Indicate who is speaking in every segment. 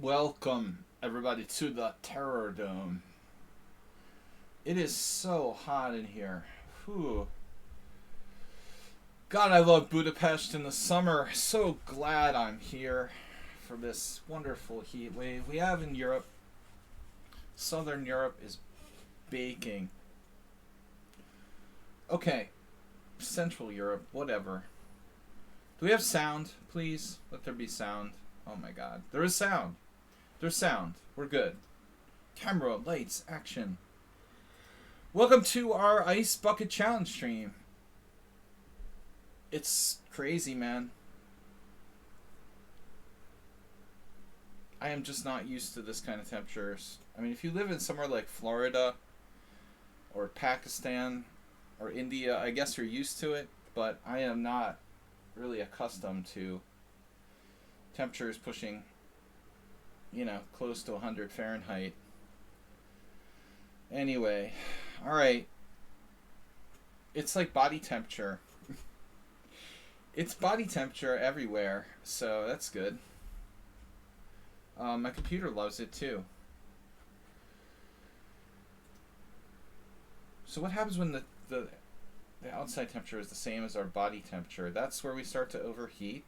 Speaker 1: Welcome, everybody, to the Terror Dome. It is so hot in here. Whew. God, I love Budapest in the summer. So glad I'm here for this wonderful heat wave we have in Europe. Southern Europe is baking. Okay, Central Europe, whatever. Do we have sound, please? Let there be sound. Oh my god. There is sound. There's sound. We're good. Camera, lights, action. Welcome to our Ice Bucket Challenge stream. It's crazy, man. I am just not used to this kind of temperatures. I mean, if you live in somewhere like Florida or Pakistan or India, I guess you're used to it, but I am not really accustomed to temperatures pushing, close to 100 Fahrenheit. Anyway, alright. It's like body temperature. It's body temperature everywhere, so that's good. My computer loves it too. So what happens when the outside temperature is the same as our body temperature? That's where we start to overheat.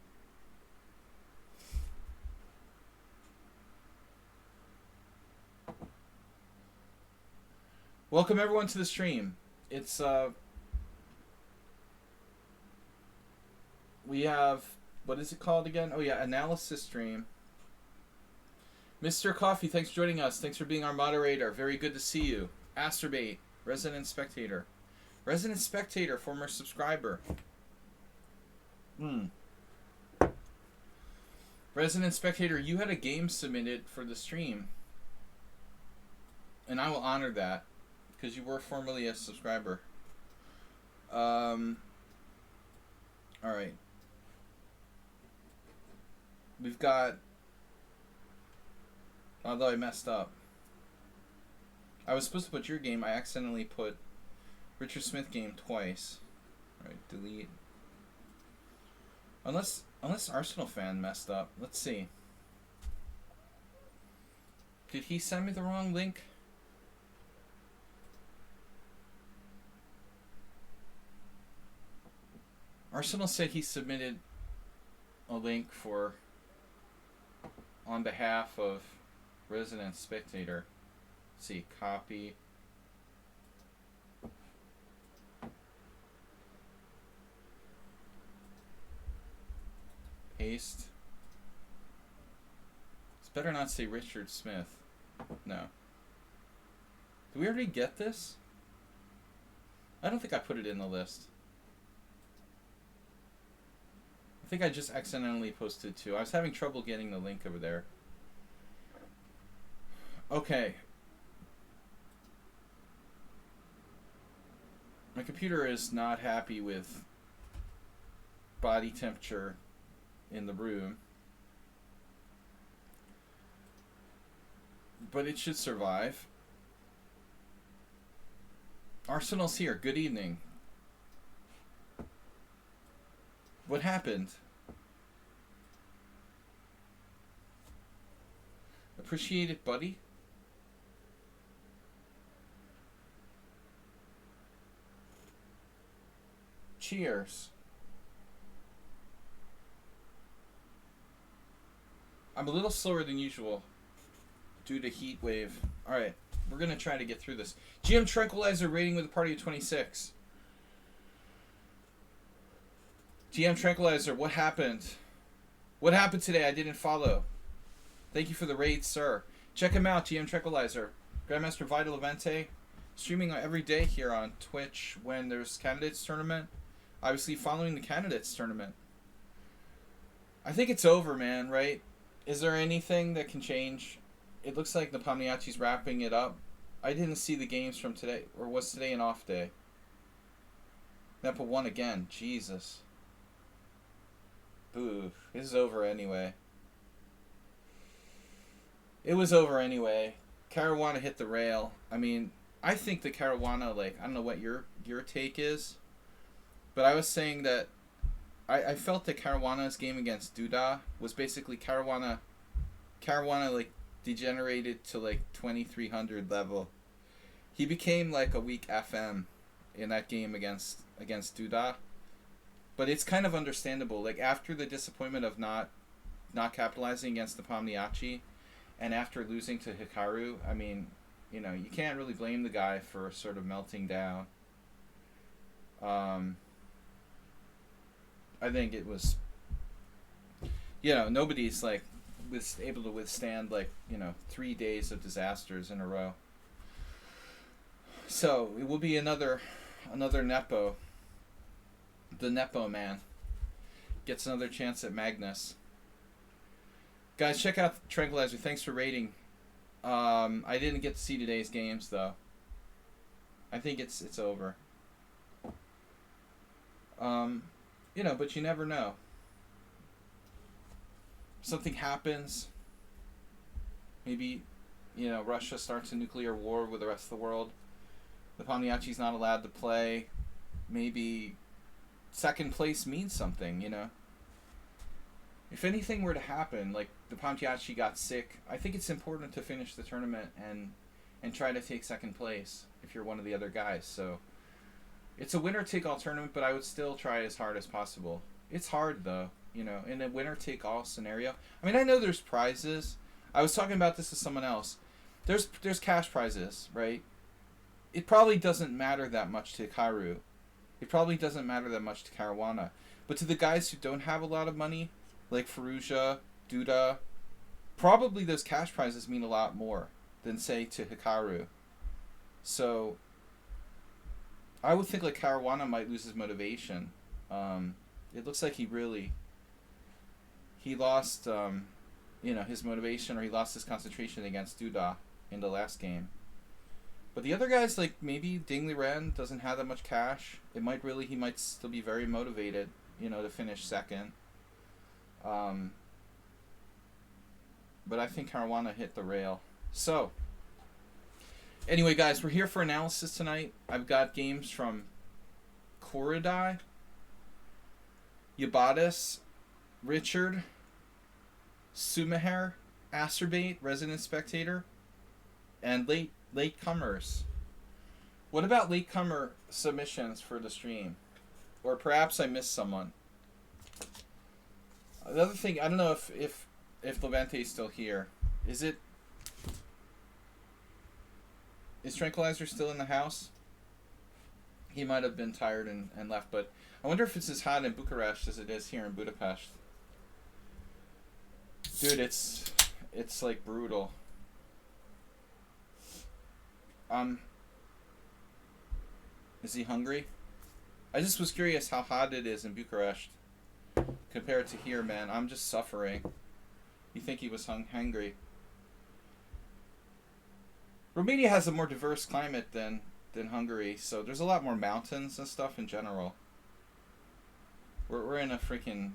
Speaker 1: Welcome everyone to the stream. It's we have, what is it called again? Oh yeah, analysis stream. Mr. Coffee, thanks for joining us. Thanks for being our moderator. Very good to see you. Asterbate, resident spectator. Resident spectator, former subscriber. Resident spectator, you had a game submitted for the stream. And I will honor that, because you were formerly a subscriber. Alright. We've got... Although I messed up. I was supposed to put your game, I accidentally put Richard Smith game twice. Alright, delete. Unless Arsenal fan messed up. Let's see. Did he send me the wrong link? Arsenal said he submitted a link for on behalf of resident spectator. Let's see, copy. Paste. It's better not say Richard Smith. No. Did we already get this? I don't think I put it in the list. I think I just accidentally posted two. I was having trouble getting the link over there. Okay. My computer is not happy with body temperature in the room. But it should survive. Arsenal's here. Good evening. What happened? Appreciate it, buddy. Cheers. I'm a little slower than usual due to heat wave. Alright, we're going to try to get through this. GM Tranquilizer rating with a party of 26. GM Tranquilizer, what happened? What happened today? I didn't follow. Thank you for the raid, sir. Check him out, GM Tranquilizer. Grandmaster Vital Evente. Streaming every day here on Twitch when there's Candidates Tournament. Obviously following the Candidates Tournament. I think it's over, man, right? Is there anything that can change? It looks like Nepomniachtchi's wrapping it up. I didn't see the games from today. Or was today an off day? Nepa won again. Jesus. Boo. This is over anyway. It was over anyway. Caruana hit the rail. I mean, I think the Caruana, I don't know what your take is, but I was saying that I felt that Caruana's game against Duda was basically Caruana Caruana like degenerated to like 2300 level. He became like a weak FM in that game against Duda. But it's kind of understandable. Like after the disappointment of not capitalizing against the Pomniachi, and after losing to Hikaru, I mean, you know, you can't really blame the guy for sort of melting down. I think it was, you know, nobody's like was able to withstand like, you know, 3 days of disasters in a row. So it will be another Nepo. The Nepo man gets another chance at Magnus. Guys, check out Tranquilizer. Thanks for rating. I didn't get to see today's games though. I think it's over. You know, but you never know. Something happens. Maybe, you know, Russia starts a nuclear war with the rest of the world. The Pomniachi's not allowed to play. Maybe second place means something, you know. If anything were to happen, like the Pomniachi got sick, I think it's important to finish the tournament and try to take second place if you're one of the other guys. So it's a winner-take-all tournament, but I would still try as hard as possible. It's hard, though, you know, in a winner-take-all scenario. I mean, I know there's prizes. I was talking about this to someone else. There's cash prizes, right? It probably doesn't matter that much to Hikaru. It probably doesn't matter that much to Caruana. But to the guys who don't have a lot of money, like Fallujah, Duda, probably those cash prizes mean a lot more than, say, to Hikaru. So I would think like Caruana might lose his motivation. It looks like he lost, you know, his motivation, or he lost his concentration against Duda in the last game. But the other guys, like maybe Ding Liren doesn't have that much cash. He might still be very motivated, you know, to finish second. But I think Caruana hit the rail. So, anyway, guys, we're here for analysis tonight. I've got games from Korodai, Yabatis, Richard, Sumaher, Acerbate, Resident Spectator, and latecomers. What about latecomer submissions for the stream? Or perhaps I missed someone. Another thing, I don't know if Levante is still here. Is Tranquilizer still in the house? He might have been tired and left, but I wonder if it's as hot in Bucharest as it is here in Budapest. Dude, it's like brutal. Is he hungry? I just was curious how hot it is in Bucharest compared to here, man. I'm just suffering. You think he was hungry? Romania has a more diverse climate than Hungary, so there's a lot more mountains and stuff in general. We're in a freaking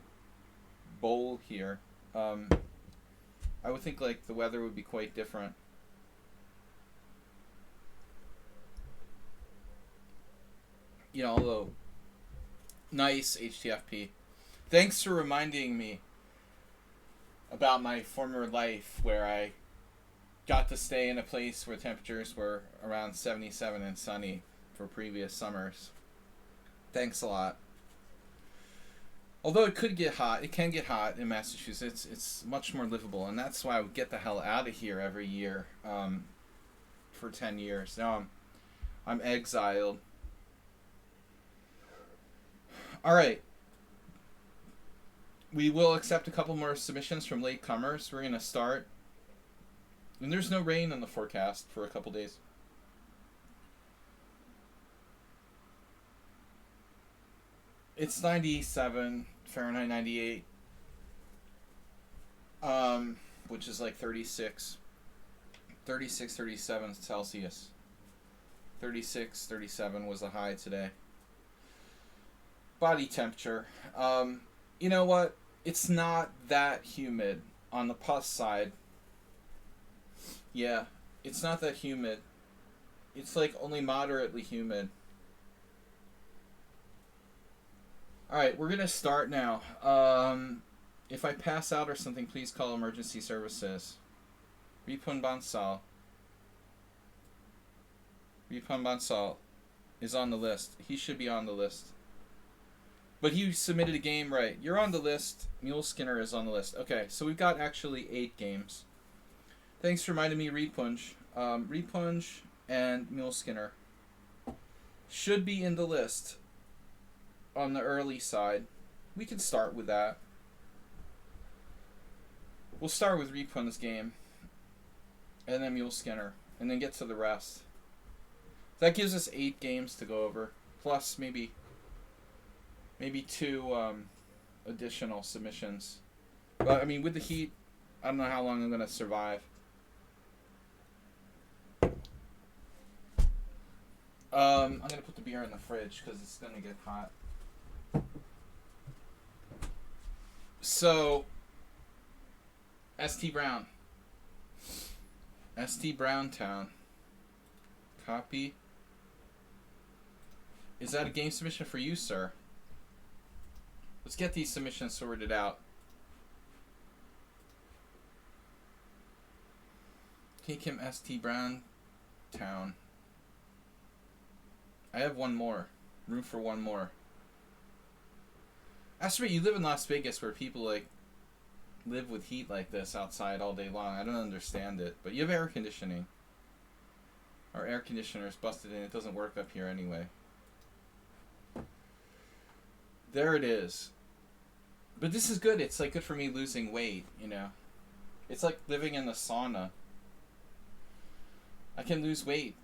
Speaker 1: bowl here. I would think like the weather would be quite different. You know, although nice HTFP. Thanks for reminding me about my former life where I got to stay in a place where temperatures were around 77 and sunny for previous summers. Thanks a lot. Although it can get hot in Massachusetts, it's much more livable, and that's why I would get the hell out of here every year for 10 years. Now I'm exiled. All right. We will accept a couple more submissions from latecomers. We're going to start. And there's no rain in the forecast for a couple days. It's 97 Fahrenheit, 98. Which is like 36, 37 Celsius. 36, 37 was the high today. Body temperature. You know what? It's not that humid on the plus side. Yeah, it's not that humid. It's like only moderately humid. Alright, we're going to start now. If I pass out or something, please call emergency services. Ripun Bansal. Ripun Bansal is on the list. He should be on the list. But he submitted a game right. You're on the list. Mule Skinner is on the list. Okay, so we've got actually 8 games. Thanks for reminding me, Repunj. Repunj and Mule Skinner should be in the list on the early side. We can start with that. We'll start with Repunj's game, and then Mule Skinner, and then get to the rest. That gives us 8 games to go over, plus maybe 2 additional submissions. But I mean, with the heat, I don't know how long I'm gonna survive. I'm gonna put the beer in the fridge because it's gonna get hot. So, ST Brown. ST Browntown. Copy. Is that a game submission for you, sir? Let's get these submissions sorted out. Take him ST Browntown. I have one more. Room for one more. Astrid, you live in Las Vegas where people like live with heat like this outside all day long. I don't understand it. But you have air conditioning. Our air conditioner is busted and it doesn't work up here anyway. There it is. But this is good. It's like good for me losing weight, you know. It's like living in the sauna. I can lose weight.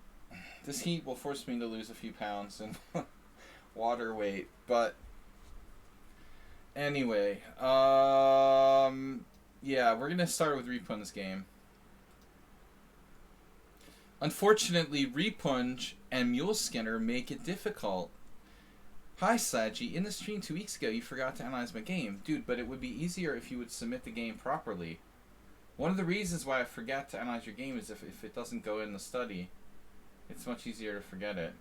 Speaker 1: This heat will force me to lose a few pounds in water weight. But anyway, yeah, we're going to start with Repunj's game. Unfortunately, Repunj and Mule Skinner make it difficult. Hi, Saji. In the stream 2 weeks ago, you forgot to analyze my game. Dude, but it would be easier if you would submit the game properly. One of the reasons why I forget to analyze your game is if it doesn't go in the study. It's much easier to forget it.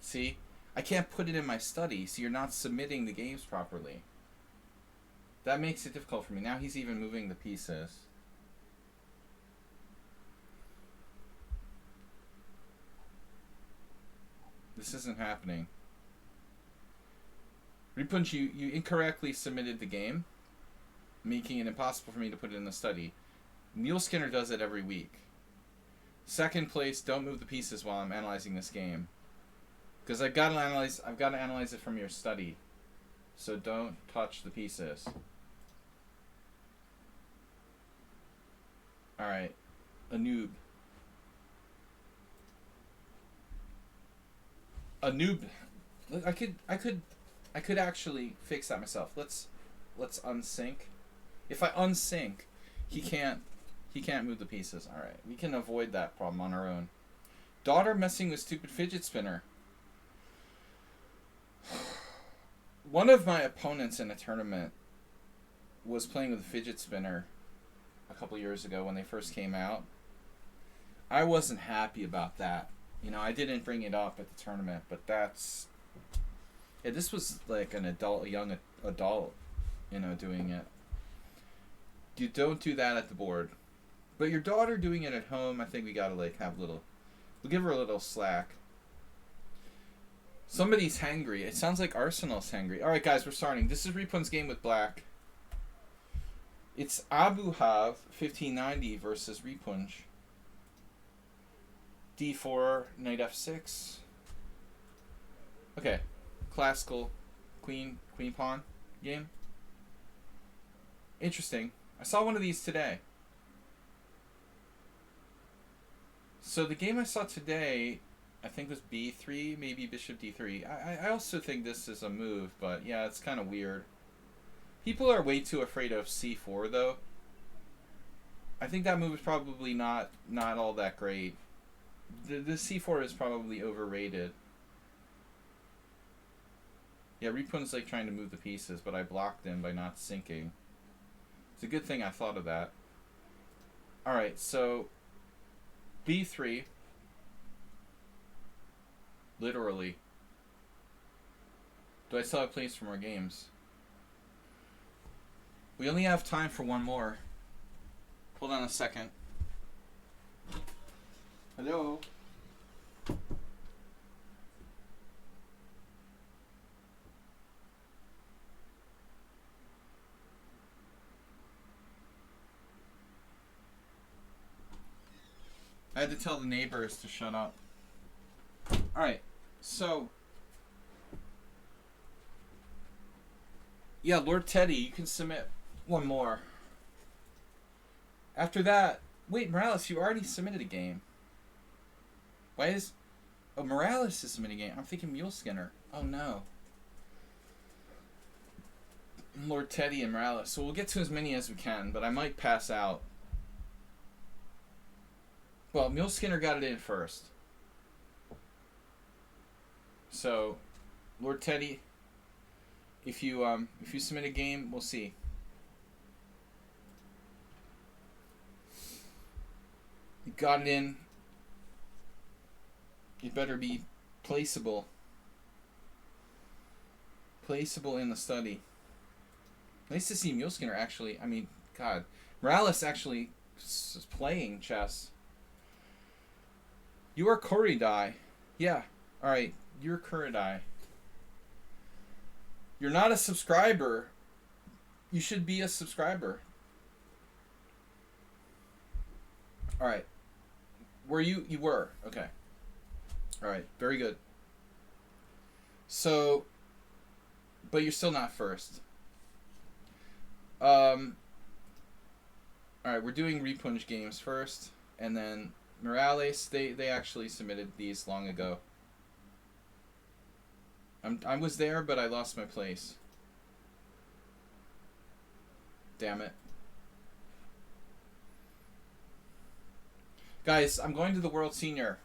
Speaker 1: See? I can't put it in my study, so you're not submitting the games properly. That makes it difficult for me. Now he's even moving the pieces. This isn't happening. Repunj, you incorrectly submitted the game, making it impossible for me to put it in the study. Mule Skinner does it every week. Second place, don't move the pieces while I'm analyzing this game. Because I've got to analyze it from your study. So don't touch the pieces. Alright. A noob. A noob. I could actually fix that myself. Let's unsync. If I unsync, he can't move the pieces. All right, we can avoid that problem on our own. Daughter messing with stupid fidget spinner. One of my opponents in a tournament was playing with a fidget spinner a couple years ago when they first came out. I wasn't happy about that. You know, I didn't bring it up at the tournament, but that's... Yeah, this was like a young adult, you know, doing it. You don't do that at the board. But your daughter doing it at home, I think we gotta like have a little... We'll give her a little slack. Somebody's hangry. It sounds like Arsenal's hangry. Alright guys, we're starting. This is Repunj's game with black. It's Abu Hav 1590 versus Repunj. D4, knight f6. Okay. Classical queen pawn game. Interesting. I saw one of these today. So the game I saw today, I think was b3, maybe bishop d3. I also think this is a move, but yeah, it's kind of weird. People are way too afraid of c4 though. I think that move is probably not all that great. The c4 is probably overrated. Yeah, Repunj's like trying to move the pieces, but I blocked him by not syncing. It's a good thing I thought of that. Alright, so b3. Literally. Do I still have place for more games? We only have time for one more. Hold on a second. Hello? I had to tell the neighbors to shut up. Alright, so... Yeah, Lord Teddy, you can submit one more. After that... Wait, Morales, you already submitted a game. Why is... Oh, Morales is submitting a game. I'm thinking Mule Skinner. Oh, no. Lord Teddy and Morales. So we'll get to as many as we can, but I might pass out. Well, Mule Skinner got it in first. So, Lord Teddy, if you submit a game, we'll see. You got it in. It better be placeable. Placeable in the study. Nice to see Mule Skinner actually. I mean, God, Morales actually is playing chess. You are Koridai. Yeah. All right. You're Koridai. You're not a subscriber. You should be a subscriber. All right. Were you? You were. Okay. All right. Very good. So, but you're still not first. All right. We're doing Repunj games first, and then Morales. They actually submitted these long ago. I was there, but I lost my place. Damn it. Guys, I'm going to the World Senior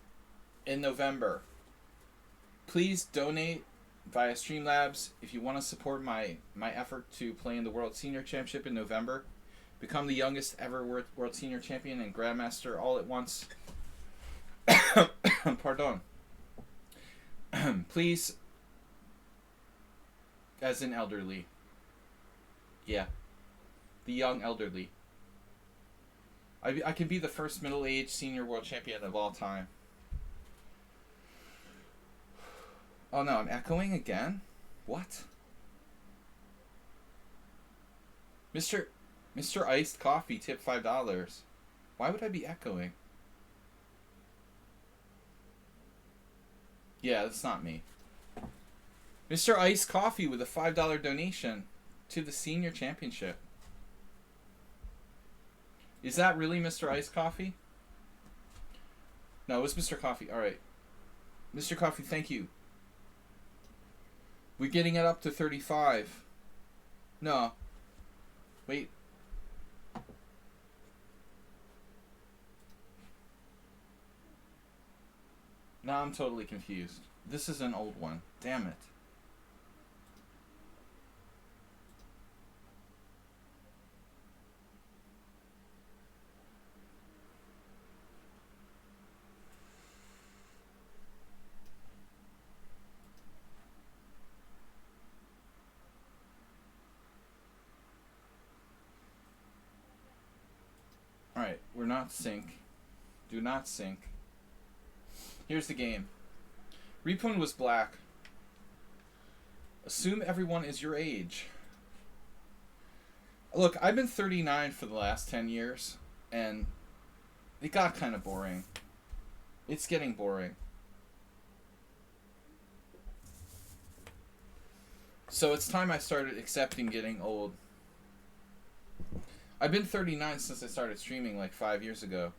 Speaker 1: in November. Please donate via Streamlabs if you want to support my effort to play in the World Senior Championship in November. Become the youngest ever World Senior Champion and Grandmaster all at once. Pardon. Please... As in elderly. Yeah. The young elderly. I can be the first middle-aged senior world champion of all time. Oh no, I'm echoing again? What? Mr. Iced Coffee tipped $5. Why would I be echoing? Yeah, that's not me. Mr. Iced Coffee with a $5 donation to the Senior Championship. Is that really Mr. Iced Coffee? No, it was Mr. Coffee. Alright. Mr. Coffee, thank you. We're getting it up to 35. No. Wait. Now I'm totally confused. This is an old one. Damn it. Alright, we're not sync. Do not sync. Here's the game. Repun was black. Assume everyone is your age. Look, I've been 39 for the last 10 years, and it got kind of boring. It's getting boring. So it's time I started accepting getting old. I've been 39 since I started streaming like 5 years ago.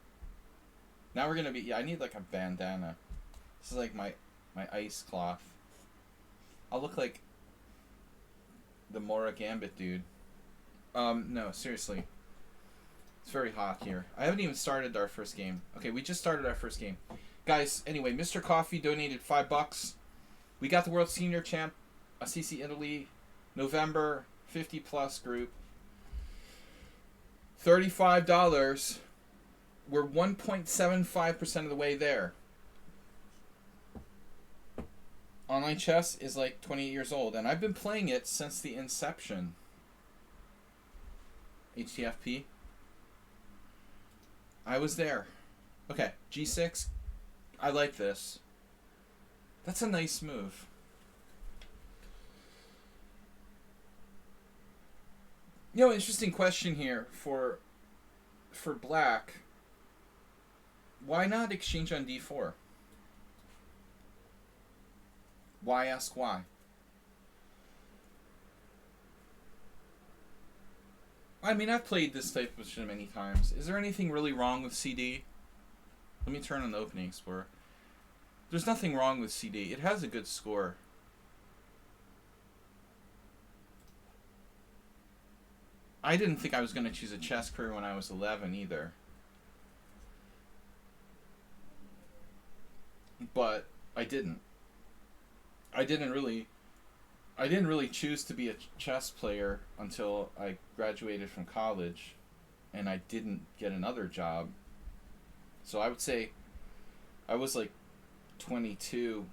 Speaker 1: Now we're gonna be... Yeah, I need like a bandana. This is like my ice cloth. I'll look like the Mora Gambit dude. No, seriously. It's very hot here. I haven't even started our first game. Okay, we just started our first game. Guys, anyway, Mr. Coffee donated $5. We got the World Senior Champ, CC Italy, November, 50 plus group. $35. We're 1.75% of the way there. Online chess is like 28 years old, and I've been playing it since the inception. HTFP. I was there. Okay, G6. I like this. That's a nice move. You know, interesting question here for black. Why not exchange on d4? Why ask why? I mean, I've played this type of position many times. Is there anything really wrong with CD? Let me turn on the Opening Explorer. There's nothing wrong with CD. It has a good score. I didn't think I was going to choose a chess career when I was 11 either. But I didn't. I didn't really choose to be a chess player until I graduated from college, and I didn't get another job. So I would say I was like 22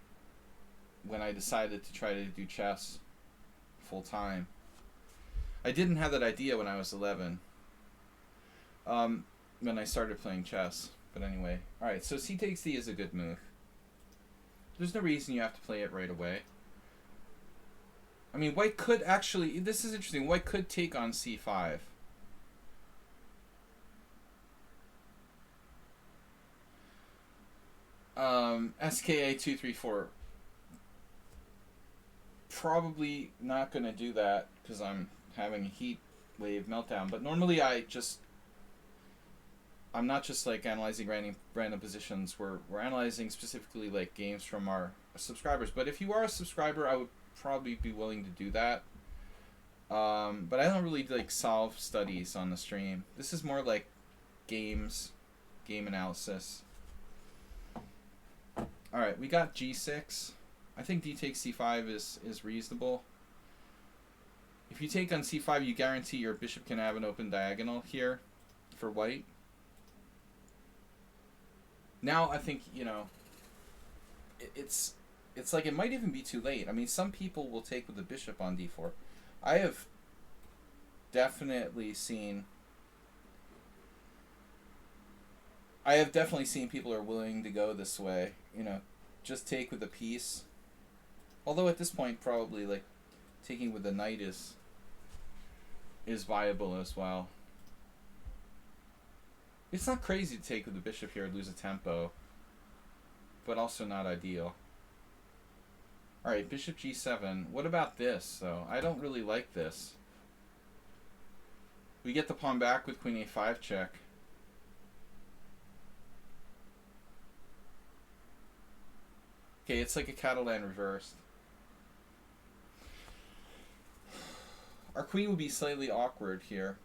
Speaker 1: when I decided to try to do chess full time. I didn't have that idea when I was 11, when I started playing chess. But anyway, alright, so c takes d is a good move. There's no reason you have to play it right away. I mean, white could actually... This is interesting. White could take on c5. SKA234. Probably not going to do that because I'm having a heat wave meltdown. But normally I'm not just like analyzing random positions. We're analyzing specifically like games from our subscribers. But if you are a subscriber, I would probably be willing to do that. But I don't really like solve studies on the stream. This is more like game analysis. Alright, we got g6. I think d takes c5 is reasonable. If you take on c5, you guarantee your bishop can have an open diagonal here for white. Now I think, you know, it's like it might even be too late. I mean, some people will take with the bishop on d4. I have definitely seen people are willing to go this way, you know, just take with the piece. Although at this point probably like taking with the knight is viable as well. It's not crazy to take with the bishop here and lose a tempo, but also not ideal. Alright, bishop g7. What about this, though? I don't really like this. We get the pawn back with queen a5 check. Okay, it's like a Catalan reversed. Our queen would be slightly awkward here.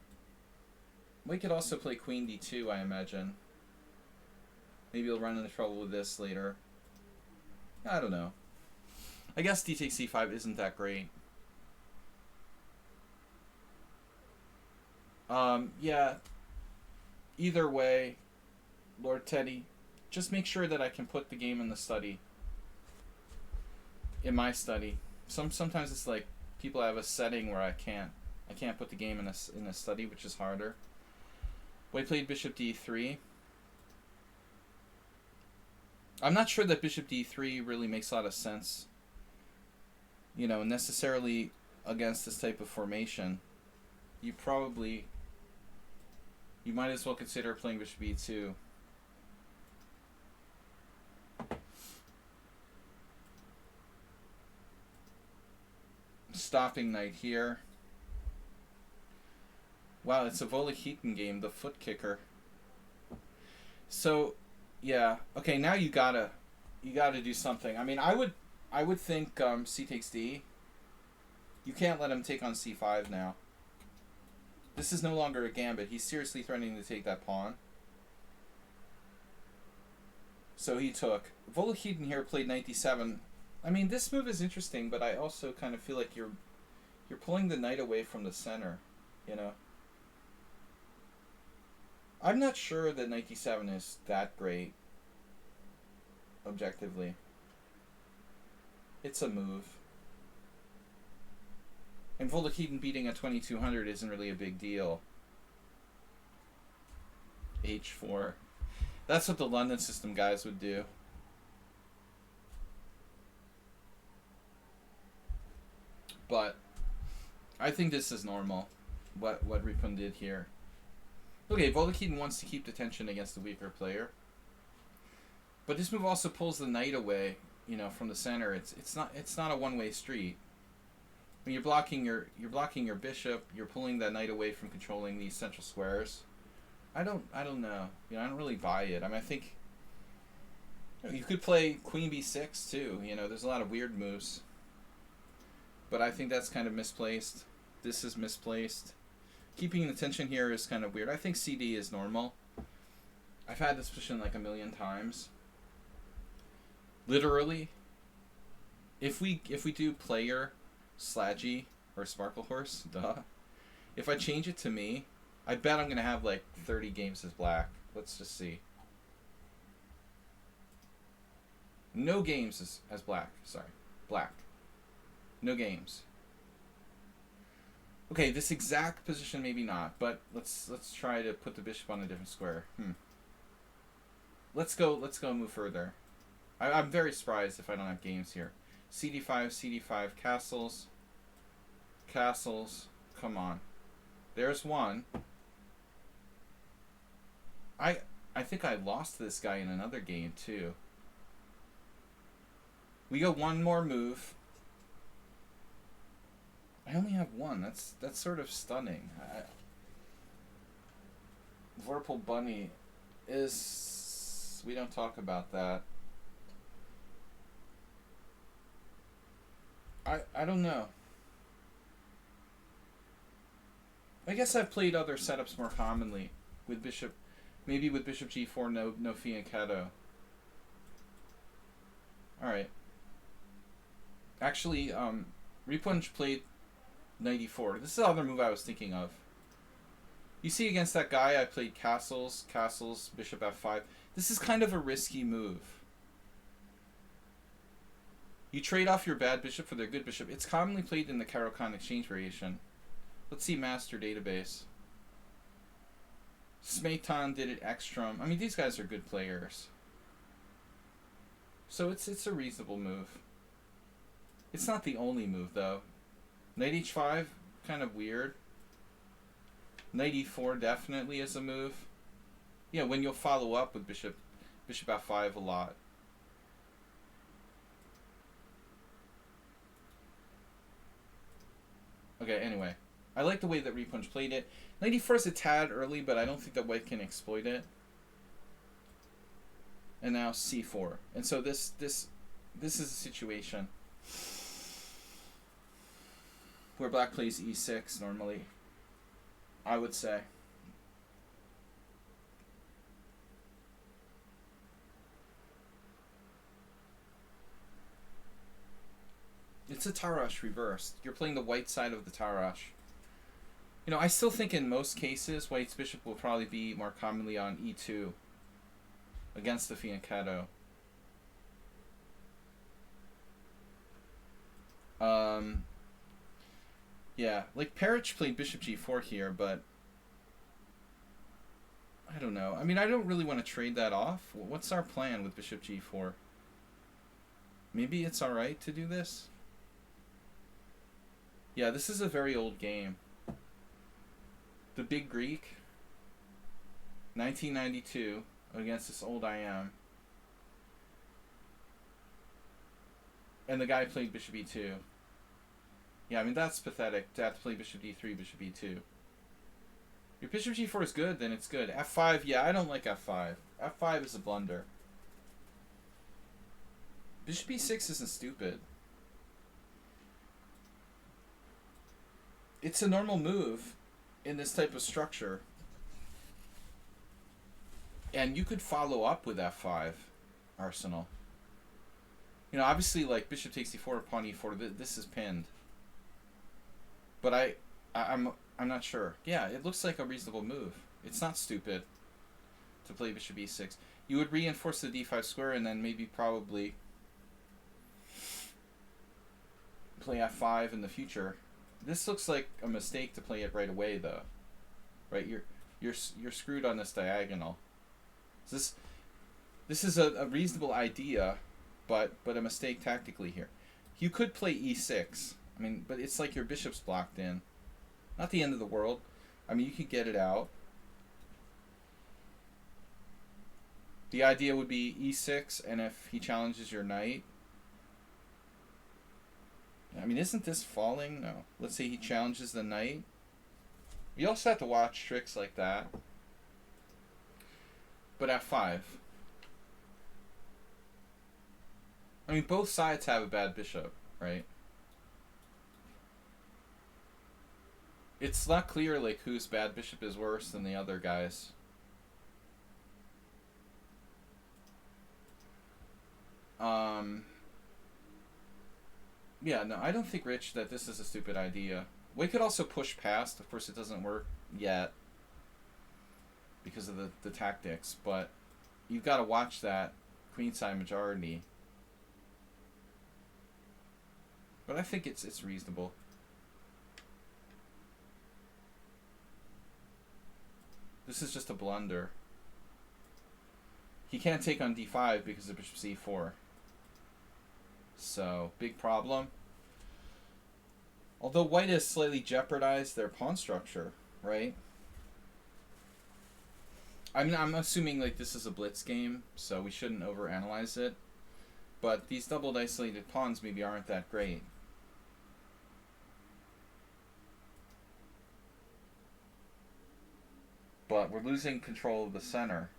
Speaker 1: We could also play queen d2, I imagine. Maybe we'll run into trouble with this later. I don't know. I guess d takes c5 isn't that great. Yeah. Either way, Lord Teddy, just make sure that I can put the game in the study. In my study. Sometimes it's like people have a setting where I can't put the game in a study, which is harder. White played bishop d3. I'm not sure that bishop d3 really makes a lot of sense, you know, necessarily against this type of formation. You might as well consider playing bishop e2. Stopping knight here. Wow, it's a Volokhitin game, the foot kicker. So, yeah. Okay, now you gotta do something. I mean, I would think c takes d. You can't let him take on c5 now. This is no longer a gambit. He's seriously threatening to take that pawn. So he took. Volokhitin here played knight d7. I mean, this move is interesting, but I also kind of feel like you're pulling the knight away from the center, you know. I'm not sure that knight d7 is that great, objectively. It's a move. And Volokitten beating a 2200 isn't really a big deal. H4. That's what the London system guys would do. But I think this is normal. What Ripon did here. Okay, Volokitten wants to keep the tension against the weaker player. But this move also pulls the knight away, you know, from the center. It's not a one-way street. When you're blocking your bishop, you're pulling that knight away from controlling these central squares. I don't know. You know, I don't really buy it. I mean, I think you could play Queen B6 too. You know, there's a lot of weird moves. But I think that's kind of misplaced. This is misplaced. Keeping the tension here is kind of weird. I think CD is normal. I've had this position like a million times. Literally, if we do player, Slaggy, or Sparkle Horse, duh. If I change it to me, I bet I'm going to have like 30 games as black. Let's just see. No games as black. Sorry. Black. No games. Okay, this exact position maybe not, but let's try to put the bishop on a different square. Let's go move further. I'm very surprised if I don't have games here. CD5, castles. Castles. Come on. There's one. I think I lost this guy in another game too. We go one more move. I only have one. That's sort of stunning. Vorpal Bunny is... We don't talk about that. I don't know. I guess I've played other setups more commonly with bishop, maybe with bishop g4, no fianchetto. All right. Actually, Repunch played knight e4. This is the other move I was thinking of. You see, against that guy, I played castles, bishop f5. This is kind of a risky move. You trade off your bad bishop for their good bishop. It's commonly played in the Caro-Kann exchange variation. Let's see master database. Smetan did it Ekstrom. I mean, these guys are good players. So it's a reasonable move. It's not the only move, though. Knight h5, kind of weird. Knight e4 definitely is a move. Yeah, when you'll follow up with bishop f5 a lot. Okay, anyway. I like the way that Repunch played it. Knight e4 is a tad early, but I don't think that white can exploit it. And now c4. And so this is a situation where black plays e6 normally, I would say. It's a Tarash reversed. You're playing the white side of the Tarash. You know, I still think in most cases, white's bishop will probably be more commonly on e2 against the fianchetto. Yeah, like Perich played bishop g4 here, but I don't know. I mean, I don't really want to trade that off. What's our plan with bishop g4? Maybe it's alright to do this? Yeah, this is a very old game. The Big Greek, 1992, against this old IM. And the guy played bishop e2. Yeah, I mean, that's pathetic to have to play bishop d3, bishop e2. Your bishop g4 is good, then it's good. f5, yeah, I don't like f5. f5 is a blunder. Bishop e6 isn't stupid. It's a normal move in this type of structure. And you could follow up with f5, Arsenal. You know, obviously, like, bishop takes d4, pawn e4, this is pinned. But I'm not sure. Yeah, it looks like a reasonable move. It's not stupid to play bishop e6. You would reinforce the d5 square and then maybe probably play f5 in the future. This looks like a mistake to play it right away, though. Right? You're screwed on this diagonal. So this is a reasonable idea, but a mistake tactically here. You could play e6. I mean, but it's like your bishop's blocked in. Not the end of the world. I mean, you could get it out. The idea would be e6, and if he challenges your knight... I mean, isn't this falling? No. Let's say he challenges the knight. You also have to watch tricks like that. But f5. I mean, both sides have a bad bishop, right? It's not clear, like, whose bad bishop is worse than the other guy's. Yeah, no, I don't think, Rich, that this is a stupid idea. We could also push past. Of course, it doesn't work yet because of the tactics, but you've got to watch that queenside majority. But I think it's reasonable. This is just a blunder. He can't take on d5 because of bishop c4. So, big problem. Although white has slightly jeopardized their pawn structure, right? I mean, I'm assuming like this is a blitz game, so we shouldn't overanalyze it. But these doubled isolated pawns maybe aren't that great. But we're losing control of the center.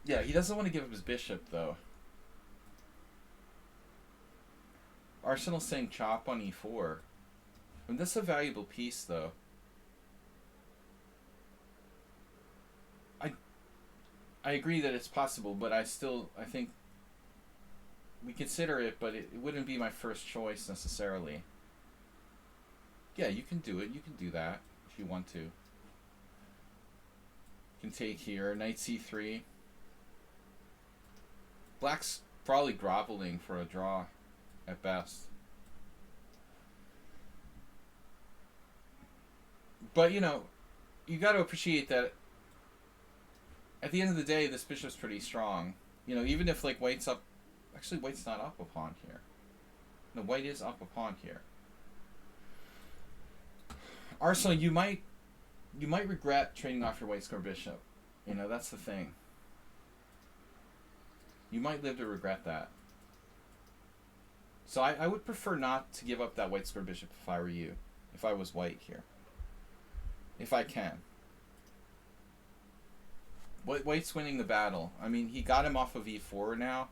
Speaker 1: Yeah, he doesn't want to give up his bishop, though. Arsenal's saying chop on e4. I mean, that's a valuable piece, though. I agree that it's possible, but I think we consider it, but it wouldn't be my first choice necessarily. Yeah, you can do it. You can do that if you want to. You can take here, knight c3. Black's probably groveling for a draw at best. But, you know, you got to appreciate that at the end of the day, this bishop's pretty strong. You know, even if, like, white's up... Actually, white's not up a pawn here. No, white is up a pawn here. Arsenal, you might regret trading off your white square bishop. You know, that's the thing. You might live to regret that. So I would prefer not to give up that white square bishop if I were you. If I was white here. If I can. White's winning the battle. I mean, he got him off of e4 now.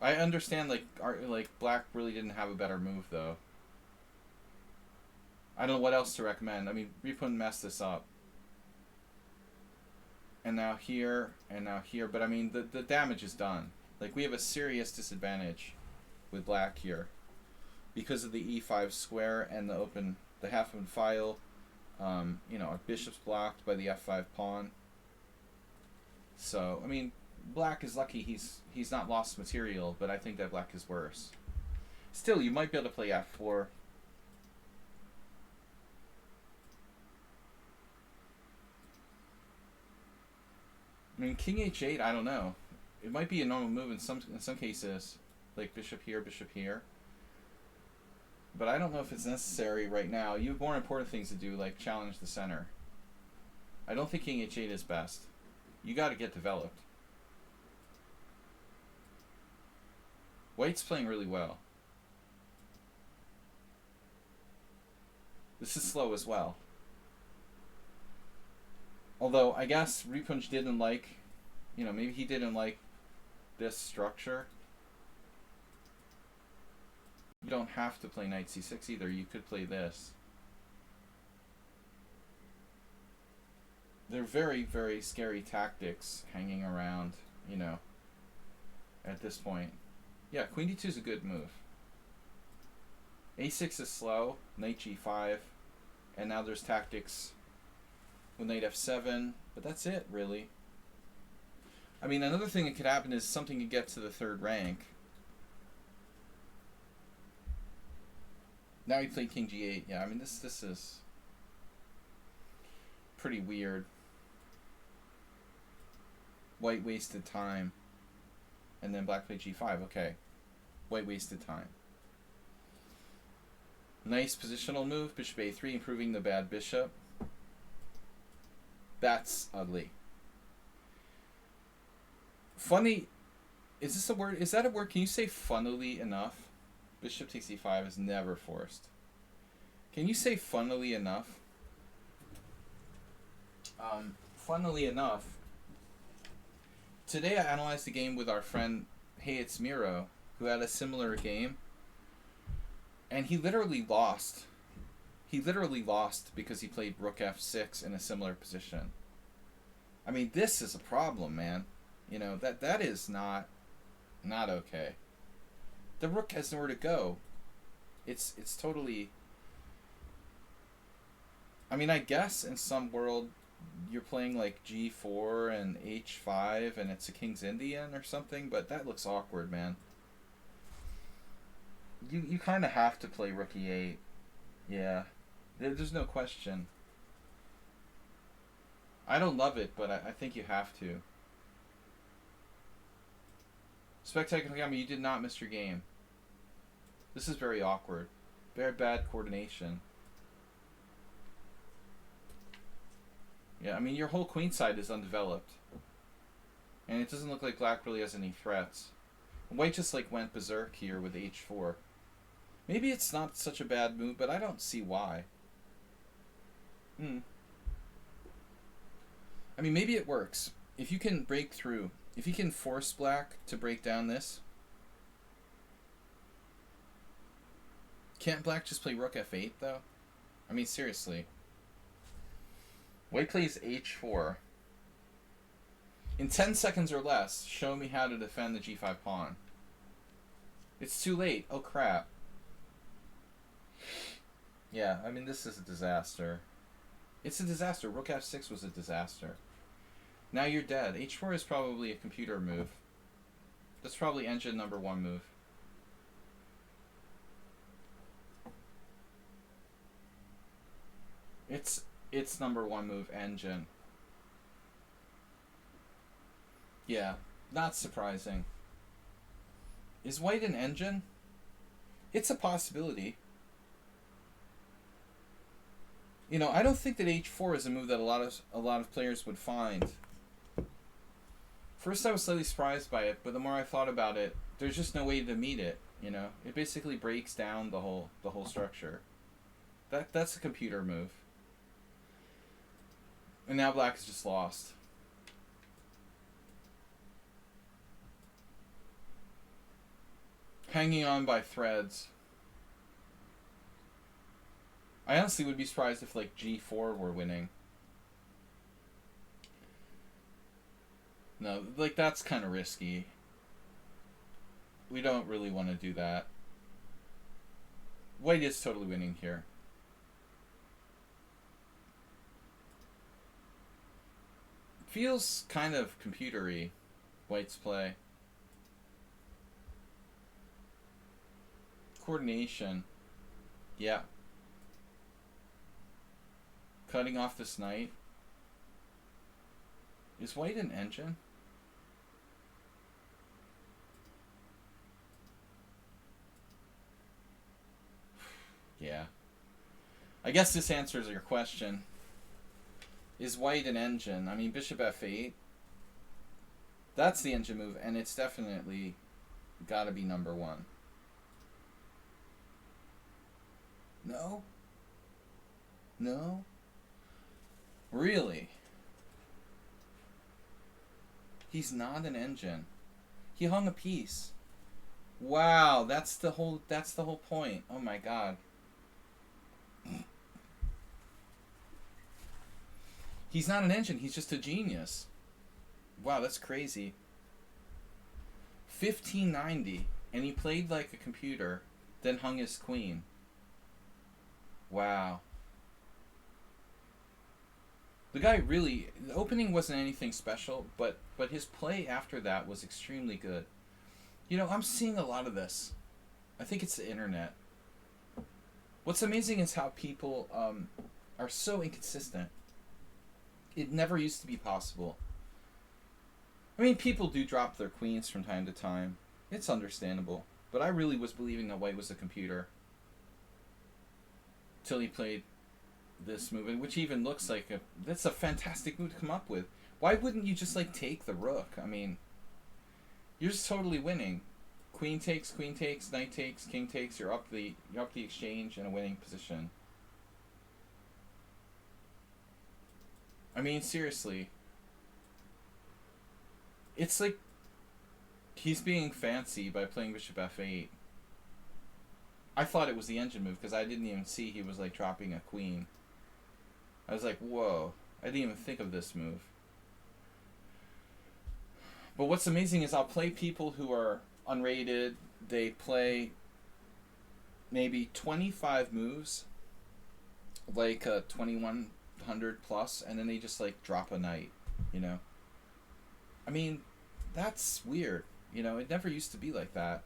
Speaker 1: I understand, like black really didn't have a better move, though. I don't know what else to recommend. I mean, Ripun messed this up. And now here, and now here. But, I mean, the damage is done. Like, we have a serious disadvantage with black here. Because of the e5 square and the half-open file. You know, our bishop's blocked by the f5 pawn. So, I mean, black is lucky he's not lost material, but I think that black is worse. Still, you might be able to play f4. I mean, king h8, I don't know. It might be a normal move in some cases, like bishop here, but I don't know if it's necessary right now. You have more important things to do, like challenge the center. I don't think king h8 is best. You got to get developed. White's playing really well. This is slow as well. Although, I guess Ripunj didn't like, you know, maybe he didn't like this structure. You don't have to play knight c6 either. You could play this. They're very, very scary tactics hanging around, you know, at this point. Yeah, queen d2 is a good move. a6 is slow, knight g5, and now there's tactics with knight f7, but that's it, really. I mean, another thing that could happen is something could get to the third rank. Now he played king g8. Yeah, I mean, this is pretty weird. White wasted time. And then black played g5. Okay. White wasted time. Nice positional move. Bishop a3, improving the bad bishop. That's ugly. Funny. Is this a word? Is that a word? Can you say funnily enough? Bishop takes e5 is never forced. Can you say funnily enough? Funnily enough, today I analyzed the game with our friend Hey It's Miro, who had a similar game, and he literally lost. He literally lost because he played rook f6 in a similar position. I mean, this is a problem, man. You know, that is not okay. The rook has nowhere to go. It's totally... I mean, I guess in some world you're playing like g4 and h5 and it's a King's Indian or something, but that looks awkward, man. You kind of have to play rook e8. Yeah. There's no question. I don't love it, but I think you have to. Spectacular Gamma, you did not miss your game. This is very awkward. Very bad coordination. Yeah, I mean, your whole queen side is undeveloped. And it doesn't look like black really has any threats. White just like went berserk here with h4. Maybe it's not such a bad move, but I don't see why. I mean, maybe it works. If you can break through, if you can force black to break down this. Can't black just play rook f8, though? I mean, seriously. White plays h4. In 10 seconds or less, show me how to defend the g5 pawn. It's too late. Oh, crap. Yeah, I mean, this is a disaster. It's a disaster. Rook f6 was a disaster. Now you're dead. h4 is probably a computer move. That's probably engine number 1 move. It's number 1 move, engine. Yeah, not surprising. Is white an engine? It's a possibility. You know, I don't think that h4 is a move that a lot of players would find. First I was slightly surprised by it, but the more I thought about it, there's just no way to meet it, you know? It basically breaks down the whole structure. That's a computer move. And now black is just lost. Hanging on by threads. I honestly would be surprised if like g4 were winning. No, like that's kind of risky. We don't really want to do that. White is totally winning here. Feels kind of computery, white's play. Coordination. Yeah. Cutting off this knight. Is white an engine? Yeah. I guess this answers your question. Is white an engine? I mean, bishop f8. That's the engine move, and it's definitely gotta be number 1. No? No? Really? He's not an engine. He hung a piece. Wow, that's the whole point. Oh my god. He's not an engine, he's just a genius. Wow, that's crazy. 1590, and he played like a computer, then hung his queen. Wow. The guy really, the opening wasn't anything special, but his play after that was extremely good. You know, I'm seeing a lot of this. I think it's the internet. What's amazing is how people are so inconsistent. It never used to be possible. I mean, people do drop their queens from time to time. It's understandable. But I really was believing that white was a computer. Till he played this move, which even looks like that's a fantastic move to come up with. Why wouldn't you just like take the rook? I mean, you're just totally winning. Queen takes, knight takes, king takes. You're up the exchange in a winning position. I mean, seriously. It's like he's being fancy by playing bishop f8. I thought it was the engine move because I didn't even see he was like dropping a queen. I was like, whoa, I didn't even think of this move. But what's amazing is I'll play people who are unrated. They play maybe 25 moves, like 2100 plus, and then they just like drop a knight, you know? I mean, that's weird. You know, it never used to be like that.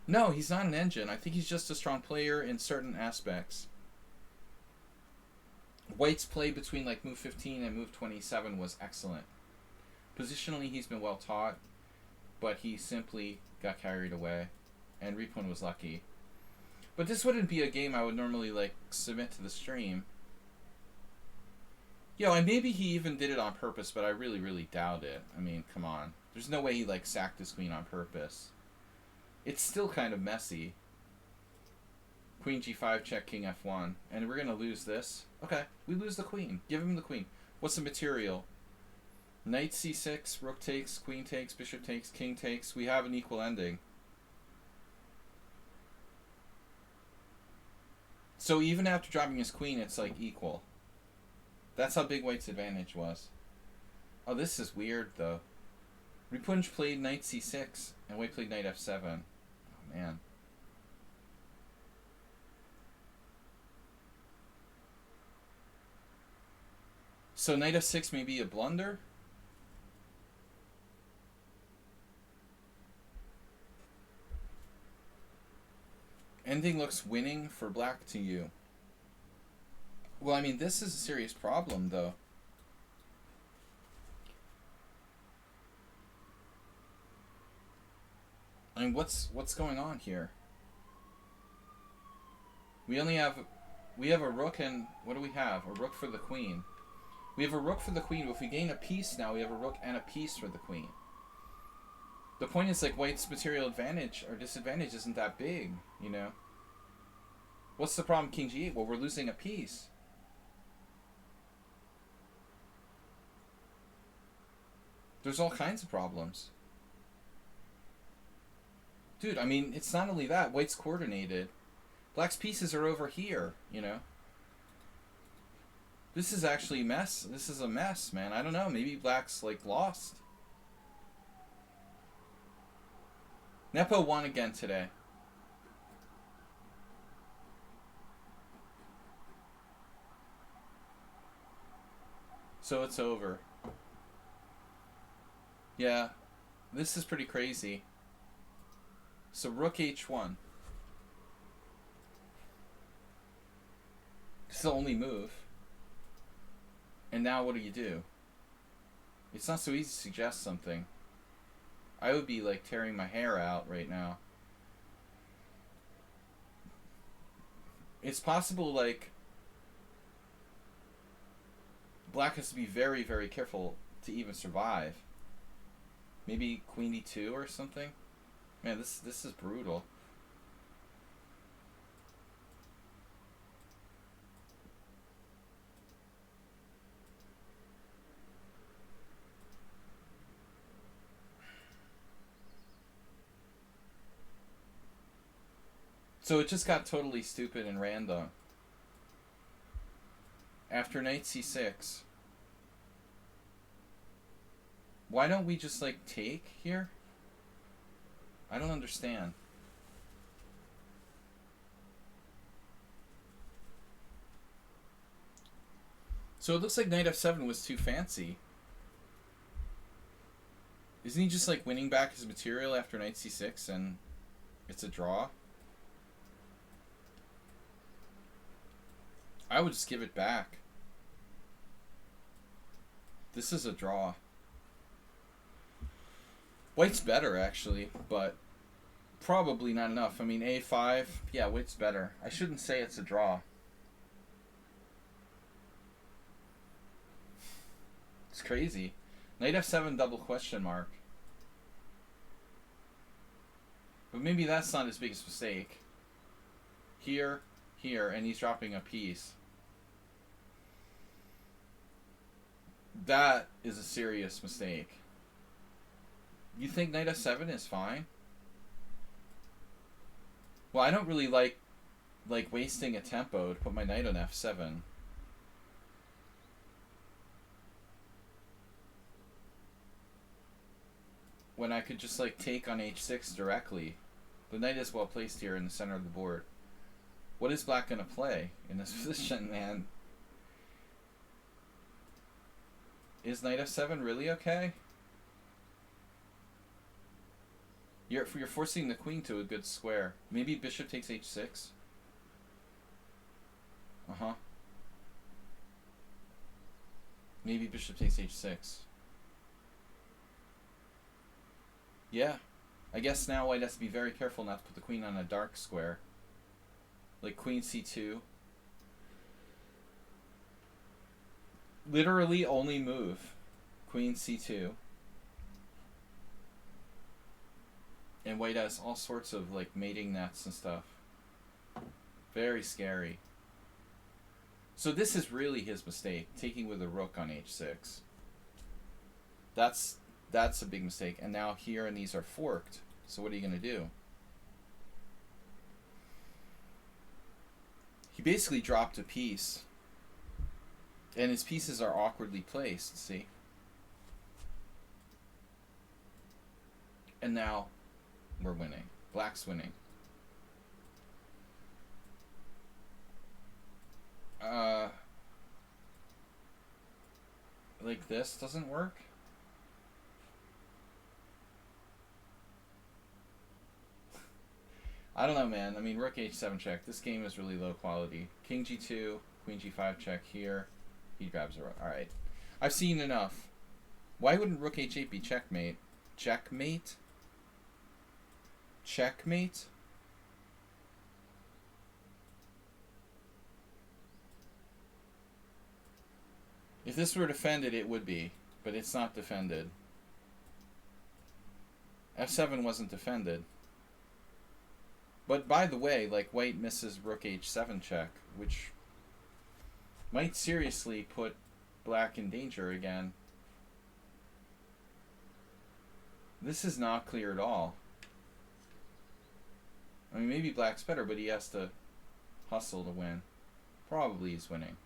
Speaker 1: No, he's not an engine. I think he's just a strong player in certain aspects. White's play between like move 15 and move 27 was excellent. Positionally, he's been well taught, but he simply got carried away, and Ripon was lucky. But this wouldn't be a game I would normally like submit to the stream. Yo, and maybe he even did it on purpose, but I really, really doubt it. I mean, come on. There's no way he like sacked his queen on purpose. It's still kind of messy. Queen g5, check, king f1. And we're going to lose this. Okay, we lose the queen. Give him the queen. What's the material? Knight c6, rook takes, queen takes, bishop takes, king takes. We have an equal ending. So even after dropping his queen, it's like equal. That's how big white's advantage was. Oh, this is weird, though. Ripunj played knight c6, and white played knight f7. Oh, man. So knight f6 may be a blunder? Ending looks winning for black to you. Well, I mean, this is a serious problem, though. I mean, what's going on here? We have a rook, and what do we have? A rook for the queen. We have a rook for the queen, but if we gain a piece now, we have a rook and a piece for the queen. The point is, like, white's material advantage or disadvantage isn't that big, you know? What's the problem, king g8? Well, we're losing a piece. There's all kinds of problems. Dude, I mean, it's not only that. White's coordinated. Black's pieces are over here, you know? This is actually a mess. This is a mess, man. I don't know. Maybe black's, like, lost. Nepo won again today. So it's over. Yeah. This is pretty crazy. So rook h1. It's the only move. And now what do? It's not so easy to suggest something. I would be like tearing my hair out right now. It's possible like black has to be very, very careful to even survive. Maybe queen e2 or something. Man, this is brutal. So it just got totally stupid and random. After knight c6. Why don't we just like take here? I don't understand. So it looks like knight f7 was too fancy. Isn't he just like winning back his material after knight c6 and it's a draw? I would just give it back. This is a draw. White's better, actually, but probably not enough. I mean, a5, yeah, white's better. I shouldn't say it's a draw. It's crazy. Knight f7 double question mark. But maybe that's not his biggest mistake. Here, here, and he's dropping a piece. That is a serious mistake. You think knight f7 is fine? Well, I don't really like wasting a tempo to put my knight on f7. When I could just like take on h6 directly. The knight is well placed here in the center of the board. What is black going to play in this position, man? Is knight f7 really okay? You're forcing the queen to a good square. Maybe bishop takes h6. Uh-huh. Maybe bishop takes h6. Yeah. I guess now white has to be very careful not to put the queen on a dark square. Like queen c2. Literally only move. Queen c2. And white has all sorts of like mating nets and stuff. Very scary. So this is really his mistake, taking with a rook on h6. That's a big mistake. And now here and these are forked. So what are you going to do? He basically dropped a piece. And his pieces are awkwardly placed, see? And now we're winning. Black's winning. Like this doesn't work? I don't know, man. I mean, rook h7 check. This game is really low quality. King g2, queen g5 check here. He grabs a rook. Alright. I've seen enough. Why wouldn't rook h8 be checkmate? Checkmate? Checkmate? If this were defended, it would be. But it's not defended. f7 wasn't defended. But by the way, like white misses rook h7 check, which might seriously put black in danger again. This is not clear at all. I mean, maybe black's better, but he has to hustle to win. Probably he's winning.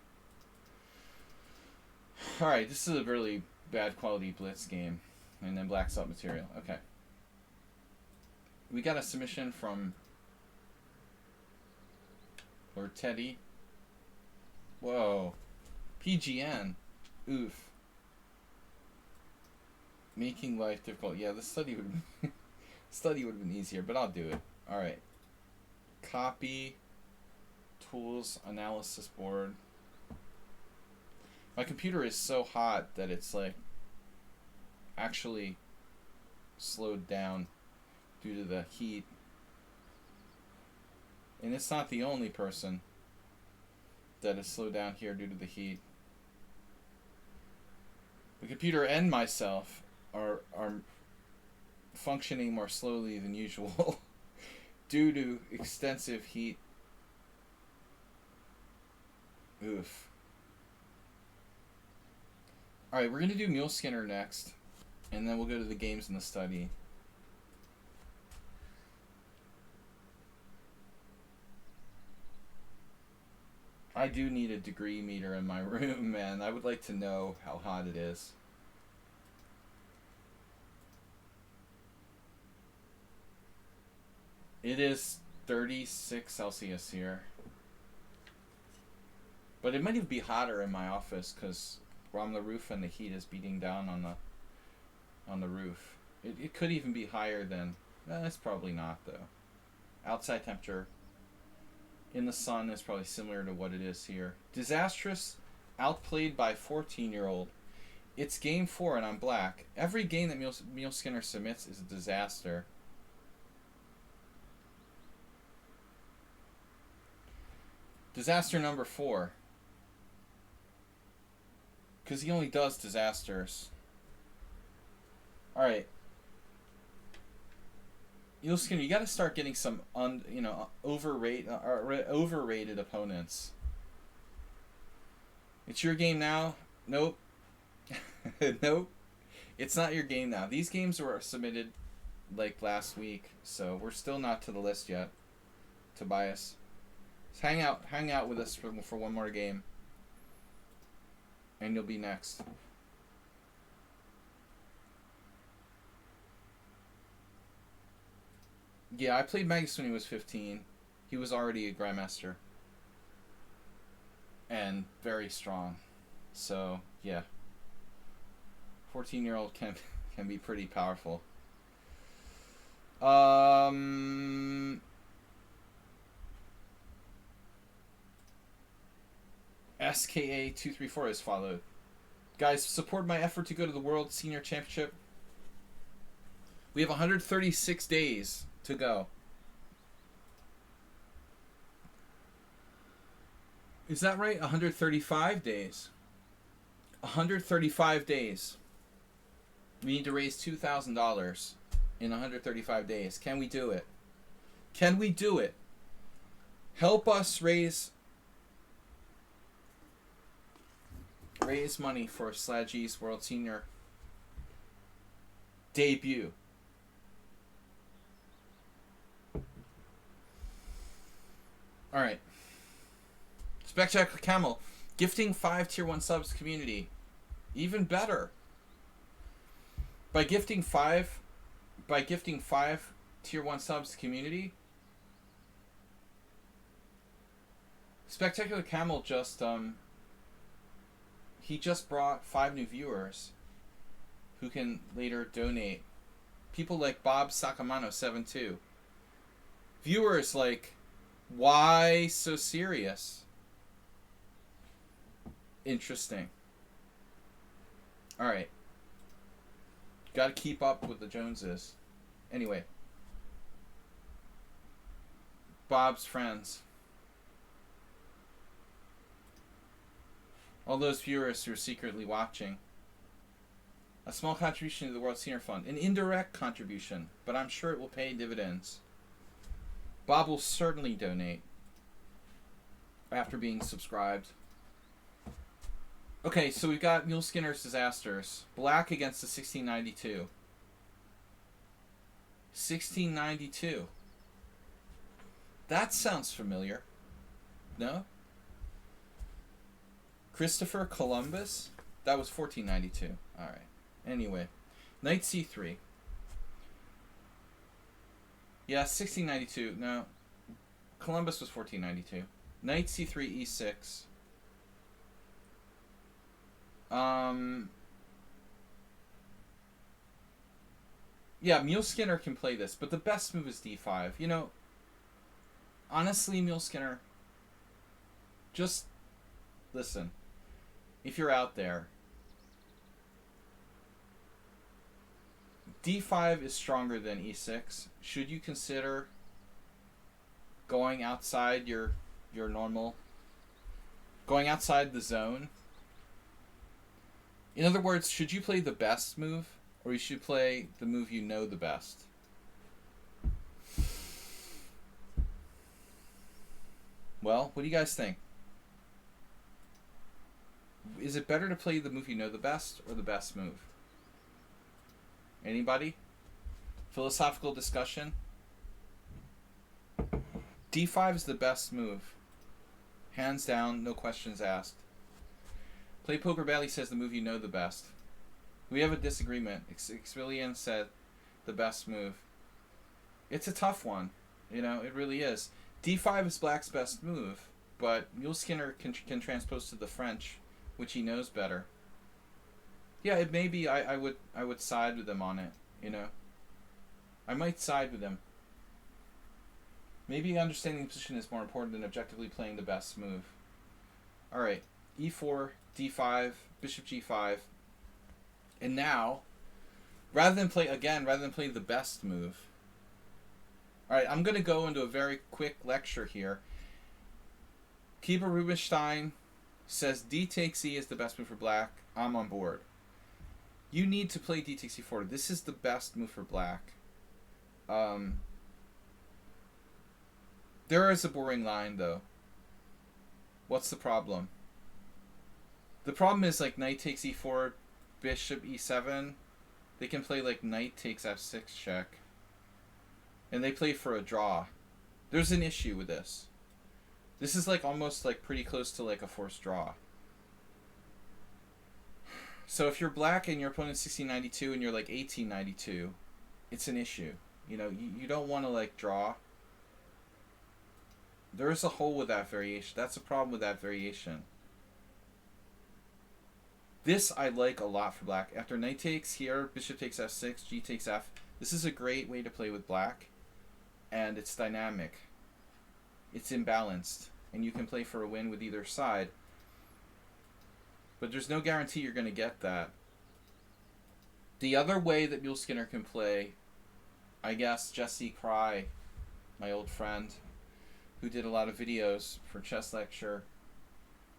Speaker 1: Alright, this is a really bad quality blitz game. And then black's up material. Okay. We got a submission from Lord Teddy. Whoa. PGN. Oof. Making life difficult. Yeah, the study would have been easier, but I'll do it. Alright. Copy. Tools. Analysis board. My computer is so hot that it's like actually slowed down due to the heat. And it's not the only person that is slowed down here due to the heat. The computer and myself are functioning more slowly than usual due to extensive heat. Oof. Alright, we're going to do Mule Skinner next, and then we'll go to the games in the study. I do need a degree meter in my room, man. I would like to know how hot it is. It is 36 Celsius here. But it might even be hotter in my office because we're on the roof and the heat is beating down on the roof. It could even be higher than... it's probably not, though. Outside temperature in the sun is probably similar to what it is here. Disastrous, outplayed by 14-year-old. It's game 4 and I'm black. Every game that Mule Skinner submits is a disaster. Disaster number 4. Because he only does disasters. Alright. Mule Skinner, you got to start getting some overrated opponents. It's your game now? Nope. Nope. It's not your game now. These games were submitted like last week, so we're still not to the list yet. Tobias. Just hang out with us for one more game. And you'll be next. Yeah, I played Magus when he was 15. He was already a Grandmaster. And very strong. So, yeah. 14-year-old can be pretty powerful. SKA234 is followed. Guys, support my effort to go to the World Senior Championship. We have 136 days to go. Is that right? 135 days. 135 days. We need to raise $2,000 in 135 days. Can we do it? Can we do it? Help us raise money for Slaggy's World Senior debut. Alright. Spectacular Camel. Gifting 5 Tier 1 subs community. Even better. By gifting 5 Tier 1 subs community, Spectacular Camel just he just brought 5 new viewers who can later donate. People like Bob Sakamano72. Viewers like, why so serious? Interesting. Alright. Gotta keep up with the Joneses. Anyway. Bob's friends. All those viewers who are secretly watching. A small contribution to the World Senior Fund. An indirect contribution, but I'm sure it will pay dividends. Bob will certainly donate after being subscribed. Okay, so we've got Mule Skinner's Disasters. Black against the 1692. 1692. That sounds familiar. No? Christopher Columbus? That was 1492. Alright. Anyway. Knight c3. Yeah, 1692. No. Columbus was 1492. Knight c3, e6. Yeah, Mule Skinner can play this, but the best move is d5. You know, honestly, Mule Skinner, just listen. If you're out there, d5 is stronger than e6. Should you consider going outside your normal, going outside the zone? In other words, should you play the best move, or you should play the move you know the best? Well, what do you guys think? Is it better to play the move you know the best, or the best move? Anybody? Philosophical discussion? d5 is the best move. Hands down, no questions asked. Play Poker Belly says the move you know the best. We have a disagreement. Xvillian said the best move. It's a tough one. You know, it really is. d5 is black's best move. but Mule Skinner can transpose to the French, which he knows better. Yeah, it may be. I would side with him on it. You know, I might side with him. Maybe understanding the position is more important than objectively playing the best move. All right, e4, d5, bishop g5, and now, rather than play the best move. All right, I'm gonna go into a very quick lecture here. Kiba Rubinstein says d takes e is the best move for black. I'm on board. You need to play d takes e4. This is the best move for black. There is a boring line, though. What's the problem? The problem is, like, knight takes e4, bishop e7. They can play, like, knight takes f6 check. And they play for a draw. There's an issue with this. This is, like, almost, like, pretty close to, like, a forced draw. So if you're black and your opponent's 1692 and you're, like, 1892, it's an issue. You know, you don't want to, like, draw. There's a hole with that variation. That's a problem with that variation. This I like a lot for black. After knight takes here, bishop takes f6, g takes f. This is a great way to play with black. And it's dynamic. It's imbalanced. And you can play for a win with either side. But there's no guarantee you're going to get that. The other way that Mule Skinner can play, I guess Jesse Cry, my old friend, who did a lot of videos for Chess Lecture,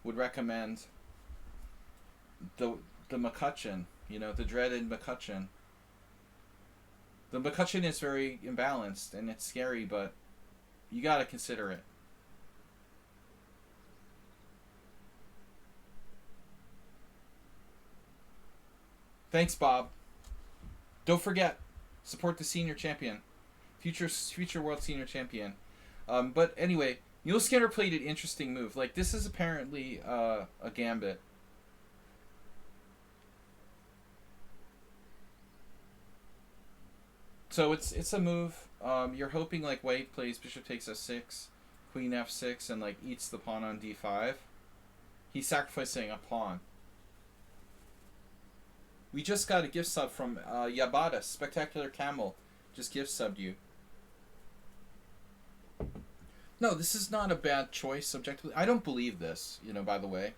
Speaker 1: would recommend the McCutcheon, you know, the dreaded McCutcheon. The McCutcheon is very imbalanced and it's scary, but you gotta consider it. Thanks, Bob. Don't forget, support the senior champion, future world senior champion. But anyway, Mule Skinner played an interesting move. Like, this is apparently a gambit. So it's a move. You're hoping, like, white plays bishop takes f6, queen f6, and, like, eats the pawn on d5. He's sacrificing a pawn. We just got a gift sub from Yabata, Spectacular Camel. Just gift subbed you. No, this is not a bad choice objectively. I don't believe this, you know, by the way.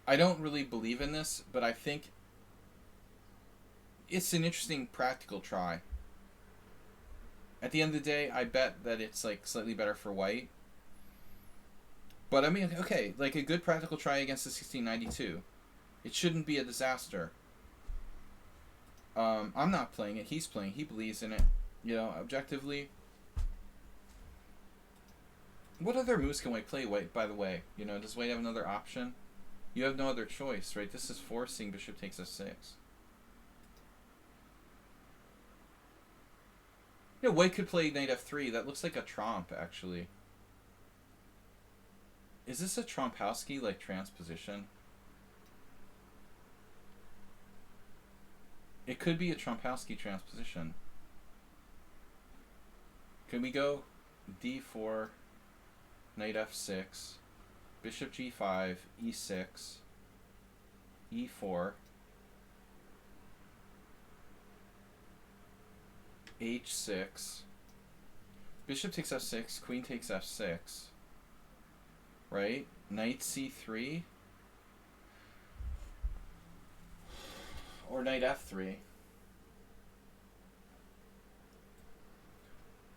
Speaker 1: I don't really believe in this, but I think it's an interesting practical try. At the end of the day, I bet that it's, like, slightly better for white. But, I mean, okay, like, a good practical try against the 1692. It shouldn't be a disaster. I'm not playing it. He's playing. He believes in it. You know, objectively. What other moves can white play, white, by the way? You know, does white have another option? You have no other choice, right? This is forcing bishop takes f6. You know, white could play knight f3. That looks like a trompe, actually. Is this a Trompowsky, like, transposition? It could be a Trompowsky transposition. Can we go d4, knight f6, bishop g5, e6, e4, h6, bishop takes f6, queen takes f6, right? Knight c3, or knight f3.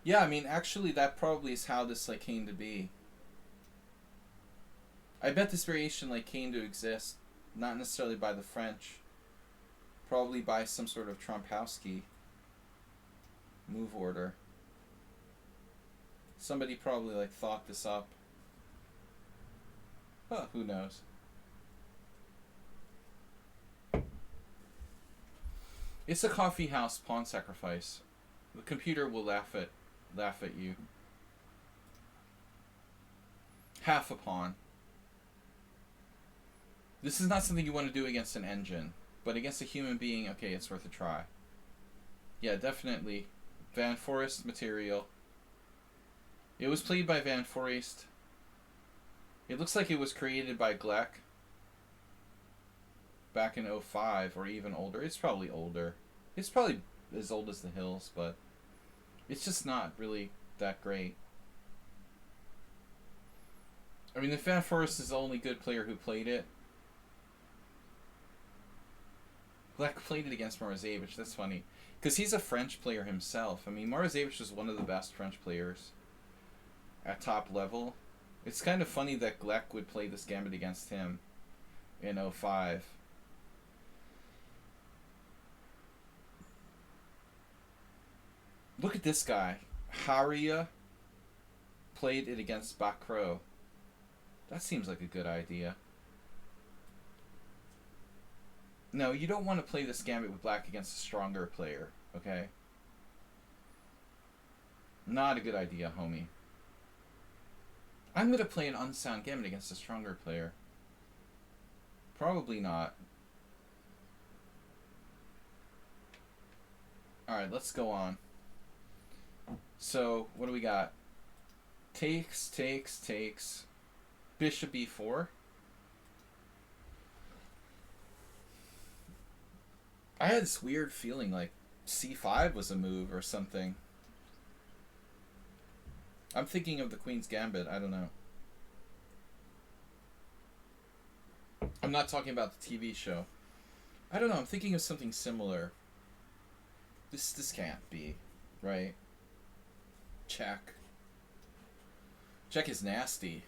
Speaker 1: Yeah, I mean, actually, that probably is how this, like, came to be. I bet this variation, like, came to exist, not necessarily by the French, probably by some sort of Trompowsky move order. Somebody probably, like, thought this up. Huh, who knows? It's a coffee house pawn sacrifice. The computer will laugh at you. Half a pawn. This is not something you want to do against an engine, but against a human being, okay, it's worth a try. Yeah, definitely. Van Forest material. It was played by Van Foreest. It looks like it was created by Gleck back in '05 or even older. It's probably older. It's probably as old as the hills, but it's just not really that great. I mean, if Van Foreest is the only good player who played it, Gleck played it against Morozevich. That's funny. Because he's a French player himself. I mean, Morozevich was one of the best French players at top level. It's kind of funny that Gleck would play this gambit against him in '05. Look at this guy. Haria played it against Bacro. That seems like a good idea. No, you don't want to play this gambit with black against a stronger player, okay? Not a good idea, homie. I'm going to play an unsound gambit against a stronger player. Probably not. Alright, let's go on. So, what do we got? Takes, takes, takes. Bishop e4. I had this weird feeling like c5 was a move or something. I'm thinking of the Queen's Gambit. I don't know. I'm not talking about the TV show. I don't know. I'm thinking of something similar. This can't be, right? Check. Check is nasty.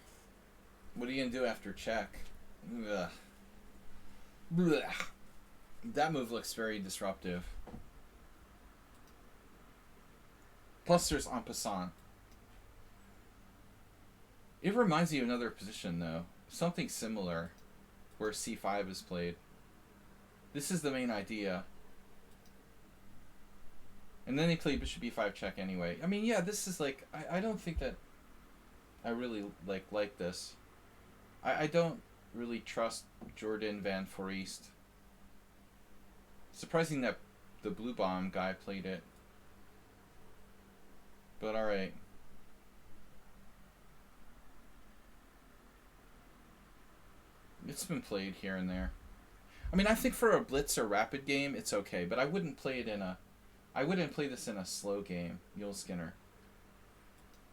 Speaker 1: What are you gonna do after check? Ugh. Blech. That move looks very disruptive. Plus there's en passant. It reminds me of another position though. Something similar where c5 is played. This is the main idea. And then they play bishop e5 check anyway. I mean, yeah, this is like... I don't think that I really like this. I don't really trust Jordan Van Foreest. Surprising that the Blue Bomb guy played it. But alright. It's been played here and there. I mean, I think for a blitz or rapid game, it's okay. But I wouldn't play it in a... I wouldn't play this in a slow game. Yule Skinner.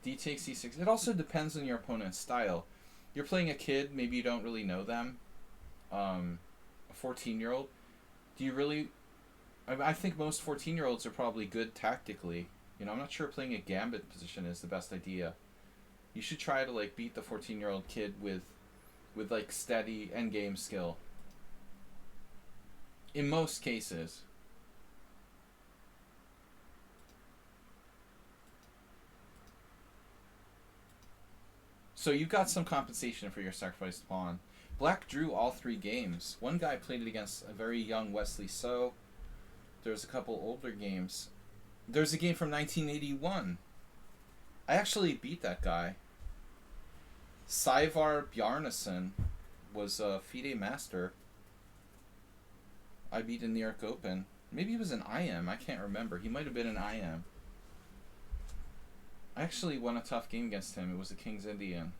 Speaker 1: D takes c6. It also depends on your opponent's style. You're playing a kid, maybe you don't really know them. A 14-year-old. Do you really... I think most 14-year-olds are probably good tactically. You know, I'm not sure playing a gambit position is the best idea. You should try to, like, beat the 14-year-old kid with like, steady endgame skill. In most cases. So you've got some compensation for your sacrificed pawn. Black drew all 3 games. One guy played it against a very young Wesley So. There's a couple older games. There's a game from 1981. I actually beat that guy. Saivar Bjarnason was a FIDE master. I beat in New York Open. Maybe he was an IM. I can't remember. He might have been an IM. I actually won a tough game against him. It was a King's Indian.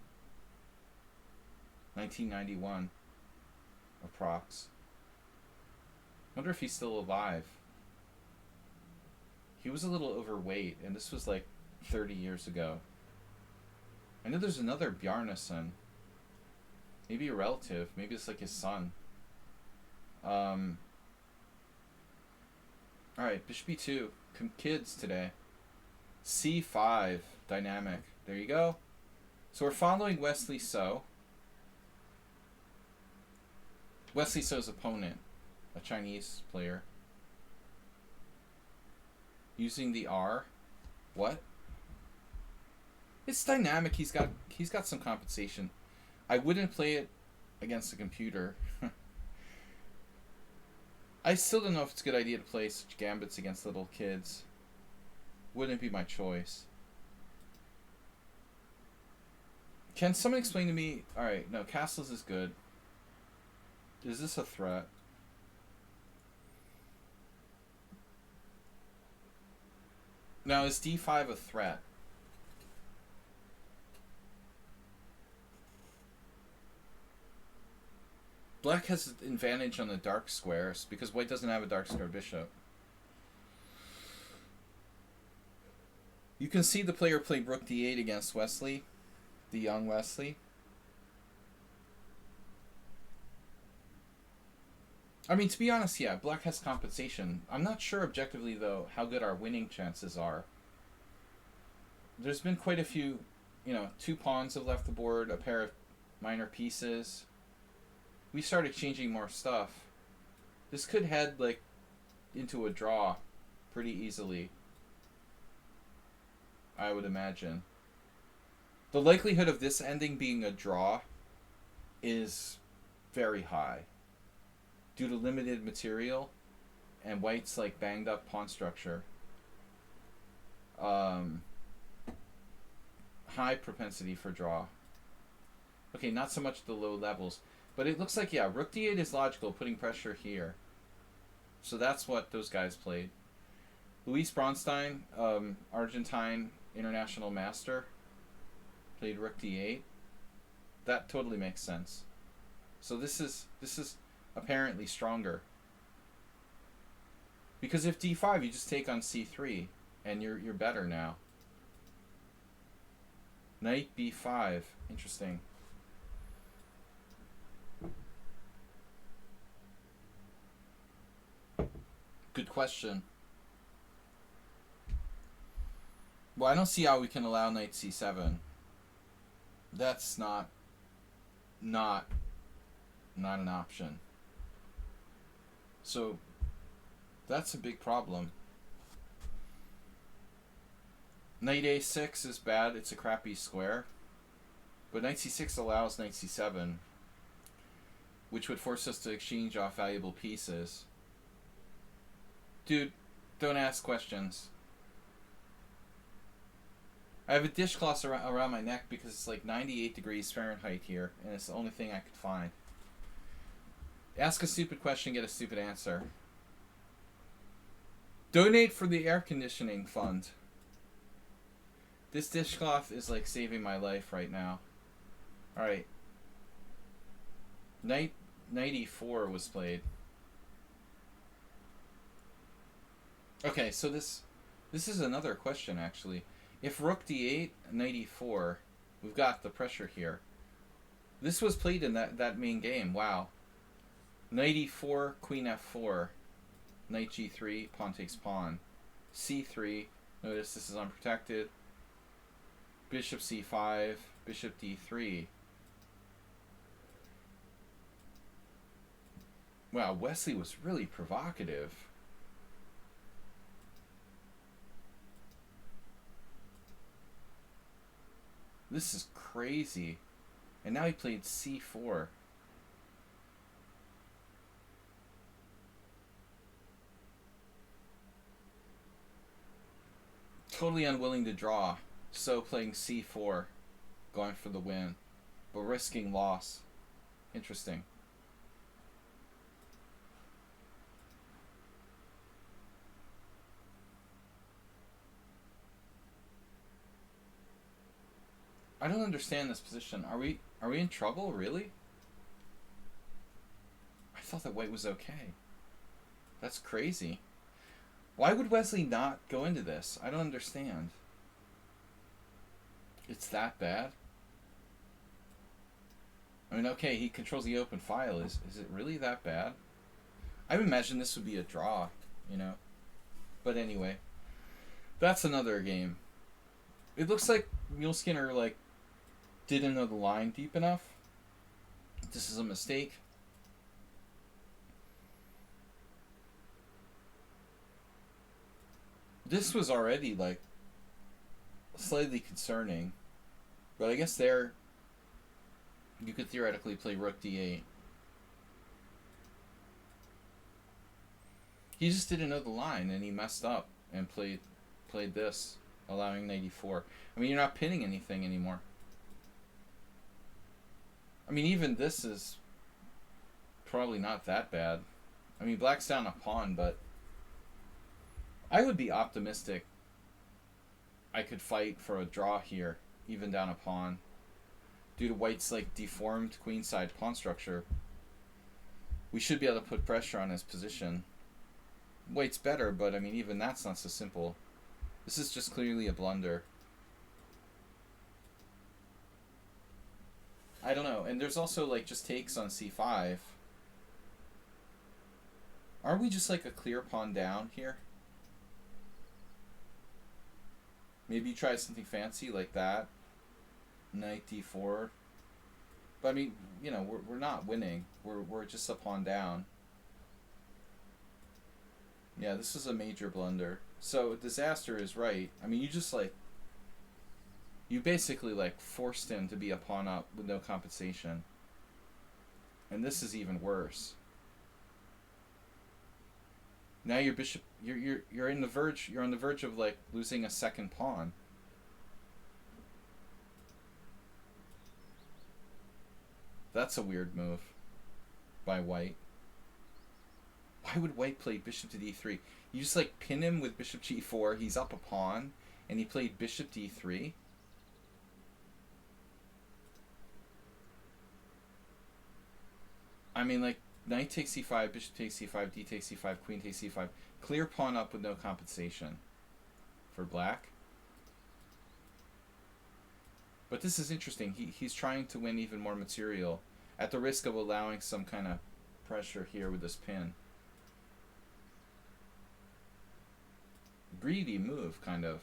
Speaker 1: 1991. Approx. Wonder if he's still alive. He was a little overweight, and this was like 30 years ago. I know there's another Bjarnason. Maybe a relative. Maybe it's like his son. Alright, bishop e2. Kids today. c5. Dynamic. There you go. So we're following Wesley So. Wesley So's opponent. A Chinese player. Using the R. What? It's dynamic. He's got some compensation. I wouldn't play it against a computer. I still don't know if it's a good idea to play such gambits against little kids. Wouldn't be my choice. Can someone explain to me... Alright, no, castles is good. Is this a threat? Now, is d5 a threat? Black has an advantage on the dark squares because white doesn't have a dark square bishop. You can see the player played rook d8 against Wesley, the young Wesley. I mean, to be honest, yeah, black has compensation. I'm not sure objectively, though, how good our winning chances are. There's been quite a few, 2 pawns have left the board, a pair of minor pieces. We start exchanging more stuff. This could head, into a draw pretty easily, I would imagine. The likelihood of this ending being a draw is very high due to limited material and white's banged up pawn structure. High propensity for draw. Okay, not so much the low levels, but it looks like, yeah, rook d8 is logical, putting pressure here. So that's what those guys played. Luis Bronstein, Argentine international master, played rook d8. That totally makes sense. So this is apparently stronger. Because if d5, you just take on c3, and you're better now. Knight b5, interesting. Good question. Well, I don't see how we can allow knight c7. That's not an option. So that's a big problem. Knight a6 is bad. It's a crappy square. But knight c6 allows knight c7, which would force us to exchange off valuable pieces. Dude, don't ask questions. I have a dishcloth around my neck because it's 98 degrees Fahrenheit here, and it's the only thing I could find. Ask a stupid question, get a stupid answer. Donate for the air conditioning fund. This dishcloth is saving my life right now. Alright. Knight e4 was played. Okay, so this is another question, actually. If rook d8, knight e4, we've got the pressure here. This was played in that main game. Wow. Knight e4, queen f4, knight g3, pawn takes pawn. c3, notice this is unprotected. Bishop c5, bishop d3. Wow, Wesley was really provocative. This is crazy. And now he played c4. Totally unwilling to draw. So playing c4. Going for the win. But risking loss. Interesting. I don't understand this position. Are we in trouble, really? I thought that white was okay. That's crazy. Why would Wesley not go into this? I don't understand. It's that bad? I mean, okay, he controls the open file. Is it really that bad? I would imagine this would be a draw, But anyway, that's another game. It looks like Muleskinner, didn't know the line deep enough. This is a mistake. This was already, slightly concerning. But I guess there, you could theoretically play rook d8. He just didn't know the line, and he messed up and played this, allowing knight e4. I mean, you're not pinning anything anymore. I mean, even this is probably not that bad. I mean, black's down a pawn, but I would be optimistic I could fight for a draw here, even down a pawn, due to white's deformed queenside pawn structure. We should be able to put pressure on his position. White's better, but I mean, even that's not so simple. This is just clearly a blunder. I don't know. And there's also like just takes on c5. Aren't we just like a clear pawn down here? Maybe try something fancy like that. Knight d4. But I mean, you know, we're not winning. We're just a pawn down. Yeah, this is a major blunder. So disaster is right. I mean, you just like, you basically like forced him to be a pawn up with no compensation. And this is even worse. Now your bishop, you're in the verge. You're on the verge of like losing a second pawn. That's a weird move by White. Why would White play bishop to d3? You just like pin him with bishop g4. He's up a pawn, and he played bishop d3. I mean, like, knight takes c5, bishop takes c5, d takes c5, queen takes c5. Clear pawn up with no compensation for black. But this is interesting. He's trying to win even more material at the risk of allowing some kind of pressure here with this pin. Greedy move, kind of.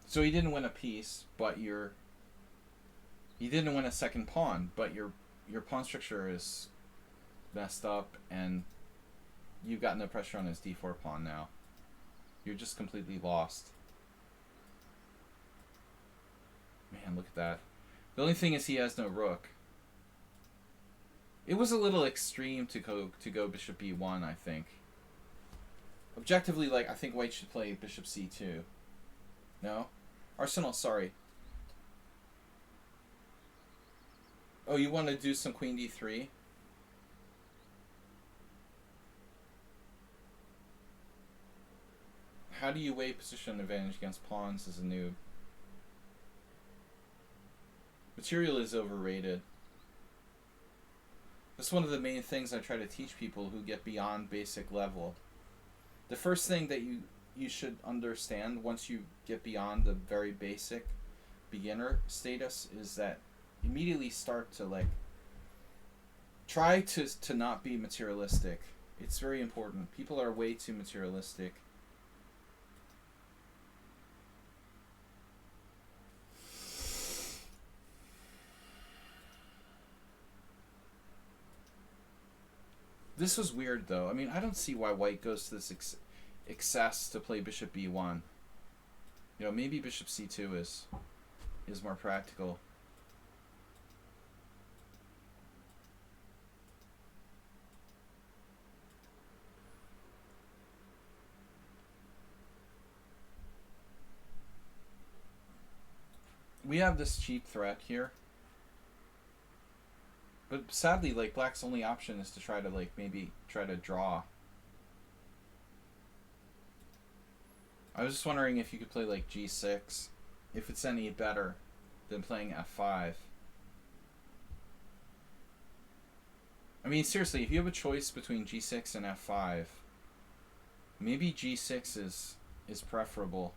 Speaker 1: So he didn't win a piece, but he didn't win a second pawn, but your pawn structure is messed up, and you've got no pressure on his d4 pawn now. You're just completely lost. Man, look at that. The only thing is he has no rook. It was a little extreme to go bishop b1, I think. Objectively, like, I think White should play bishop c2. No? Arsenal, sorry. Oh, you want to do some queen d3? How do you weigh position advantage against pawns as a noob? Material is overrated. That's one of the main things I try to teach people who get beyond basic level. The first thing that you should understand once you get beyond the very basic beginner status is that immediately start to like try to not be materialistic. It's very important. People are way too materialistic. This was weird though. I mean, I don't see why White goes to this excess to play bishop b1. You know, maybe bishop c2 is more practical. We have this cheap threat here. But sadly, like, black's only option is to try to, like, maybe try to draw. I was just wondering if you could play, like, g6. If it's any better than playing f5. I mean, seriously, if you have a choice between g6 and f5, maybe g6 is preferable.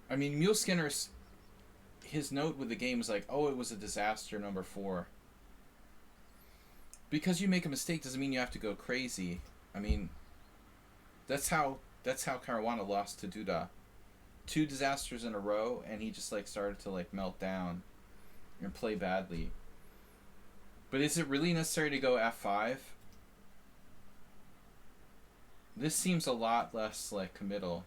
Speaker 1: I mean, Mule Skinner's... his note with the game is like, oh, it was a disaster, number 4. Because you make a mistake doesn't mean you have to go crazy. I mean, that's how Caruana lost to Duda. 2 disasters in a row, and he just like started to like melt down and play badly. But is it really necessary to go f5? This seems a lot less like committal.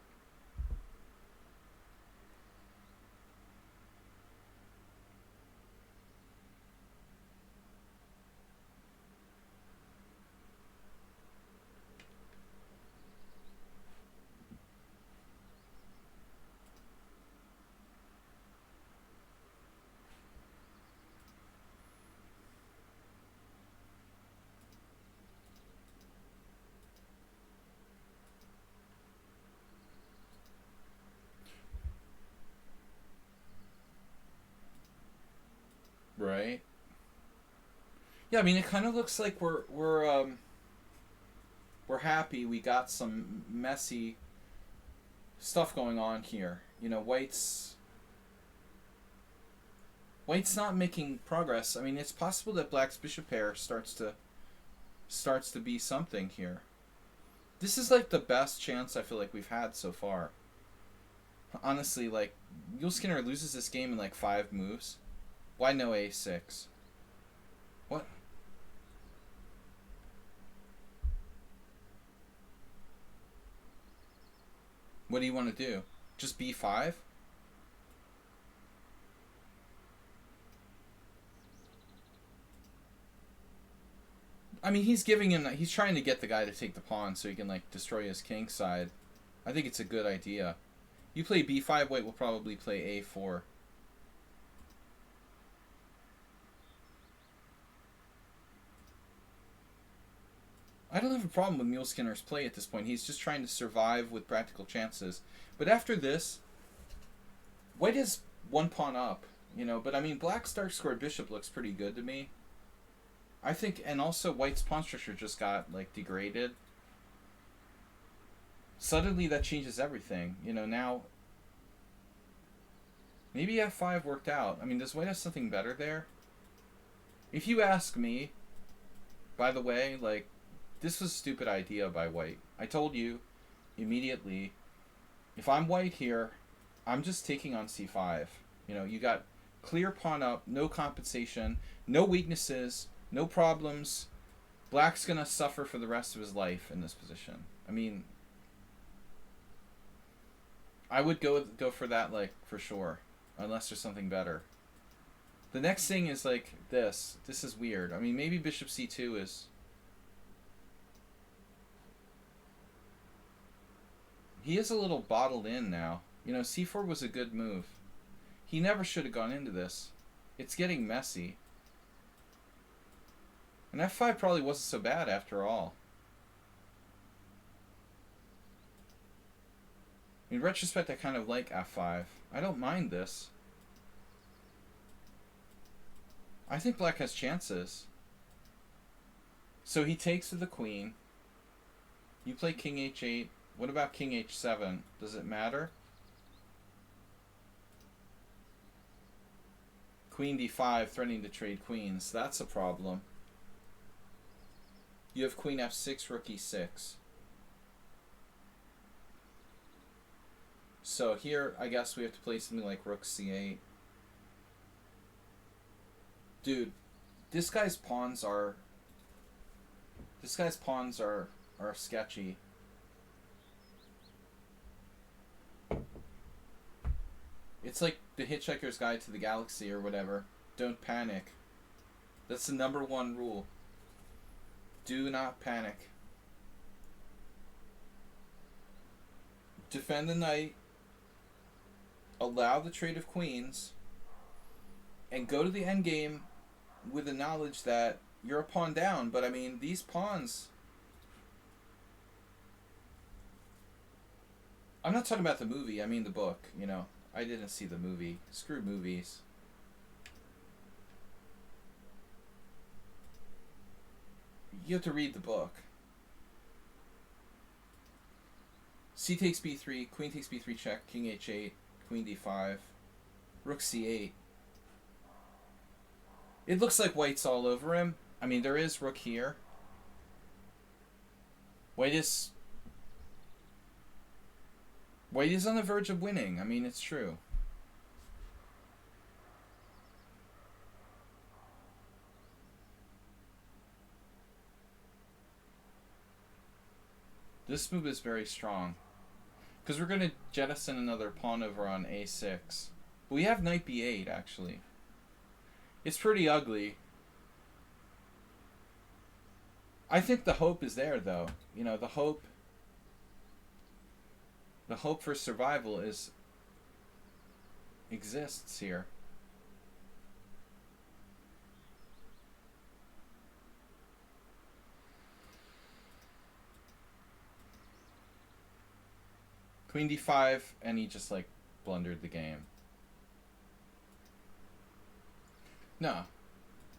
Speaker 1: Yeah, I mean, it kind of looks like we're happy we got some messy stuff going on here. You know, White's not making progress. I mean, it's possible that Black's bishop pair starts to be something here. This is like the best chance I feel like we've had so far. Honestly, like, Yul Skinner loses this game in like 5 moves. Why no a6? What? What do you want to do? Just b5? I mean, he's trying to get the guy to take the pawn so he can, like, destroy his king side. I think it's a good idea. You play b5, White will probably play a4. I don't have a problem with Yul Skinner's play at this point. He's just trying to survive with practical chances. But after this, White is 1 pawn up, you know. But I mean, Black's dark squared bishop looks pretty good to me. I think, and also White's pawn structure just got, like, degraded. Suddenly that changes everything, you know. Now, maybe f5 worked out. I mean, does White have something better there? If you ask me, by the way, like, this was a stupid idea by White. I told you immediately, if I'm White here, I'm just taking on c5. You know, you got clear pawn up, no compensation, no weaknesses, no problems. Black's going to suffer for the rest of his life in this position. I mean, I would go for that, like, for sure, unless there's something better. The next thing is, like, this. This is weird. I mean, maybe bishop c2 is... He is a little bottled in now. You know, c4 was a good move. He never should have gone into this. It's getting messy. And f5 probably wasn't so bad after all. In retrospect, I kind of like f5. I don't mind this. I think Black has chances. So he takes with the queen. You play king h8. What about king h7? Does it matter? Queen d5, threatening to trade queens. That's a problem. You have queen f6, rook e6. So here, I guess we have to play something like rook c8. Dude, this guy's pawns are sketchy. It's like the Hitchhiker's Guide to the Galaxy or whatever. Don't panic. That's the #1 rule. Do not panic. Defend the knight. Allow the trade of queens. And go to the endgame with the knowledge that you're a pawn down. But I mean, these pawns... I'm not talking about the movie, I mean the book, you know. I didn't see the movie. Screw movies. You have to read the book. C takes b3, queen takes b3 check, king h8, queen d5, rook c8. It looks like White's all over him. I mean, there is rook here. White is on the verge of winning. I mean, it's true. This move is very strong. Because we're going to jettison another pawn over on a6. We have knight b8, actually. It's pretty ugly. I think the hope is there, though. You know, the hope for survival exists here. Queen d5, and he just, like, blundered the game. No.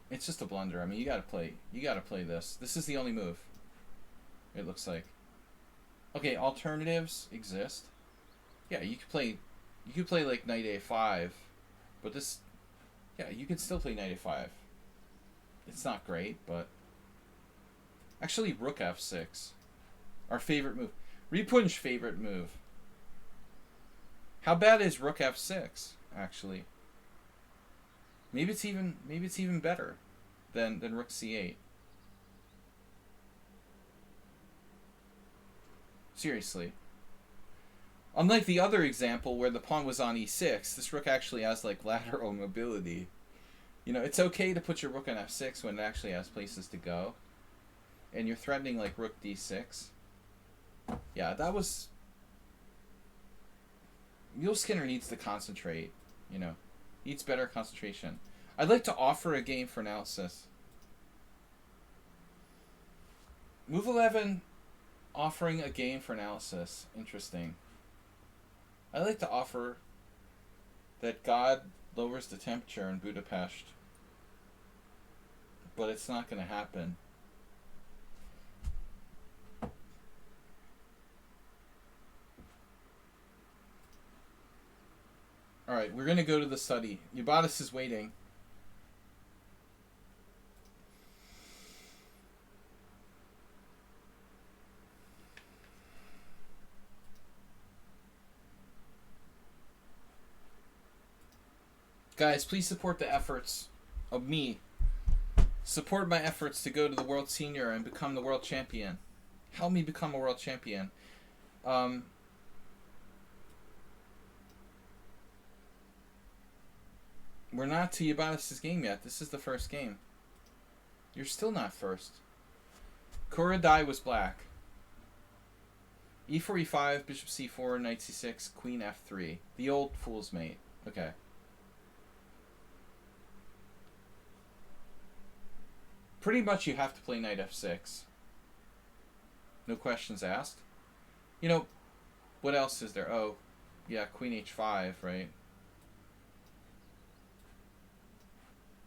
Speaker 1: It's just a blunder. I mean, you gotta play this. This is the only move. It looks like. Okay, alternatives exist. Yeah, you could play like knight a5, but this, yeah, you could still play knight a5. It's not great, but actually rook f6, our favorite move, Ripun's favorite move. How bad is rook f6 actually? Maybe it's even better than rook c8. Seriously. Unlike the other example where the pawn was on e6, this rook actually has like lateral mobility. You know, it's okay to put your rook on f6 when it actually has places to go. And you're threatening like rook d6. Yeah, that was... Mule Skinner needs to concentrate, you know. Needs better concentration. I'd like to offer a game for analysis. Move 11 offering a game for analysis. Interesting. I'd like to offer that God lowers the temperature in Budapest. But it's not going to happen. Alright, we're going to go to the study. Ubatis is waiting. Guys, please support the efforts of me. Support my efforts to go to the World Senior and become the world champion. Help me become a world champion. We're not to Ubatis' game yet. This is the first game. You're still not first. Kuradai was black. e4, e5, bishop c4, knight c6, queen f3. The old fool's mate. Okay. Pretty much you have to play knight f6. No questions asked. You know, what else is there? Oh, yeah, queen h5, right?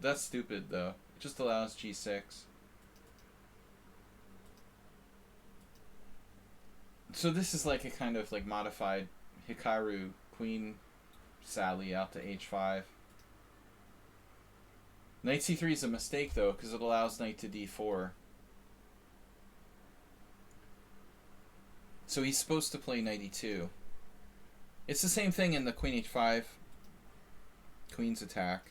Speaker 1: That's stupid, though. It just allows g6. So this is like a kind of like modified Hikaru queen sally out to h5. Knight c3 is a mistake, though, because it allows knight to d4. So he's supposed to play knight e2. It's the same thing in the queen h5, queen's attack.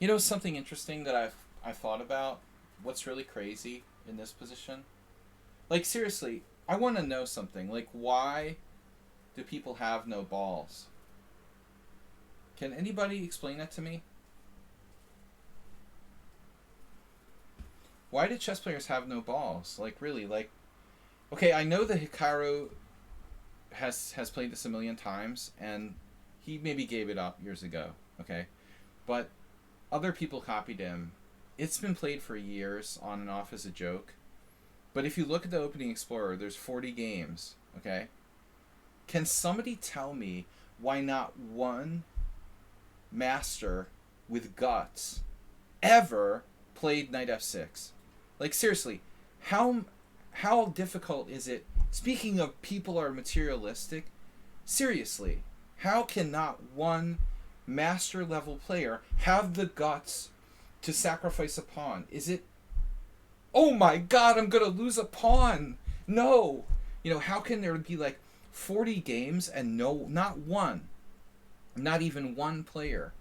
Speaker 1: You know something interesting that I've thought about? What's really crazy in this position? Like, seriously, I want to know something. Like, why do people have no balls? Can anybody explain that to me? Why do chess players have no balls? Like, really, like... Okay, I know that Hikaru has played this a million times, and he maybe gave it up years ago, okay? But other people copied him. It's been played for years, on and off as a joke. But if you look at the Opening Explorer, there's 40 games, okay? Can somebody tell me why not one master with guts ever played knight f6? Like, seriously, how difficult is it? Speaking of people are materialistic, seriously, how can not one master level player have the guts to sacrifice a pawn? Is it, oh my god, I'm gonna lose a pawn? No. You know, how can there be like 40 games and not one, not even one player?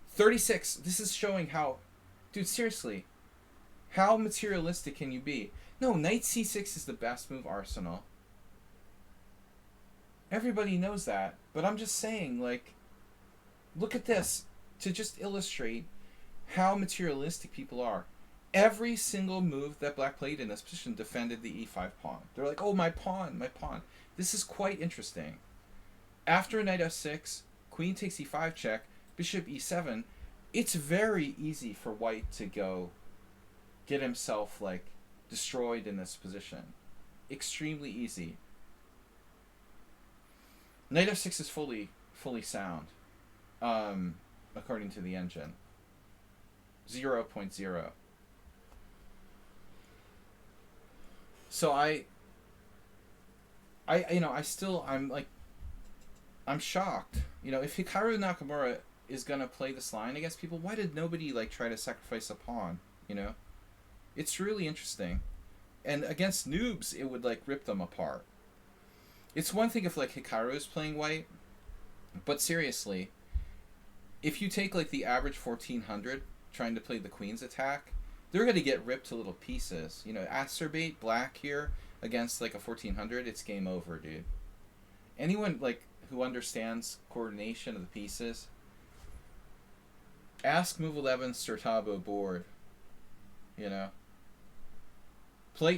Speaker 1: 36, this is showing how, dude, seriously, how materialistic can you be? No, knight c6 is the best move, Arsenal. Everybody knows that, but I'm just saying, like, look at this to just illustrate how materialistic people are. Every single move that black played in this position defended the e5 pawn. They're like, oh, my pawn, my pawn. This is quite interesting. After knight f6, queen takes e5 check, bishop e7, it's very easy for white to go get himself, like, destroyed in this position. Extremely easy. Knight f6 is fully sound, according to the engine. 0.0. So I'm shocked. If Hikaru Nakamura is gonna play this line against people, why did nobody like try to sacrifice a pawn? It's really interesting. And against noobs, it would like rip them apart. It's one thing if like Hikaru is playing white, but seriously, if you take like the average 1400 trying to play the queen's attack, they're gonna get ripped to little pieces. Acerbate black here against like a 1400, it's game over, dude. Anyone like who understands coordination of the pieces, ask Move 11 Sertabo board.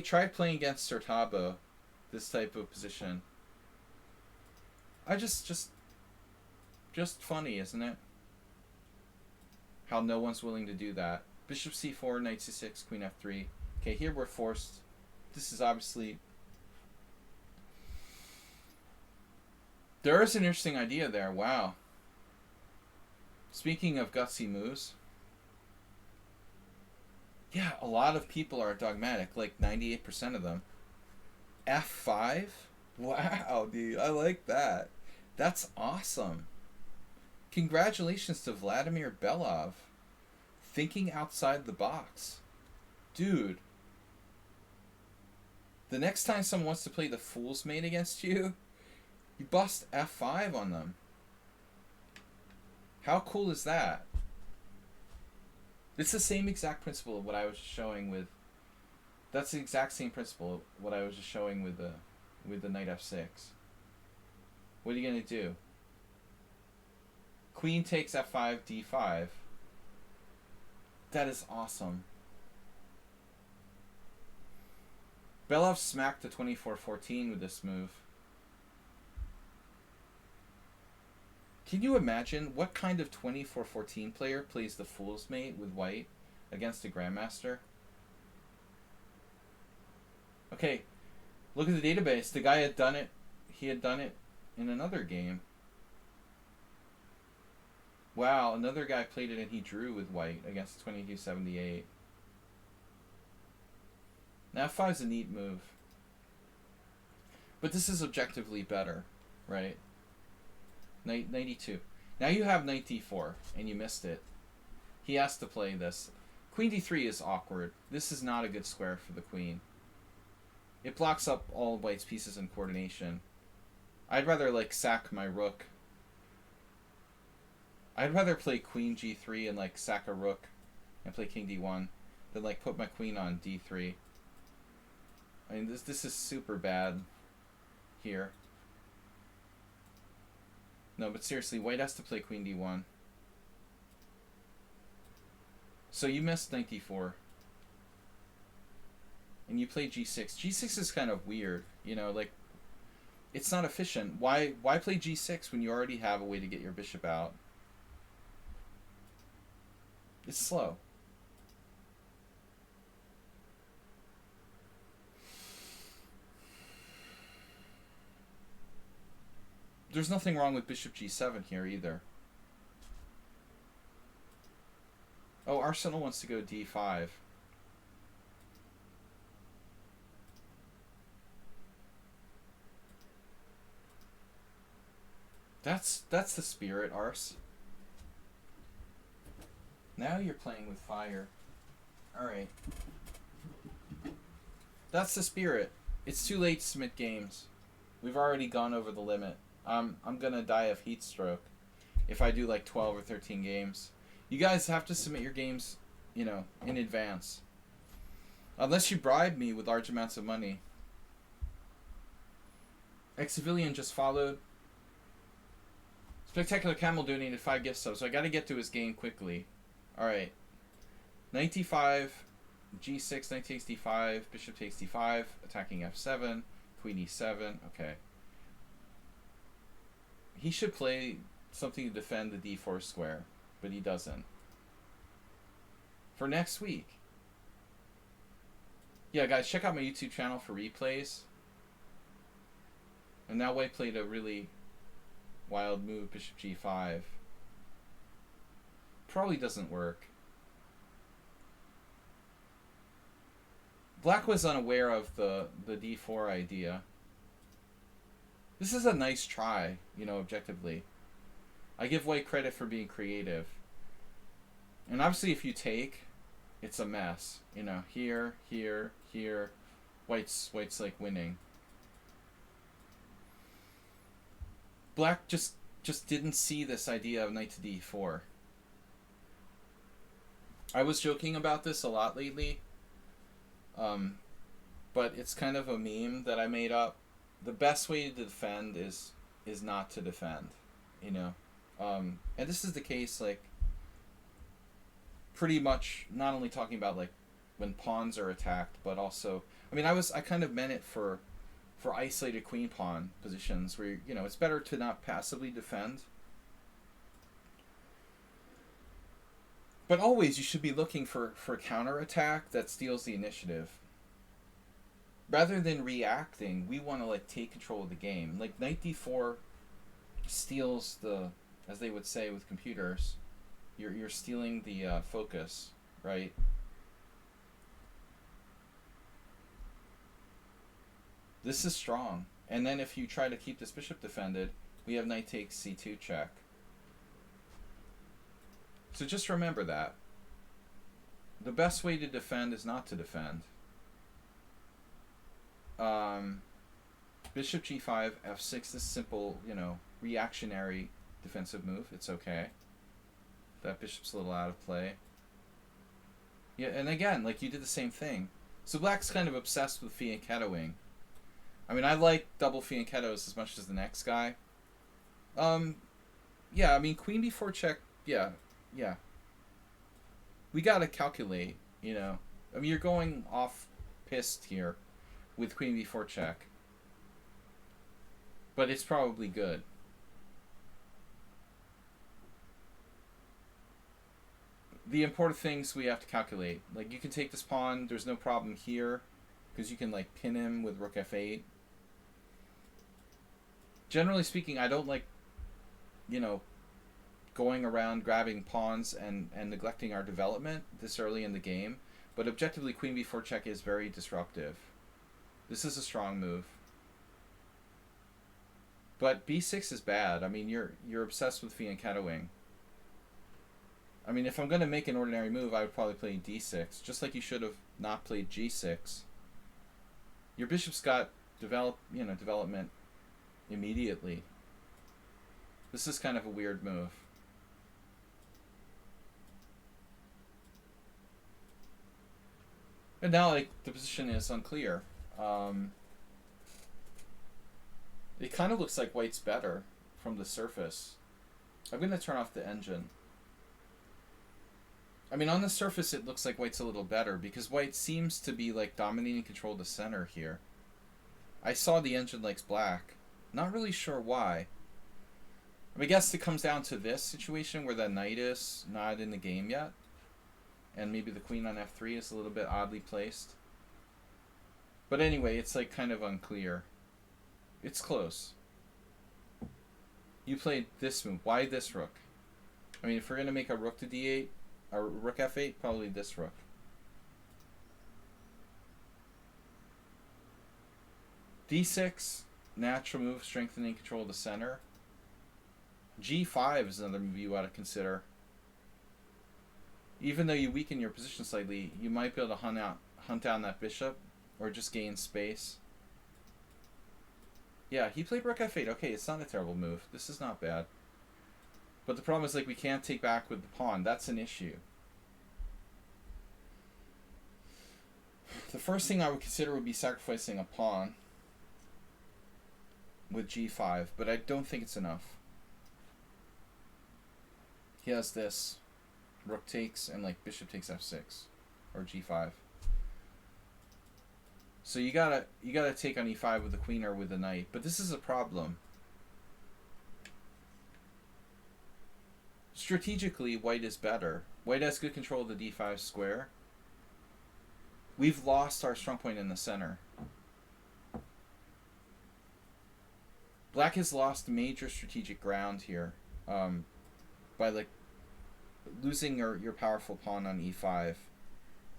Speaker 1: Try playing against Sertabo, this type of position. Just funny, isn't it? How no one's willing to do that. Bishop c4, knight c6, queen f3. Okay, here we're forced. This is obviously... There is an interesting idea there. Wow. Speaking of gutsy moves, yeah, a lot of people are dogmatic, like 98% of them. F5? Wow, dude, I like that. That's awesome. Congratulations to Vladimir Belov. Thinking outside the box. Dude. The next time someone wants to play the fool's mate against you, you bust F5 on them. How cool is that? It's the same exact principle of what I was showing with... That's the exact same principle of what I was just showing with the knight f6. What are you going to do? Queen takes f5, d5. That is awesome. Belov smacked the 24-14 with this move. Can you imagine what kind of 24-14 player plays the fool's mate with white against a grandmaster? Okay, look at the database. The guy had done it. He had done it in another game. Wow, another guy played it and he drew with white against 22-78. Now f5 is a neat move. But this is objectively better, right? Knight e2. Now you have knight d4, and you missed it. He has to play this. Queen d3 is awkward. This is not a good square for the queen. It blocks up all of white's pieces in coordination. I'd rather, like, sack my rook. I'd rather play queen g3 and, like, sack a rook and play king d1 than, like, put my queen on d3. I mean, this is super bad here. No, but seriously, white has to play queen d1. So you missed knight d4. And you play g6. g6 is kind of weird, like, it's not efficient. Why play g6 when you already have a way to get your bishop out? It's slow. There's nothing wrong with bishop g7 here either. Oh, Arsenal wants to go d5. That's the spirit, Ars. Now you're playing with fire. Alright. That's the spirit. It's too late to submit games. We've already gone over the limit. I'm gonna die of heat stroke if I do like 12 or 13 games. You guys have to submit your games, in advance. Unless you bribe me with large amounts of money. Ex-Civilian just followed. Spectacular Camel donated 5 gift subs, so I gotta get to his game quickly. Alright. Knight d5, g6, knight takes d5, bishop takes d5, attacking f7, queen e7, okay. He should play something to defend the d4 square, but he doesn't. For next week. Yeah, guys, check out my YouTube channel for replays. And now white played a really wild move, bishop g5. Probably doesn't work. Black was unaware of the d4 idea. This is a nice try, you know, objectively. I give white credit for being creative. And obviously if you take, it's a mess. You know, here, here, here. White's like winning. Black just didn't see this idea of knight to d4. I was joking about this a lot lately. But it's kind of a meme that I made up. The best way to defend is not to defend, you know. And this is the case, like, pretty much not only talking about like when pawns are attacked, but also, I mean, I kind of meant it for isolated queen pawn positions where, you know, it's better to not passively defend. But always you should be looking for counterattack that steals the initiative. Rather than reacting, we want to like take control of the game. Like knight d4 steals the, as they would say with computers, you're stealing the focus, right? This is strong. And then if you try to keep this bishop defended, we have knight takes c2 check. So just remember that. The best way to defend is not to defend. Bishop g5, f6, this simple, you know, reactionary defensive move. It's okay. That bishop's a little out of play. Yeah, and again, like you did the same thing. So black's kind of obsessed with fianchettoing. I mean, I like double fianchettos as much as the next guy. Yeah, I mean, queen b4 check, yeah. We gotta calculate, you know. I mean, you're going off pissed here with queen b4 check. But it's probably good. The important things we have to calculate. Like, you can take this pawn, there's no problem here, because you can, like, pin him with rook f8. Generally speaking, I don't like, you know, going around grabbing pawns and neglecting our development this early in the game. But objectively, queen b4 check is very disruptive. This is a strong move. But b6 is bad. I mean, you're obsessed with fianchettoing. I mean, if I'm going to make an ordinary move, I would probably play d6, just like you should have not played g6. Your bishop's got development immediately. This is kind of a weird move. And now, like, the position is unclear. It kind of looks like white's better from the surface. I'm going to turn off the engine. I mean, on the surface, it looks like white's a little better because white seems to be, like, dominating control of the center here. I saw the engine likes black. Not really sure why. I mean, I guess it comes down to this situation where the knight is not in the game yet. And maybe the queen on f3 is a little bit oddly placed. But anyway, it's like kind of unclear. It's close. You played this move. Why this rook? I mean, if we're going to make a rook to d8, or rook f8, probably this rook. d6, natural move, strengthening control of the center. g5 is another move you ought to consider. Even though you weaken your position slightly, you might be able to hunt down that bishop, or just gain space. Yeah, he played rook f8. Okay, it's not a terrible move. This is not bad. But the problem is, like, we can't take back with the pawn. That's an issue. The first thing I would consider would be sacrificing a pawn with g5, but I don't think it's enough. He has this. Rook takes and, like, bishop takes f6 or g5. So you gotta take on e5 with the queen or with the knight, but this is a problem. Strategically, white is better. White has good control of the d5 square. We've lost our strong point in the center. Black has lost major strategic ground here by, like, losing your powerful pawn on e5.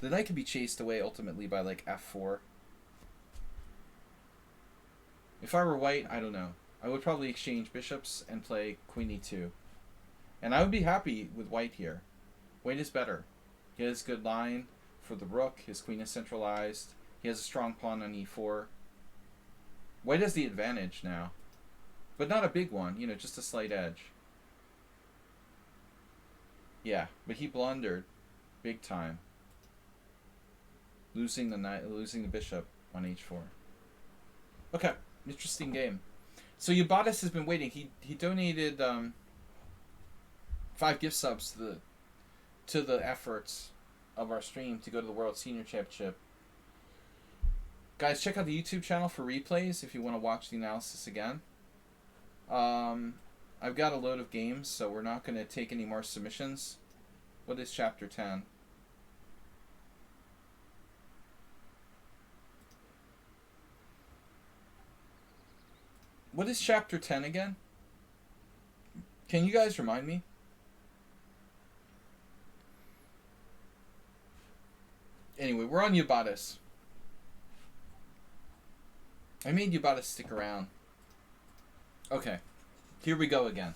Speaker 1: The knight could be chased away ultimately by like f4. If I were white, I don't know. I would probably exchange bishops and play queen e2. And I would be happy with white here. White is better. He has good line for the rook. His queen is centralized. He has a strong pawn on e4. White has the advantage now. But not a big one, you know, just a slight edge. Yeah, but he blundered big time. Losing the bishop on h4. Okay, interesting game. So Ubatis has been waiting. He donated 5 gift subs to the efforts of our stream to go to the World Senior Championship. Guys, check out the YouTube channel for replays if you want to watch the analysis again. I've got a load of games, so we're not going to take any more submissions. What is Chapter 10? What is Chapter 10 again? Can you guys remind me? Anyway, we're on Ubatis. I made Ubatis stick around. Okay, here we go again.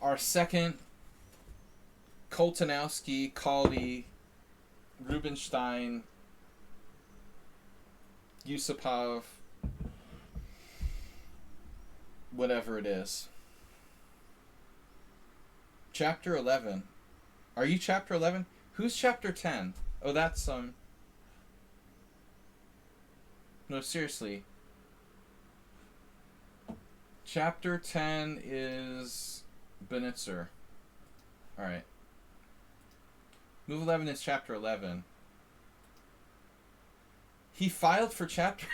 Speaker 1: Our second Koltanowski, Kali, Rubinstein, Yusupov, whatever it is. Chapter 11. Are you Chapter 11? Who's Chapter 10? Oh, that's no, seriously. Chapter 10 is Benitzer. Alright. Move 11 is Chapter 11. He filed for Chapter...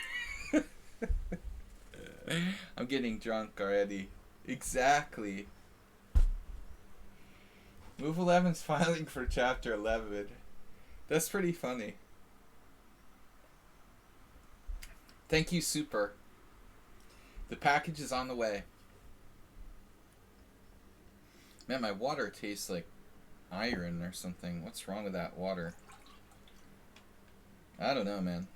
Speaker 1: I'm getting drunk already. Exactly. Move 11's filing for Chapter 11. That's pretty funny. Thank you, Super. The package is on the way. Man, my water tastes like iron or something. What's wrong with that water? I don't know, man.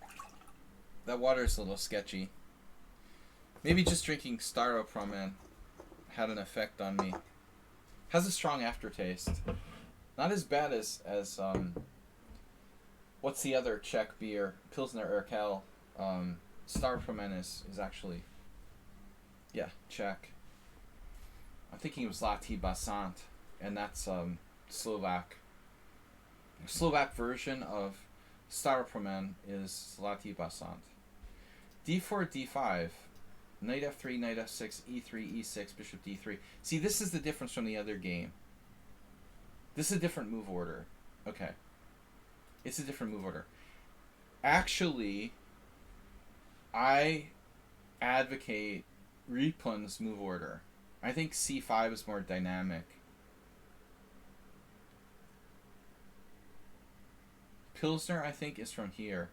Speaker 1: That water is a little sketchy. Maybe just drinking Staropramen had an effect on me. Has a strong aftertaste. Not as bad as what's the other Czech beer? Pilsner Urquell. Staropramen is actually, yeah, Czech. I'm thinking it was Zlatý Basant, and that's Slovak. The Slovak version of Staropramen is Zlatý Basant. d4, d5. Knight f3, knight f6, e3, e6, bishop d3. See, this is the difference from the other game. This is a different move order. Okay. It's a different move order. Actually, I advocate Ripun's move order. I think c5 is more dynamic. Pilsner, I think, is from here.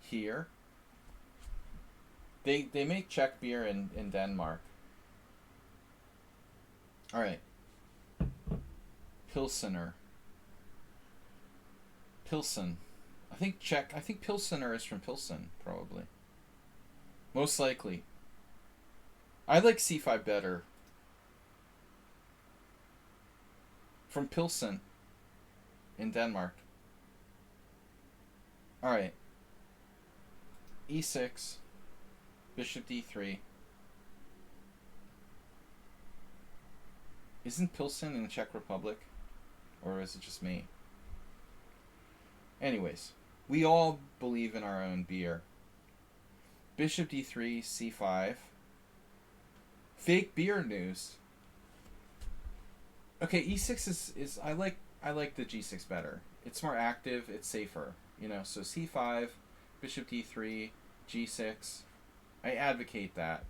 Speaker 1: Here. They make Czech beer in Denmark. Alright. Pilsener. Pilsen. I think Pilsener is from Pilsen, probably. Most likely. I like c5 better. From Pilsen in Denmark. Alright. e6. Bishop d3. Isn't Pilsen in the Czech Republic? Or is it just me? Anyways, we all believe in our own beer. Bishop d3, c5. Fake beer news. Okay, e6 is I like the g6 better. It's more active, it's safer. You know, so c5, bishop d3, g6. I advocate that.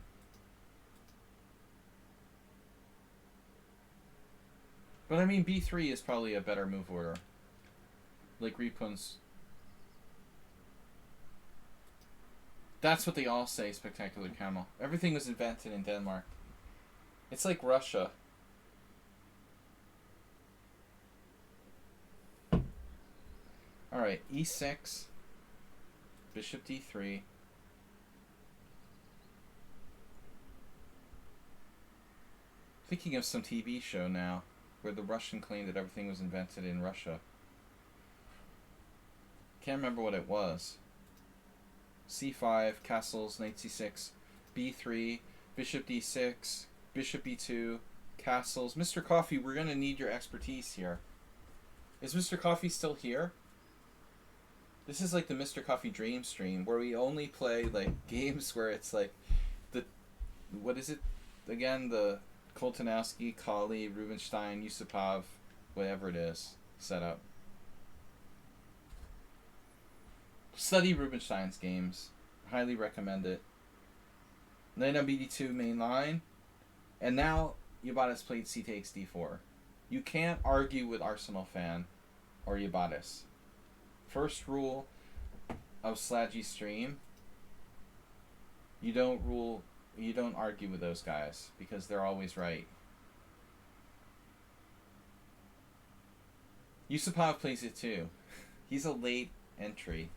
Speaker 1: But I mean, b3 is probably a better move order. Like Ripun's. That's what they all say, Spectacular Camel. Everything was invented in Denmark. It's like Russia. Alright, e6. Bishop d3. Thinking of some TV show now, where the Russian claimed that everything was invented in Russia. Can't remember what it was. c5, castles, knight c6, b3, bishop d6, bishop e2, castles. Mr. Coffee, we're going to need your expertise here. Is Mr. Coffee still here? This is like the Mr. Coffee Dream stream, where we only play like games where it's like the, what is it again? The Koltanowski, Kali, Rubinstein, Yusupov, whatever it is, setup. Study Rubinstein's games. Highly recommend it. Knight on bd2 main line. And now Yabatis played c takes d4. You can't argue with Arsenal fan or Yabatis. First rule of Slaggy's stream: you don't argue with those guys because they're always right. Yusupov plays it too. He's a late entry.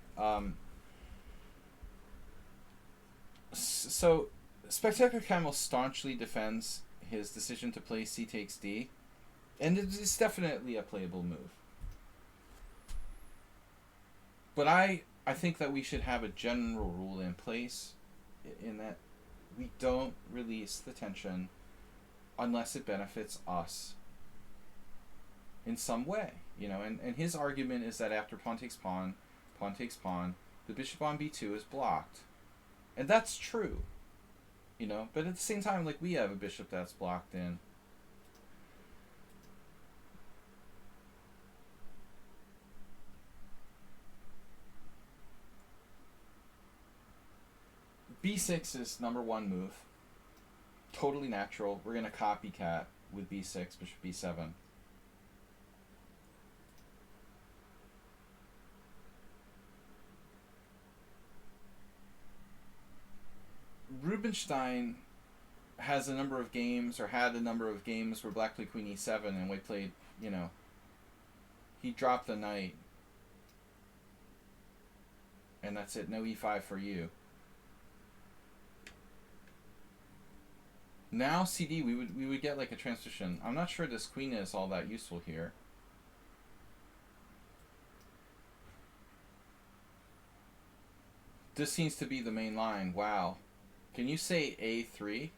Speaker 1: So Spectacular Camel staunchly defends his decision to play c takes d, and it's definitely a playable move. But I think that we should have a general rule in place in that we don't release the tension unless it benefits us in some way. You know, and his argument is that after pawn takes pawn, the bishop on b2 is blocked. And that's true. You know, but at the same time, like, we have a bishop that's blocked in. b6 is number one move. Totally natural. We're going to copycat with b6, bishop b7. Rubinstein has a number of games, or had a number of games, where black played queen e7 and white played, you know, he dropped the knight. And that's it. No e5 for you. Now CD, we would get like a transition. I'm not sure this queen is all that useful here. This seems to be the main line. Wow. Can you say a3?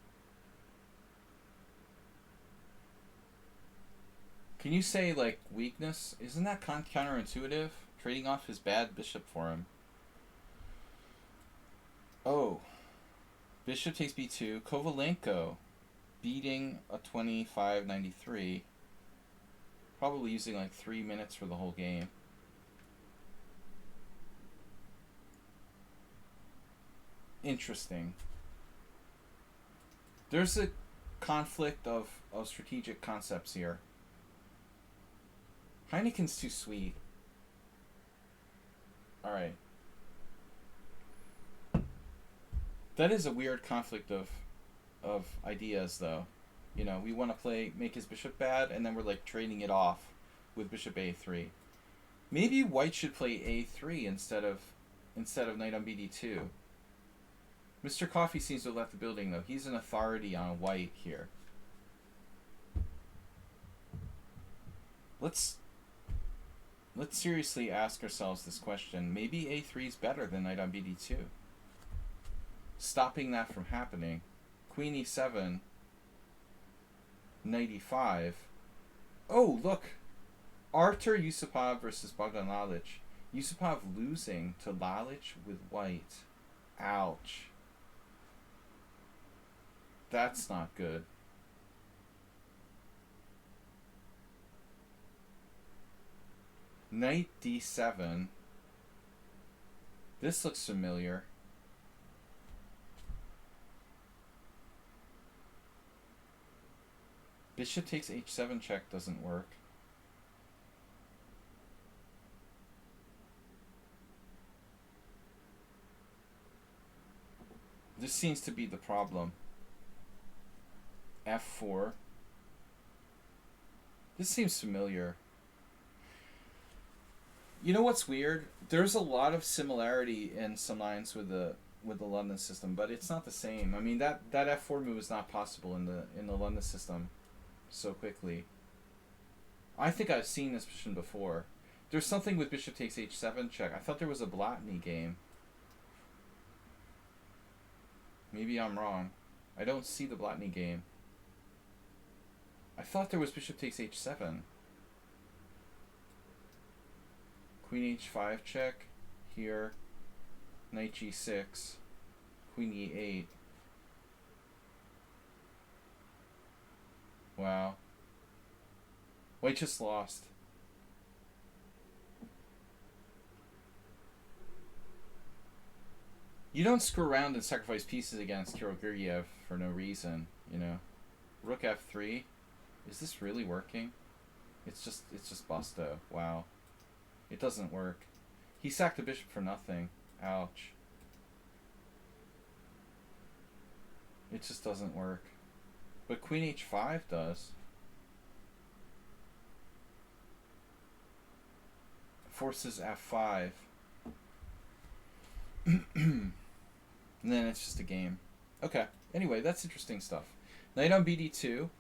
Speaker 1: Can you say like weakness? Isn't that counterintuitive? Trading off his bad bishop for him. Oh. Bishop takes b2. Kovalenko beating a 25-93. Probably using like 3 minutes for the whole game. Interesting. There's a conflict of strategic concepts here. Heineken's too sweet. Alright. That is a weird conflict of ideas, though. You know, we want to make his bishop bad, and then we're like trading it off with bishop a3. Maybe white should play a3 instead of knight on bd2. Mr. Coffee seems to have left the building, though. He's an authority on white here. Let's seriously ask ourselves this question. Maybe a3 is better than knight on bd2. Stopping that from happening. Queen e7. Knight e5. Oh, look! Artur Yusupov versus Bogdan Lalich. Yusupov losing to Lalich with white. Ouch. That's not good. Knight d7. This looks familiar. Bishop takes h7 check doesn't work. This seems to be the problem. f4. This seems familiar. You know what's weird? There's a lot of similarity in some lines with the London system, but it's not the same. I mean that F4 move is not possible in the London system so quickly. I think I've seen this position before. There's something with bishop takes h7 check. I thought there was a Blatny game. Maybe I'm wrong. I don't see the Blatny game. I thought there was bishop takes h7. Queen h5 check. Here. Knight g6. Queen e8. Wow. White just lost. You don't screw around and sacrifice pieces against Kirill Gurgiev for no reason, you know. Rook f3. Is this really working? It's just busto. Wow. It doesn't work. He sacked the bishop for nothing. Ouch. It just doesn't work. But Queen h5 does. Forces f5. And then it's just a game. Okay. Anyway, that's interesting stuff. Knight on bd2.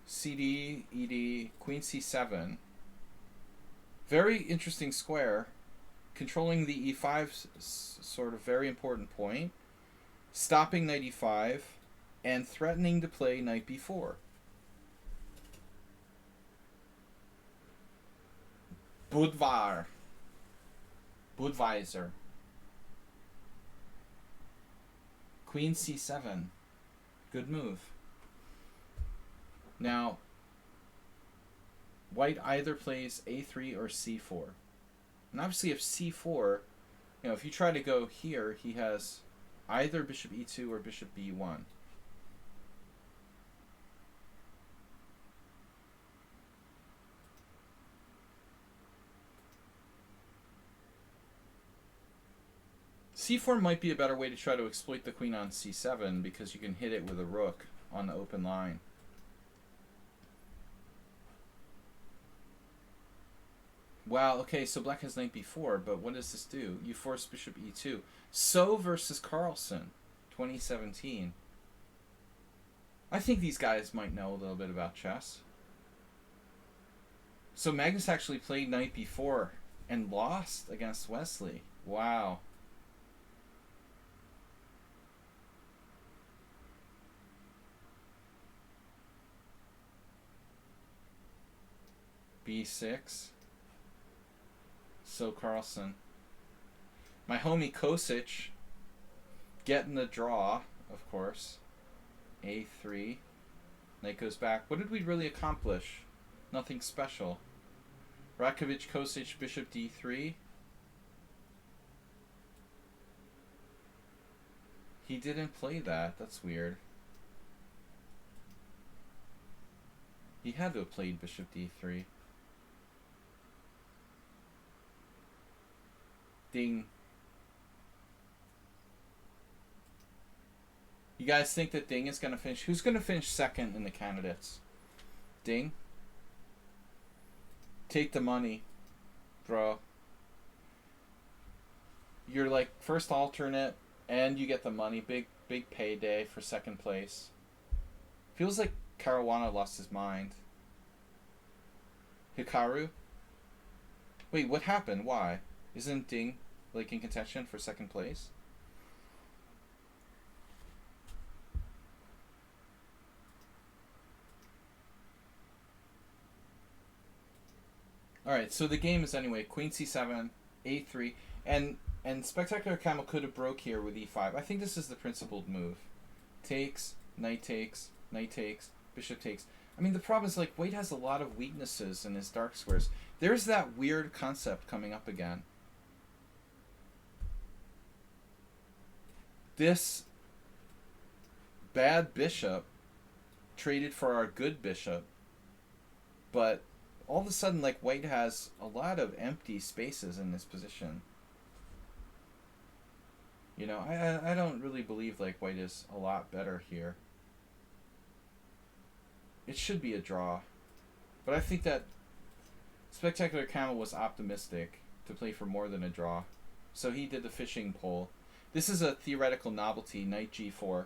Speaker 1: cd, ed, queen c7. Very interesting square. Controlling the e5 sort of very important point. Stopping knight e5. And threatening to play knight b4. Budweiser. Queen c7. Good move. Now, white either plays a3 or c4. And obviously if c4, you know, if you try to go here, he has either bishop e2 or bishop b1. c4 might be a better way to try to exploit the queen on c7 because you can hit it with a rook on the open line. Wow, okay, so black has knight b4, but what does this do? You force bishop e2. So versus Carlsen, 2017. I think these guys might know a little bit about chess. So Magnus actually played knight b4 and lost against Wesley. Wow. b6. So Carlsen. My homie Kosic getting the draw, of course. a3. Knight goes back. What did we really accomplish? Nothing special. Rakovic, Kosic, bishop d3. He didn't play that. That's weird. He had to have played bishop d3. Ding. You guys think that Ding is going to finish? Who's going to finish second in the candidates? Ding? Take the money, bro. You're like first alternate and you get the money. Big payday for second place. Feels like Caruana lost his mind. Hikaru? Wait, what happened? Why? Isn't Ding like in contention for second place? Alright, so the game is anyway queen c7, a3, and Spectacular Camel could have broke here with e5. I think this is the principled move. Takes, knight takes, knight takes, bishop takes. I mean, the problem is, like, white has a lot of weaknesses in his dark squares. There's that weird concept coming up again. This bad bishop traded for our good bishop, but all of a sudden, like, white has a lot of empty spaces in this position. You know, I don't really believe, like, white is a lot better here. It should be a draw. But I think that Spectacular Camel was optimistic to play for more than a draw, so he did the fishing pole. This is a theoretical novelty, knight g4.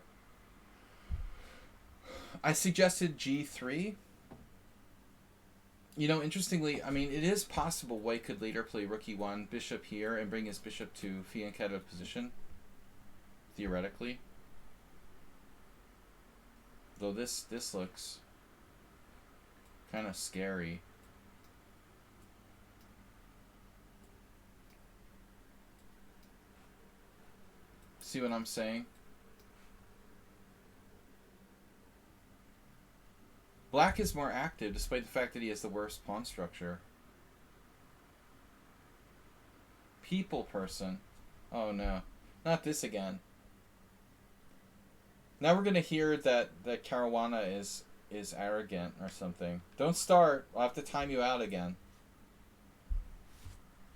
Speaker 1: I suggested g3. You know, interestingly, I mean, it is possible white could later play rook e1, bishop here, and bring his bishop to fianchetto position. Theoretically. Though this looks kind of scary. See what I'm saying? Black is more active despite the fact that he has the worst pawn structure. People person. Oh no. Not this again. Now we're gonna hear that Caruana is arrogant or something. Don't start. I'll have to time you out again.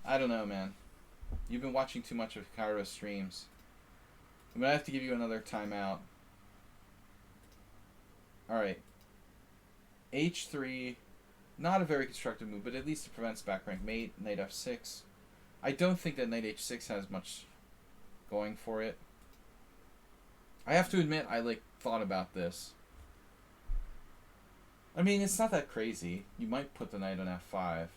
Speaker 1: I don't know, man. You've been watching too much of Cairo's streams. I'm gonna have to give you another timeout. Alright. H3. Not a very constructive move, but at least it prevents back rank mate. Knight f6. I don't think that knight h6 has much going for it. I have to admit, I thought about this. I mean, it's not that crazy. You might put the knight on f5.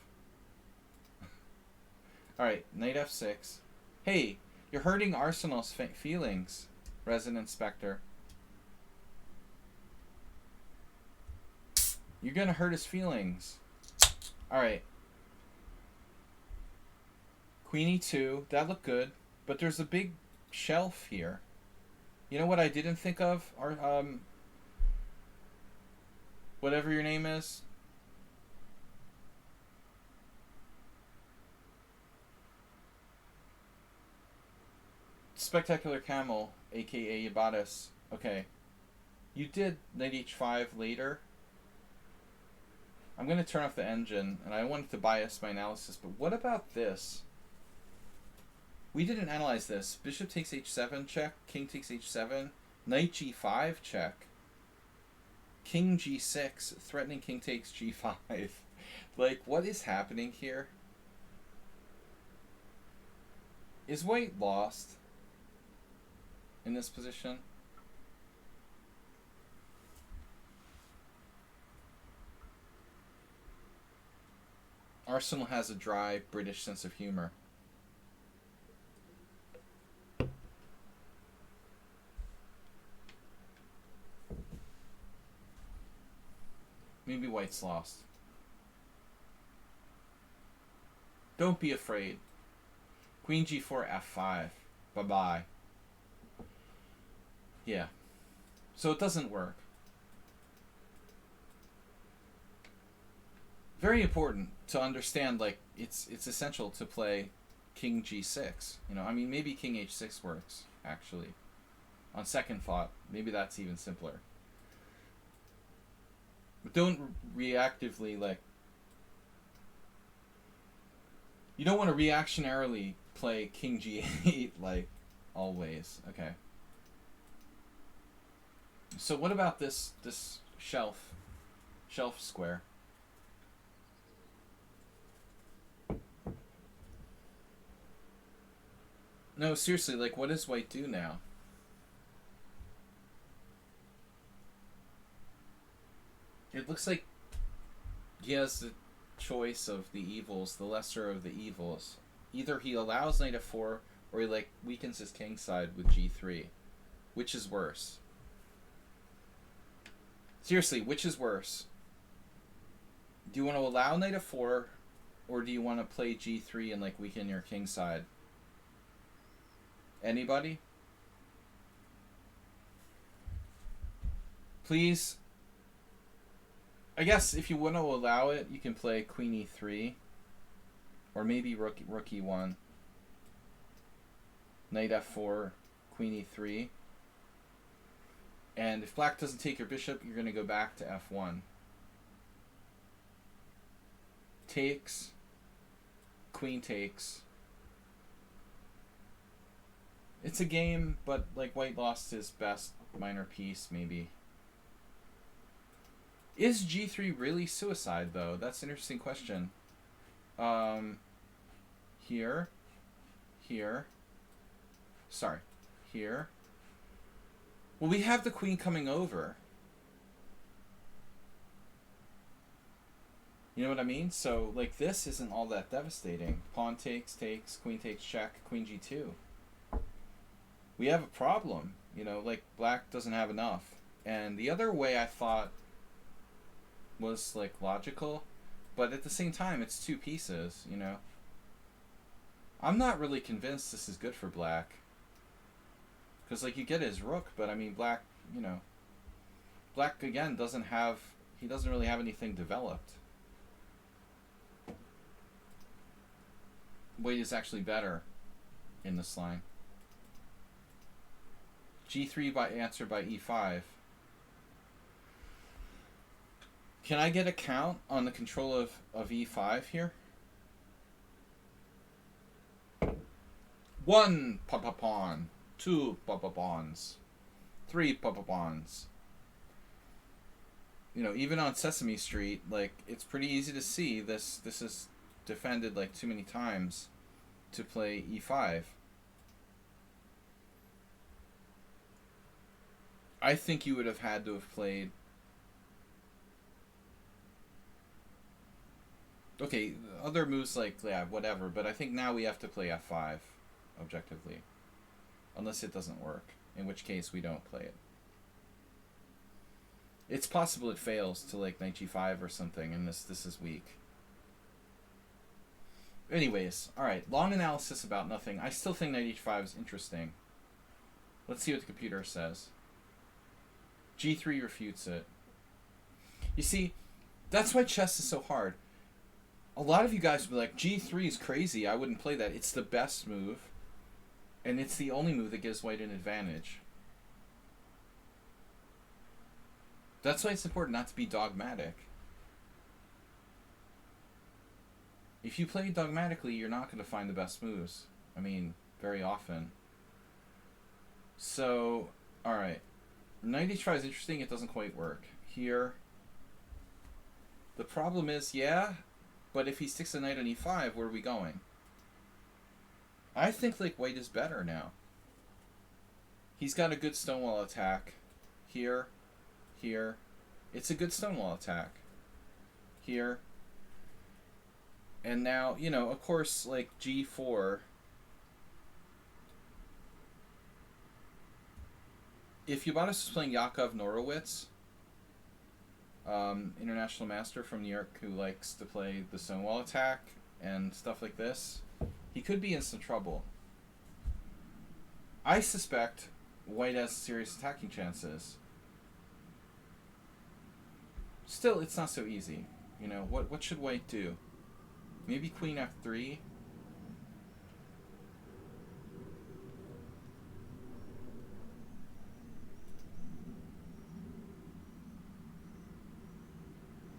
Speaker 1: Alright, knight f6. Hey, you're hurting Arsenal's feelings, Resident Spectre. You're gonna hurt his feelings. Alright. Queen e2. That looked good. But there's a big shelf here. You know what I didn't think of? Whatever your name is. Spectacular Camel, aka Yabatis. Okay. You did knight h5 later. I'm going to turn off the engine, and I wanted to bias my analysis, but what about this? We didn't analyze this. Bishop takes h7 check, king takes h7, knight g5 check, king g6, threatening king takes g5. Like, what is happening here? Is white lost in this position? Arsenal has a dry British sense of humor. Maybe white's lost. Don't be afraid. Queen g4, f5. Bye-bye. Yeah. So it doesn't work. Very important to understand, like, it's essential to play king g6. You know, I mean, maybe king h6 works, actually. On second thought, maybe that's even simpler. But don't reactively, like... You don't want to reactionarily play king g8, like, always. Okay. So what about this shelf square? No, seriously, like, what does white do now? It looks like he has the choice of the evils, the lesser of the evils. Either he allows knight f4, or he, like, weakens his king side with g3. Which is worse? Seriously, which is worse? Do you want to allow knight f4, or do you want to play g3 and, like, weaken your king side? Anybody? Please. I guess if you want to allow it, you can play queen e3. Or maybe rook e1. Knight f4, queen e3. And if black doesn't take your bishop, you're going to go back to f1. Takes. Queen takes. It's a game, but, like, white lost his best minor piece, maybe. Is g3 really suicide, though? That's an interesting question. Um, here, here. Sorry, here. Well, we have the queen coming over. You know what I mean? So, like, this isn't all that devastating. Pawn takes, queen takes, check, queen g2. We have a problem. You know, like, black doesn't have enough. And the other way I thought was, like, logical, but at the same time, it's two pieces, you know? I'm not really convinced this is good for black. Because, like, you get his rook, but, I mean, black, you know... Black, again, doesn't have... He doesn't really have anything developed. White is actually better in this line. G3 answered by E5. Can I get a count on the control of E5 here? 1 papa pawn, 2 papa pawns, 3 papa pawns. You know, even on Sesame Street, like, it's pretty easy to see this is defended like too many times to play E5. I think you would have had to have played... Okay, other moves like, yeah, whatever, but I think now we have to play F5, objectively. Unless it doesn't work, in which case we don't play it. It's possible it fails to, like, knight G5 or something, and this is weak. Anyways, alright, long analysis about nothing. I still think knight H5 is interesting. Let's see what the computer says. G3 refutes it. You see, that's why chess is so hard. A lot of you guys will be like, G3 is crazy, I wouldn't play that. It's the best move, and it's the only move that gives white an advantage. That's why it's important not to be dogmatic. If you play dogmatically, you're not going to find the best moves. I mean, very often. So, alright. Knight h5 is interesting, it doesn't quite work. Here. The problem is, yeah, but if he sticks a knight on e5, where are we going? I think, like, white is better now. He's got a good stonewall attack. Here. Here. It's a good stonewall attack. Here. And now, you know, of course, like, g4. If Yabatis was playing Yakov Norowitz, international master from New York who likes to play the stonewall attack and stuff like this, he could be in some trouble. I suspect white has serious attacking chances. Still, it's not so easy. You know, what should white do? Maybe queen f3?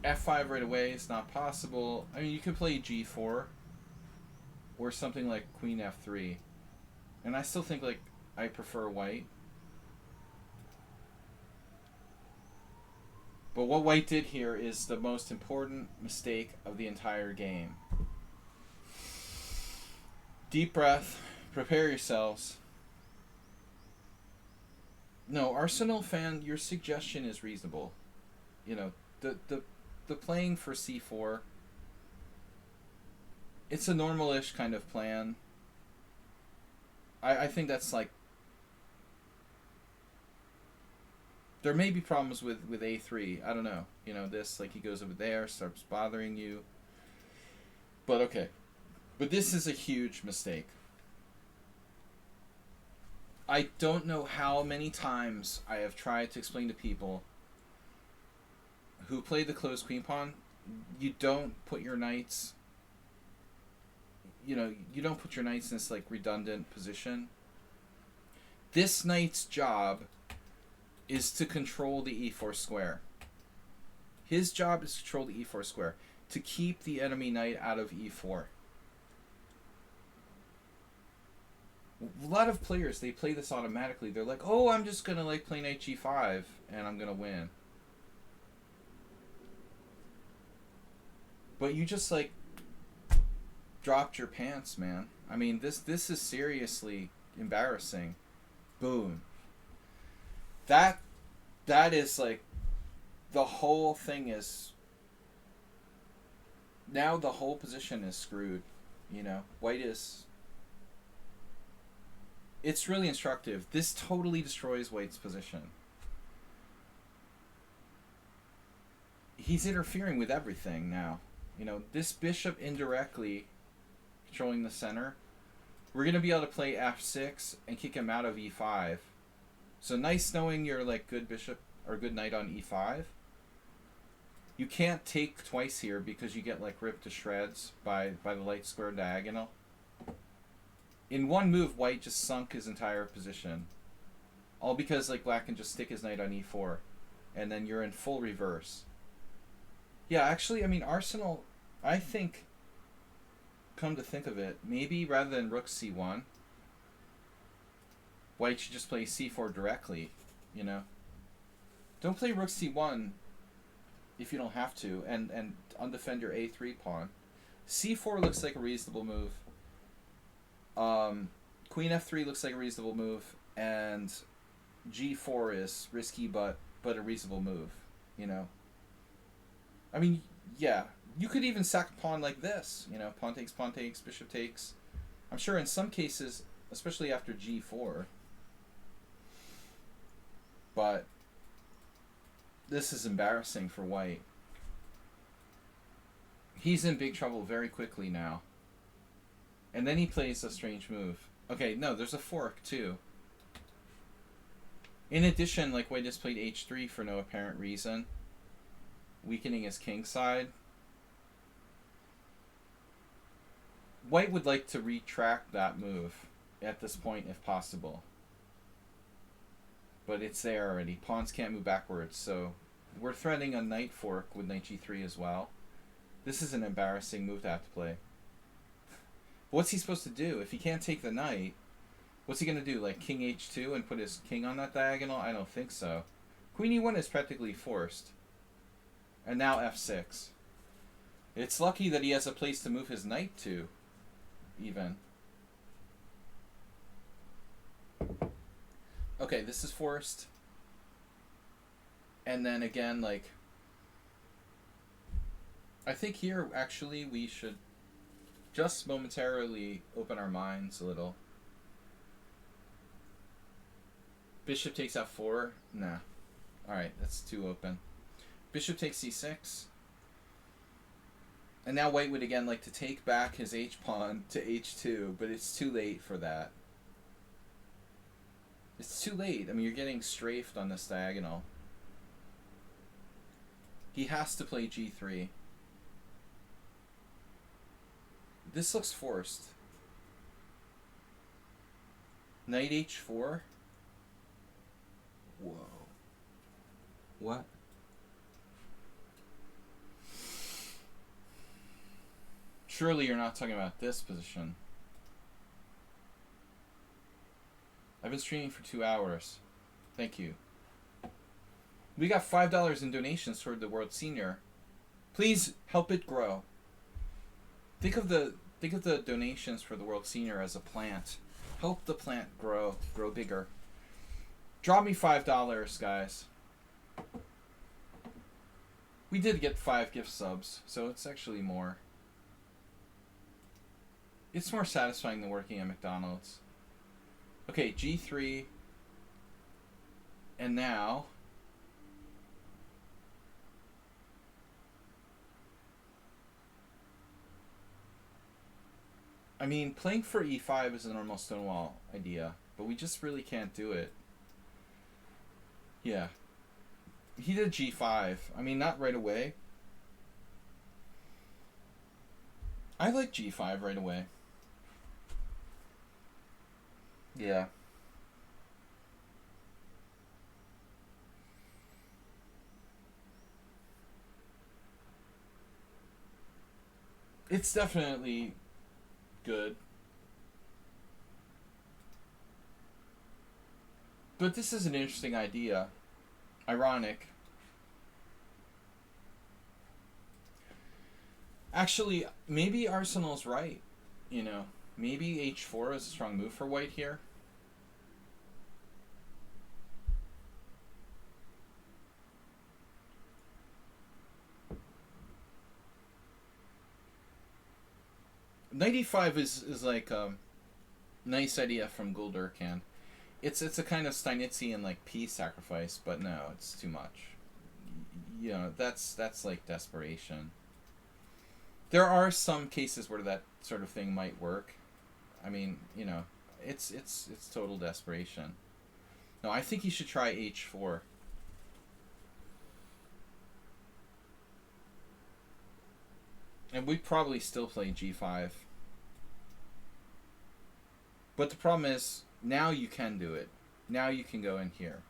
Speaker 1: F5 right away is not possible. I mean, you could play g4 or something like queen f3. And I still think, like, I prefer white. But what white did here is the most important mistake of the entire game. Deep breath. Prepare yourselves. No, Arsenal fan, your suggestion is reasonable. You know, the playing for c4, it's a normal-ish kind of plan. I think that's like... There may be problems with a3. I don't know. You know, this, like, he goes over there, starts bothering you. But okay. But this is a huge mistake. I don't know how many times I have tried to explain to people who play the closed queen pawn, you don't put your knights... You know, you don't put your knights in this, like, redundant position. This knight's job is to control the e4 square. His job is to control the e4 square, to keep the enemy knight out of e4. A lot of players, they play this automatically. They're like, oh, I'm just going to, like, play knight g5 and I'm going to win. But you just, like, dropped your pants, man. I mean, this is seriously embarrassing. Boom. That is like, the whole thing is, now the whole position is screwed. You know, white is, it's really instructive. This totally destroys white's position. He's interfering with everything now. You know, this bishop indirectly controlling the center. We're going to be able to play f6 and kick him out of e5. So nice knowing your like good bishop or good knight on e5. You can't take twice here because you get like ripped to shreds by the light square diagonal. In one move, white just sunk his entire position. All because like black can just stick his knight on e4. And then you're in full reverse. Yeah, actually, I mean, Arsenal, I think, come to think of it, maybe rather than rook c1, white should just play c4 directly, you know? Don't play rook c1 if you don't have to, and undefend your a3 pawn. c4 looks like a reasonable move. Queen f3 looks like a reasonable move, and g4 is risky but a reasonable move, you know? I mean, yeah, you could even sack a pawn like this, you know, pawn takes, bishop takes. I'm sure in some cases, especially after g4. But this is embarrassing for white. He's in big trouble very quickly now. And then he plays a strange move. Okay, no, there's a fork too. In addition, like white just played h3 for no apparent reason, weakening his king side. White would like to retract that move at this point if possible. But it's there already. Pawns can't move backwards, so we're threatening a knight fork with knight g3 as well. This is an embarrassing move to have to play. What's he supposed to do? If he can't take the knight, what's he going to do? Like king h2 and put his king on that diagonal? I don't think so. Queen e1 is practically forced. And now f6. It's lucky that he has a place to move his knight to, even. Okay, this is forced. And then again, like, I think here, actually, we should just momentarily open our minds a little. Bishop takes f4? Nah. Alright, that's too open. Bishop takes c6. And now white would again like to take back his h-pawn to h2, but it's too late for that. It's too late. I mean, you're getting strafed on this diagonal. He has to play g3. This looks forced. Knight h4? Whoa. What? Surely you're not talking about this position. I've been streaming for 2 hours. Thank you. We got $5 in donations toward the World Senior. Please help it grow. Think of the donations for the World Senior as a plant. Help the plant grow bigger. Drop me $5, guys. We did get 5 gift subs, so it's actually more. It's more satisfying than working at McDonald's. Okay, g3. And now I mean, playing for e5 is a normal Stonewall idea, but we just really can't do it. Yeah. He did g5. I mean, not right away. I like g5 right away. Yeah. It's definitely good. But this is an interesting idea. Ironic. Actually, maybe Arsenal's right. You know, maybe h4 is a strong move for white here. Knight e5 is like nice idea from Gul'durkan. It's a kind of Steinitzian like piece sacrifice, but no, it's too much. You know, that's like desperation. There are some cases where that sort of thing might work. I mean, you know, it's total desperation. No, I think you should try h4. And we probably still play g5. But the problem is, now you can do it. Now you can go in here.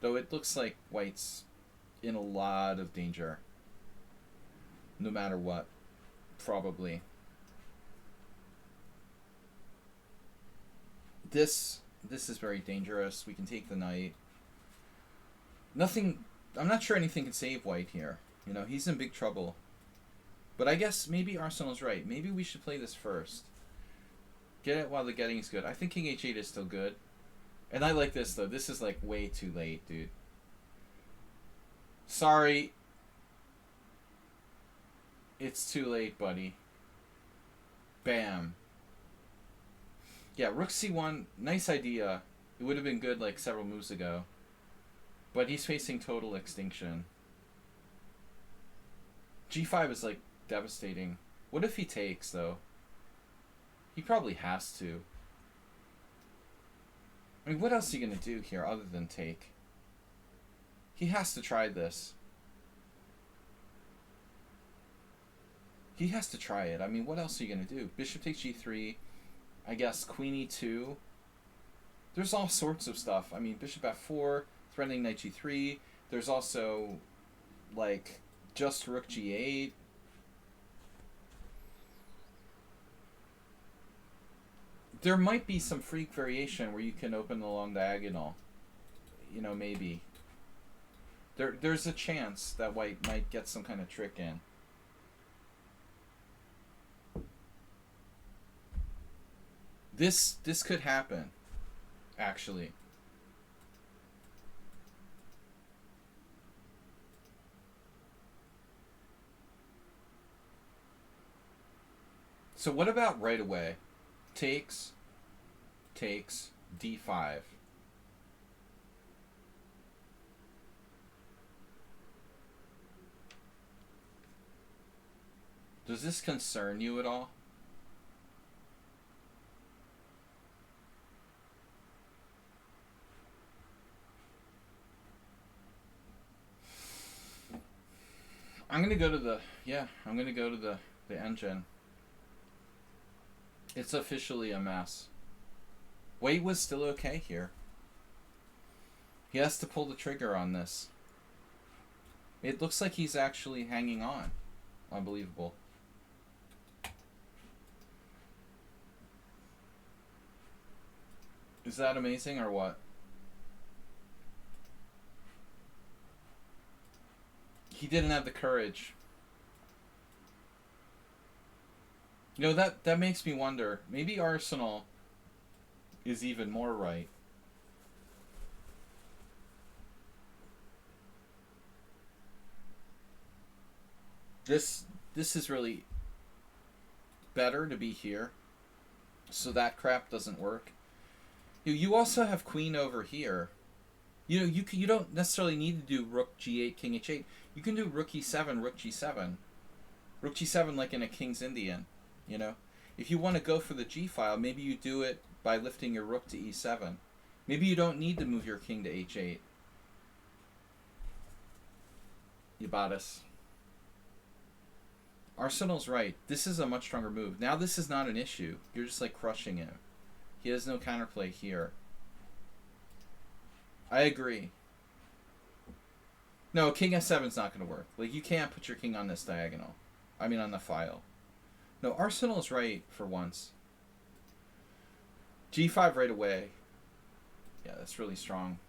Speaker 1: Though it looks like white's in a lot of danger. No matter what. Probably. This is very dangerous. We can take the knight. Nothing... I'm not sure anything can save white here. You know, he's in big trouble. But I guess maybe Arsenal's right. Maybe we should play this first. Get it while the getting is good. I think king h8 is still good. And I like this, though. This is, like, way too late, dude. Sorry. It's too late, buddy. Bam. Yeah, rook c1, nice idea. It would have been good, like, several moves ago. But he's facing total extinction. g5 is, like, devastating. What if he takes, though? He probably has to. I mean, what else are you going to do here other than take? He has to try this. He has to try it. I mean, what else are you going to do? Bishop takes g3. I guess queen e2. There's all sorts of stuff. I mean, bishop f4, threatening knight g3. There's also, like, just rook g8. There might be some freak variation where you can open the long diagonal. You know, maybe. There's a chance that white might get some kind of trick in. This could happen, actually. So what about right away? Takes, d5. Does this concern you at all? I'm gonna go to the engine. It's officially a mess. White was still okay here. He has to pull the trigger on this. It looks like he's actually hanging on. Unbelievable. Is that amazing or what? He didn't have the courage. You know, that makes me wonder. Maybe Arsenal is even more right. This is really better to be here, so that crap doesn't work. You also have queen over here. You know, you don't necessarily need to do rook g8, king h8. You can do rook e7, rook g7. Rook g7 like in a King's Indian, you know? If you want to go for the g file, maybe you do it by lifting your rook to e7. Maybe you don't need to move your king to h8. You bought us. Arsenal's right. This is a much stronger move. Now this is not an issue. You're just like crushing him. He has no counterplay here. I agree. No, king f7's not going to work. Like, you can't put your king on this diagonal. I mean, on the file. No, Arsenal's right for once. g5 right away. Yeah, that's really strong.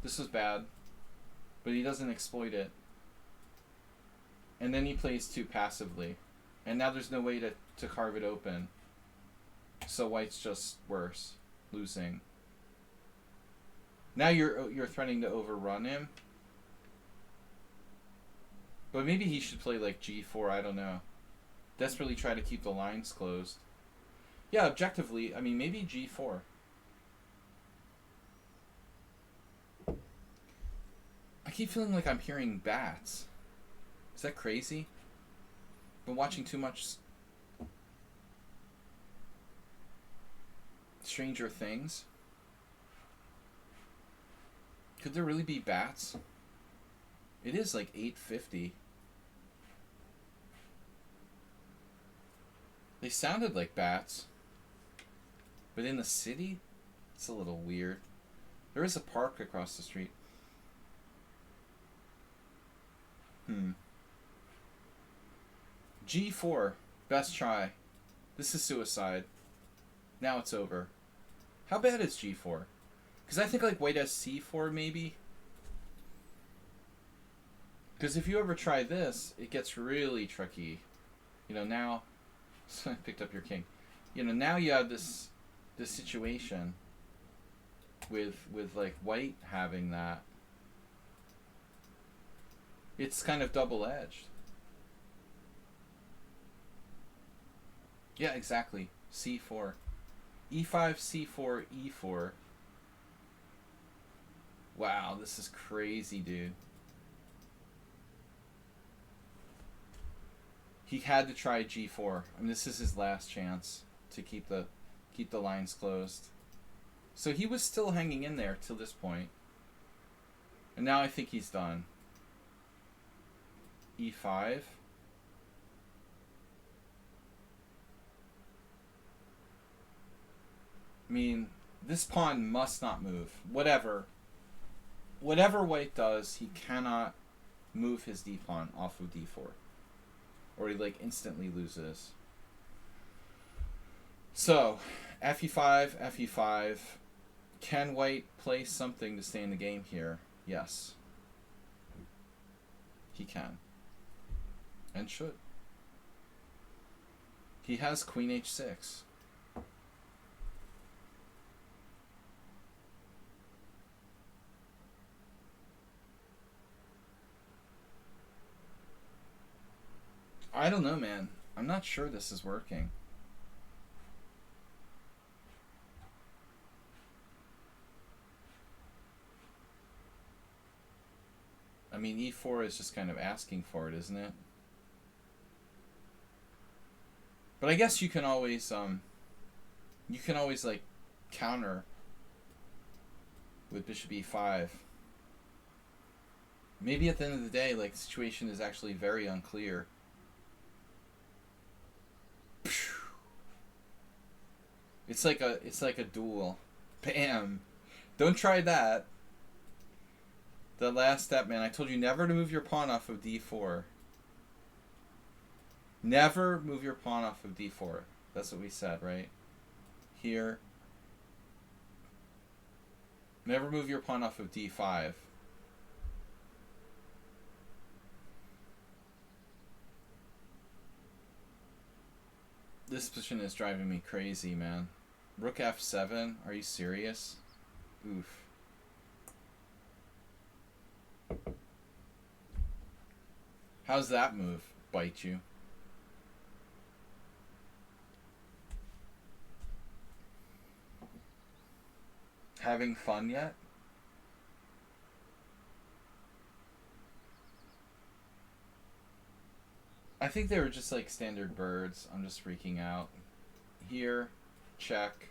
Speaker 1: This was bad. But he doesn't exploit it. And then he plays too passively. And now there's no way to carve it open. So white's just worse, losing. Now you're threatening to overrun him. But maybe he should play like g4, I don't know. Desperately try to keep the lines closed. Yeah, objectively, I mean, maybe g4. I keep feeling like I'm hearing bats. Is that crazy? Been watching too much Stranger Things. Could there really be bats? It is like 8:50. They sounded like bats. But in the city? It's a little weird. There is a park across the street. G4. Best try. This is suicide. Now it's over. How bad is G4? Because I think like white has C4 maybe. Because if you ever try this, it gets really tricky. You know, now... I picked up your king. You know, now you have this situation with like white having that. It's kind of double-edged. Yeah, exactly. C4. E5, C4, E4. Wow, this is crazy, dude. He had to try G4. I mean, this is his last chance to keep the lines closed. So he was still hanging in there till this point. And now I think he's done. E5. I mean, this pawn must not move. Whatever white does, he cannot move his d pawn off of d4. Or he like instantly loses. So, fe5, fe5. Can white play something to stay in the game here? Yes. He can. And should. He has queen h6. I don't know, man. I'm not sure this is working. I mean, e4 is just kind of asking for it, isn't it? But I guess you can always like counter with bishop e5. Maybe at the end of the day, like, the situation is actually very unclear. It's like a duel. Bam. Don't try that. The last step, man. I told you never to move your pawn off of d4. Never move your pawn off of d4. That's what we said, right? Here. Never move your pawn off of d5. This position is driving me crazy, man. Rook f7? Are you serious? Oof. How's that move bite you? Having fun yet? I think they were just like standard birds. I'm just freaking out. Here, check.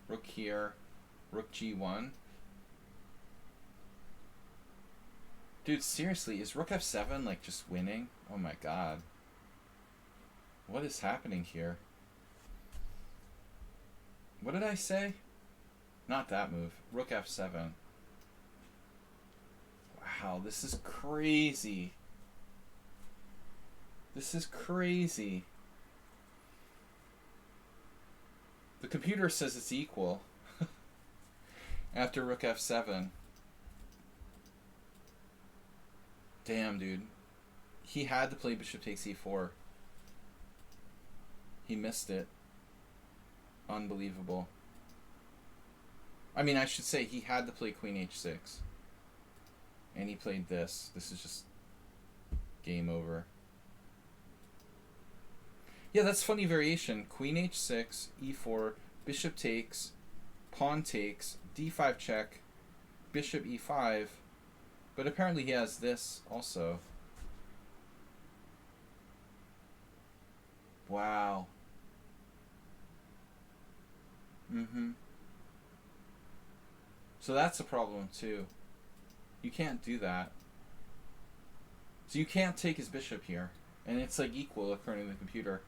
Speaker 1: Rook here. Rook g1. Dude, seriously, is rook f7 like just winning? Oh my god. What is happening here? What did I say? Not that move. Rook f7. Wow, this is crazy. This is crazy. The computer says it's equal. After rook f7. Damn, dude. He had to play bishop takes e4. He missed it. Unbelievable. I mean, I should say he had to play queen h6. And he played this. This is just game over. Yeah, that's funny variation. Queen h6, e4, bishop takes, pawn takes, d5 check, bishop e5. But apparently he has this also. Wow. Mm-hmm. So that's a problem too. You can't do that. So you can't take his bishop here. And it's like equal according to the computer.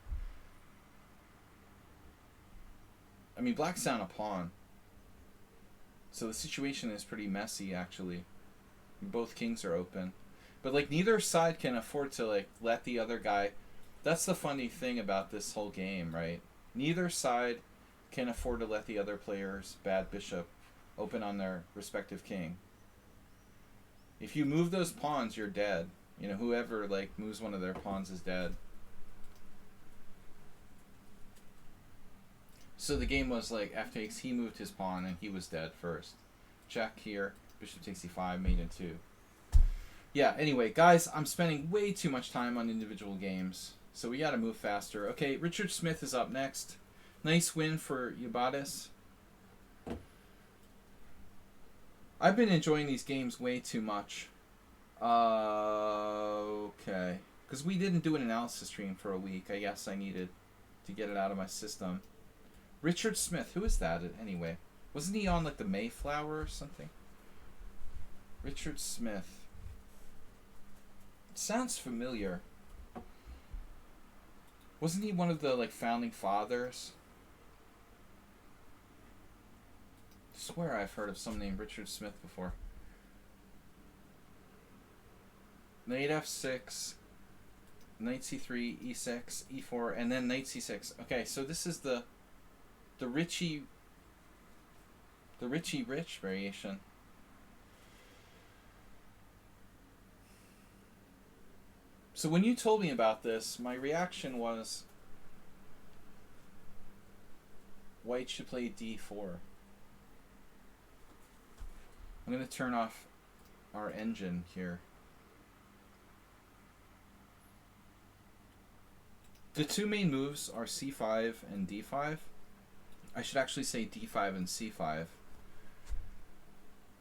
Speaker 1: I mean, black's down a pawn. So the situation is pretty messy, actually. Both kings are open. But, like, neither side can afford to, like, let the other guy... That's the funny thing about this whole game, right? Neither side can afford to let the other player's bad bishop open on their respective king. If you move those pawns, you're dead. You know, whoever, like, moves one of their pawns is dead. So the game was like f takes, he moved his pawn, and he was dead first. Check here, bishop takes e5, mate in 2. Yeah, anyway, guys, I'm spending way too much time on individual games, so we gotta move faster. Okay, Richard Smith is up next. Nice win for Ubatis. I've been enjoying these games way too much. Okay. Because we didn't do an analysis stream for a week. I guess I needed to get it out of my system. Richard Smith, who is that anyway? Wasn't he on like the Mayflower or something? Richard Smith. It sounds familiar. Wasn't he one of the like founding fathers? I swear I've heard of someone named Richard Smith before. Knight f6, knight c3, e6, e4, and then knight c6. Okay, so this is the Richie Rich variation. So when you told me about this, my reaction was white should play d4. I'm going to turn off our engine here. The two main moves are c5 and d5. I should actually say d5 and c5. I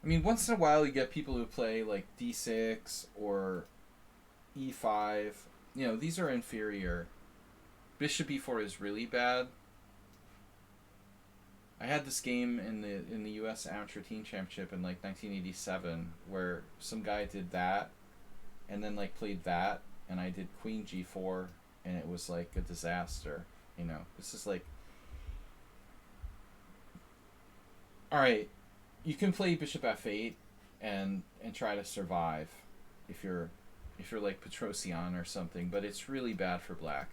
Speaker 1: mean, once in a while you get people who play like d6 or e5. You know, these are inferior. Bishop e4 is really bad. I had this game in the US Amateur Teen Championship in like 1987 where some guy did that and then like played that, and I did queen g4, and it was like a disaster. You know, this is like, all right, you can play bishop f8 and try to survive if you're like Petrosian or something, but it's really bad for black.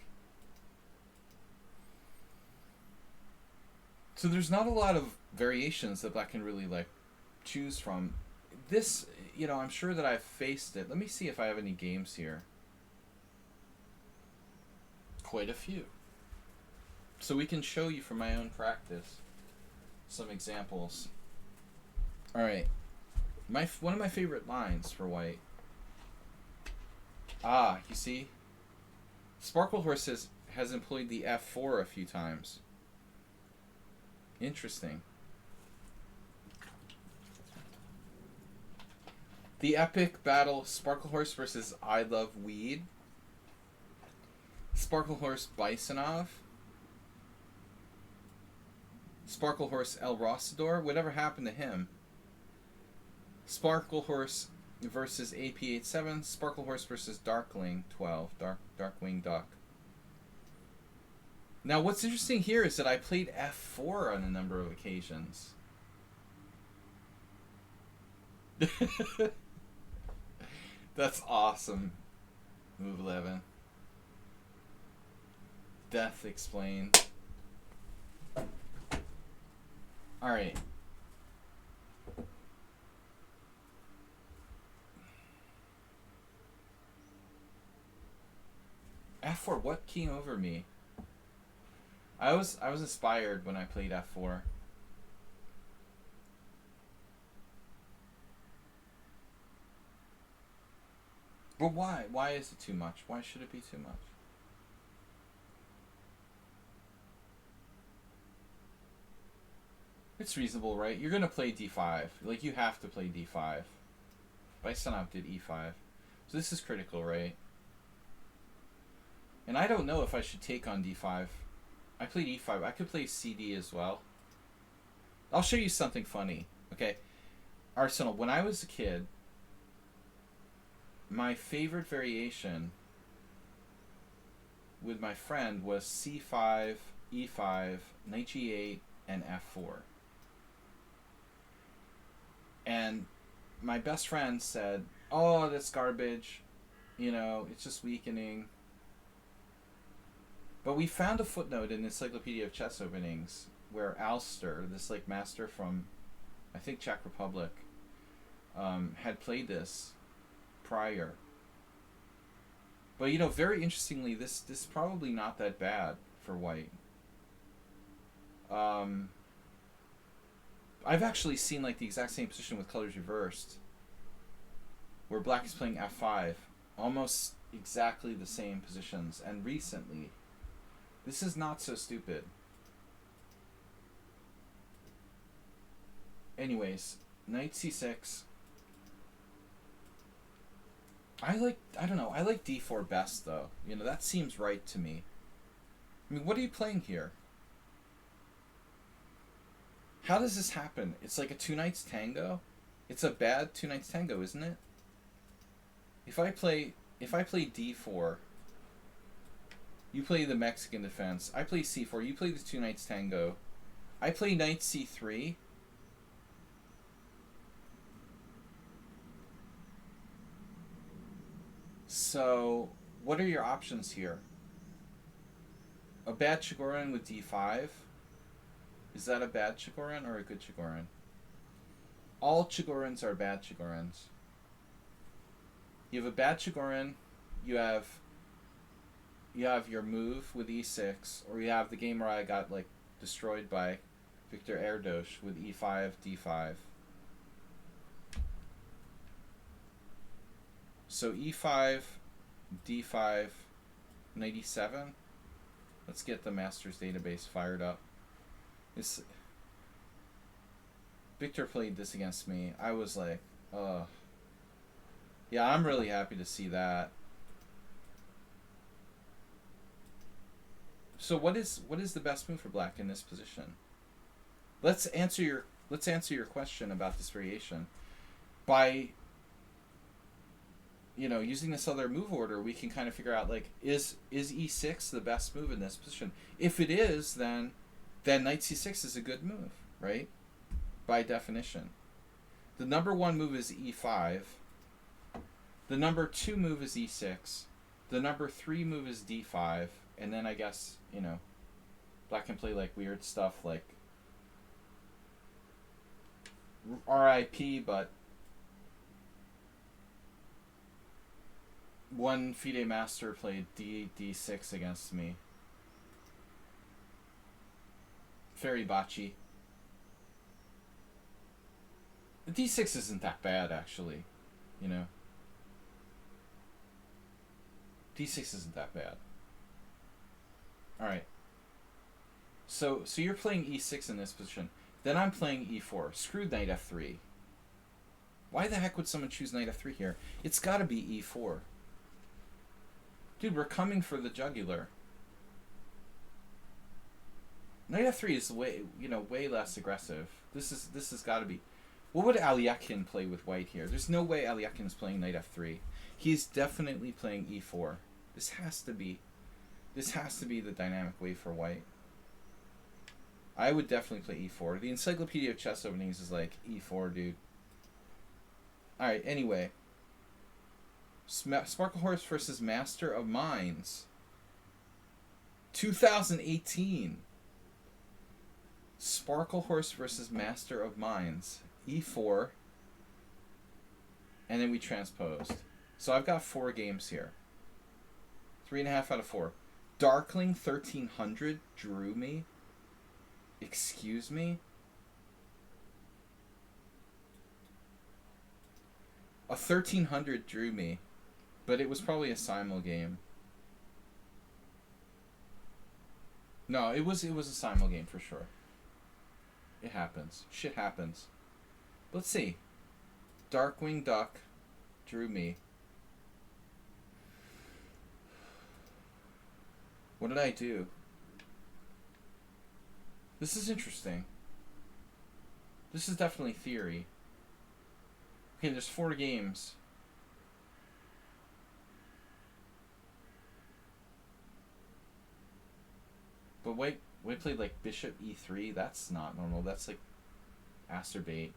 Speaker 1: So there's not a lot of variations that black can really like choose from. This, you know, I'm sure that I've faced it. Let me see if I have any games here. Quite a few. So we can show you from my own practice some examples. All right. One of my favorite lines for white. Ah, you see? Sparkle Horse has employed the f4 a few times. Interesting. The epic battle Sparkle Horse versus I Love Weed. Sparkle Horse Bisonov. Sparkle Horse El Rosador. Whatever happened to him? Sparkle Horse versus AP87. Sparkle Horse versus Darkling 12. Darkwing Duck. Now, what's interesting here is that I played f4 on a number of occasions. That's awesome. Move 11. Death explained. Alright. F4, what came over me? I was inspired when I played f4. But why? Why is it too much? Why should it be too much? It's reasonable, right? You're gonna play d5. Like, you have to play d5. Baisanov did e5. So this is critical, right? And I don't know if I should take on d5. I played e5. I could play cd as well. I'll show you something funny. Okay, Arsenal, when I was a kid, my favorite variation with my friend was c5, e5, knight g8, and f4. And my best friend said, "Oh, that's garbage. You know, it's just weakening." But we found a footnote in the Encyclopedia of Chess Openings where Alster, this like master from, I think, Czech Republic, had played this prior. But you know, very interestingly, this is probably not that bad for white. I've actually seen like the exact same position with colors reversed, where black is playing f5, almost exactly the same positions. And recently, this is not so stupid. Anyways, knight c6. I don't know, I like d4 best though. You know, that seems right to me. I mean, what are you playing here? How does this happen? It's like a two knights tango? It's a bad two knights tango, isn't it? If I play d4, you play the Mexican defense, I play c4, you play the two knights tango, I play knight c3. So, what are your options here? A bad Chigorin with d5? Is that a bad Chigorin or a good Chigorin? All Chigorins are bad Chigorins. You have a bad Chigorin, you have your move with e6, or you have the game where I got like destroyed by Victor Erdos with e5, d5. So e5, d5, knight e7. Let's get the master's database fired up. Victor played this against me. I was like, yeah, I'm really happy to see that. So what is the best move for black in this position? Let's answer your question about this variation. By, you know, using this other move order, we can kind of figure out, like, is e6 the best move in this position? If it is, then knight c6 is a good move, right? By definition. The number one move is e5. The number two move is e6. The number three move is d5. And then I guess, you know, black can play like weird stuff like RIP, but one FIDE master played d6 against me. Feribachi. d6 isn't that bad, actually. You know? d6 isn't that bad. Alright. So you're playing e6 in this position. Then I'm playing e4. Screw knight f3. Why the heck would someone choose knight f3 here? It's gotta be e4. Dude, we're coming for the jugular. Knight f3 is way less aggressive. This has gotta be. What would Aliakin play with white here? There's no way Aliakin is playing knight f3. He's definitely playing e4. This has to be the dynamic way for white. I would definitely play e4. The Encyclopedia of Chess Openings is like, e4, dude. Alright, anyway. Sparklehorse versus Master of Minds. 2018. Sparklehorse versus Master of Minds. e4. And then we transposed. So I've got 4 games here. 3.5 out of 4. Darkling 1300 drew me? Excuse me? A 1300 drew me, but it was probably a simul game. No, it was a simul game for sure. It happens. Shit happens. Let's see. Darkwing Duck drew me. What did I do? This is interesting. This is definitely theory. Okay, there's 4 games. But wait, we played like Bishop E3. That's not normal. That's like Asterbait.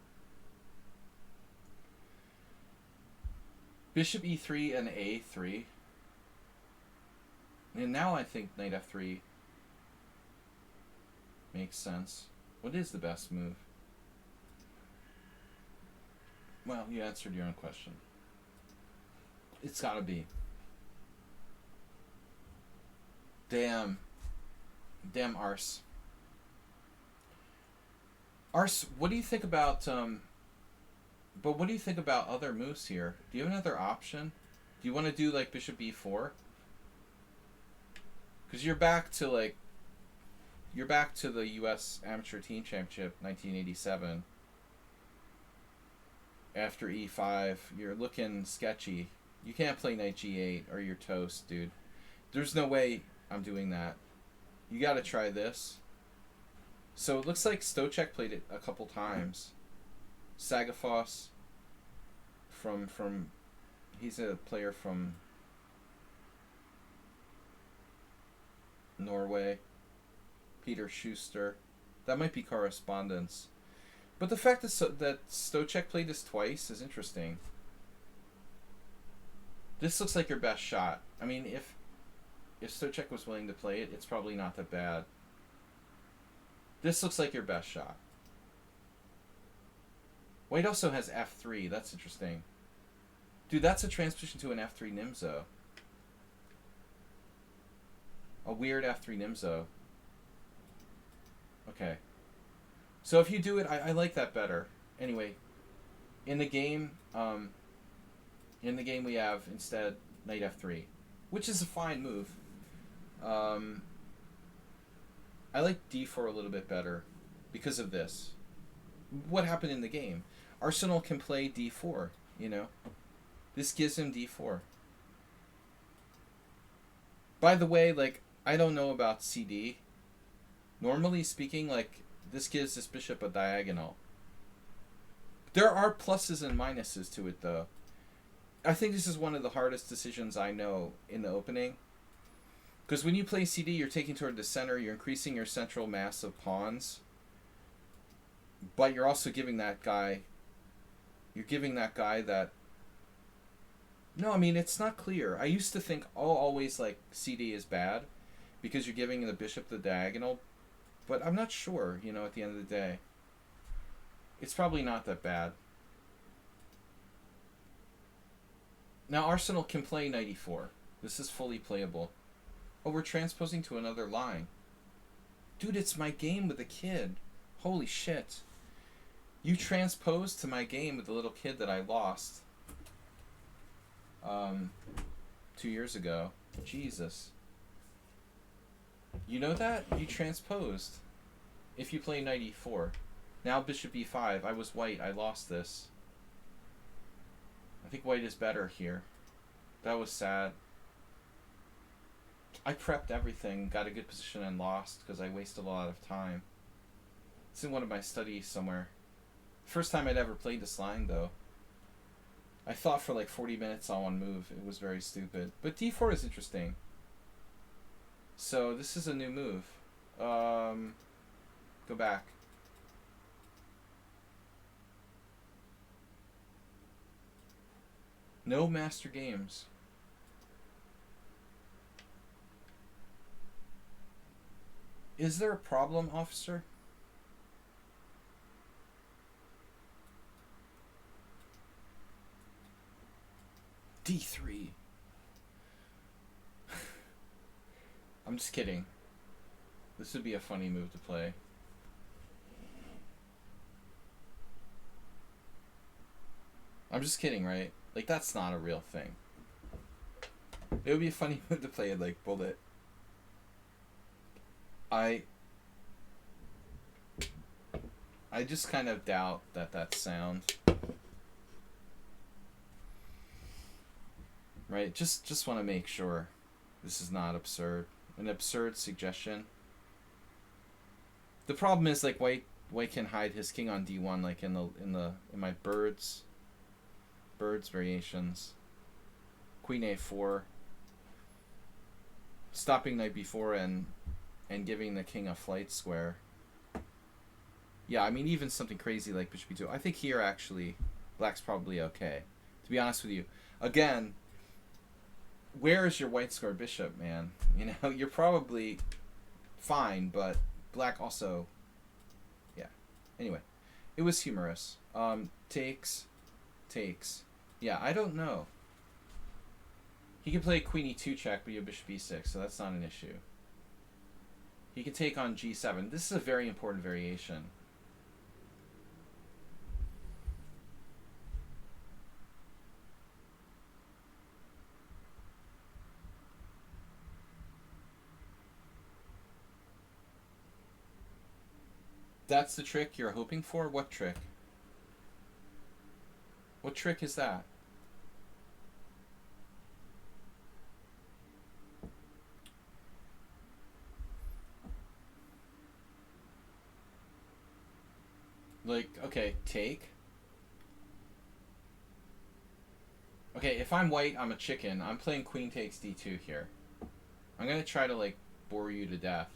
Speaker 1: Bishop E3 and A3. And now I think Knight F3 makes sense. What is the best move? Well, you answered your own question. It's gotta be. Damn, Arse. Arse, what do you think about, but what do you think about other moves here? Do you have another option? Do you want to do, like, Bishop E4? Because you're back to, like, you're back to the U.S. Amateur Team Championship, 1987. After E5, you're looking sketchy. You can't play Knight G8 or you're toast, dude. There's no way I'm doing that. You gotta try this. So it looks like Stochek played it a couple times. Sagafoss from he's a player from Norway. Peter Schuster. That might be correspondence. But the fact that Stochek played this twice is interesting. This looks like your best shot. I mean, if Stochek was willing to play it, it's probably not that bad. This looks like your best shot. White also has F3. That's interesting. Dude, that's a transposition to an F3 Nimzo. A weird F3 Nimzo. Okay. So if you do it, I like that better. Anyway, in the game we have instead Knight F3, which is a fine move. I like D4 a little bit better because of this. What happened in the game? Arsenal can play D4, you know. This gives him D4. By the way, like, I don't know about CD. Normally speaking, like, this gives this bishop a diagonal. There are pluses and minuses to it, though. I think this is one of the hardest decisions I know in the opening. Because when you play CD, you're taking toward the center, you're increasing your central mass of pawns. But you're also giving that guy... that... No, I mean, it's not clear. I used to think, always, like, CD is bad. Because you're giving the bishop the diagonal. But I'm not sure, you know, at the end of the day. It's probably not that bad. Now, Arsenal can play Knight E4. This is fully playable. Oh, we're transposing to another line. Dude, it's my game with a kid. Holy shit. You transposed to my game with the little kid that I lost 2 years ago. Jesus. You know that? You transposed. If you play Knight E4. Now Bishop E5. I was white. I lost this. I think white is better here. That was sad. I prepped everything, got a good position, and lost because I wasted a lot of time. It's in one of my studies somewhere. First time I'd ever played this line, though. I thought for like 40 minutes on one move. It was very stupid. But D4 is interesting. So this is a new move. Go back. No master games. Is there a problem, officer? D3. I'm just kidding. This would be a funny move to play. I'm just kidding, right? Like, that's not a real thing. It would be a funny move to play, like, bullet. I just kind of doubt that that's sound. Right? Just want to make sure this is not absurd. An absurd suggestion. The problem is, like, white can hide his king on d1, like in my birds variations. Queen a4, stopping knight b4 and giving the king a flight square. Yeah, I mean, even something crazy like bishop b2. I think here actually black's probably okay, to be honest with you. Again, where is your white square bishop, man? You know, you're probably fine, but black also, yeah. Anyway, it was humorous. Takes. Yeah, I don't know. He can play queen e2 check, but you have bishop e6, so that's not an issue. He can take on g7. This is a very important variation. That's the trick you're hoping for? What trick? What trick is that? Like, okay, take. Okay, if I'm white, I'm a chicken. I'm playing queen takes d2 here. I'm going to try to, like, bore you to death.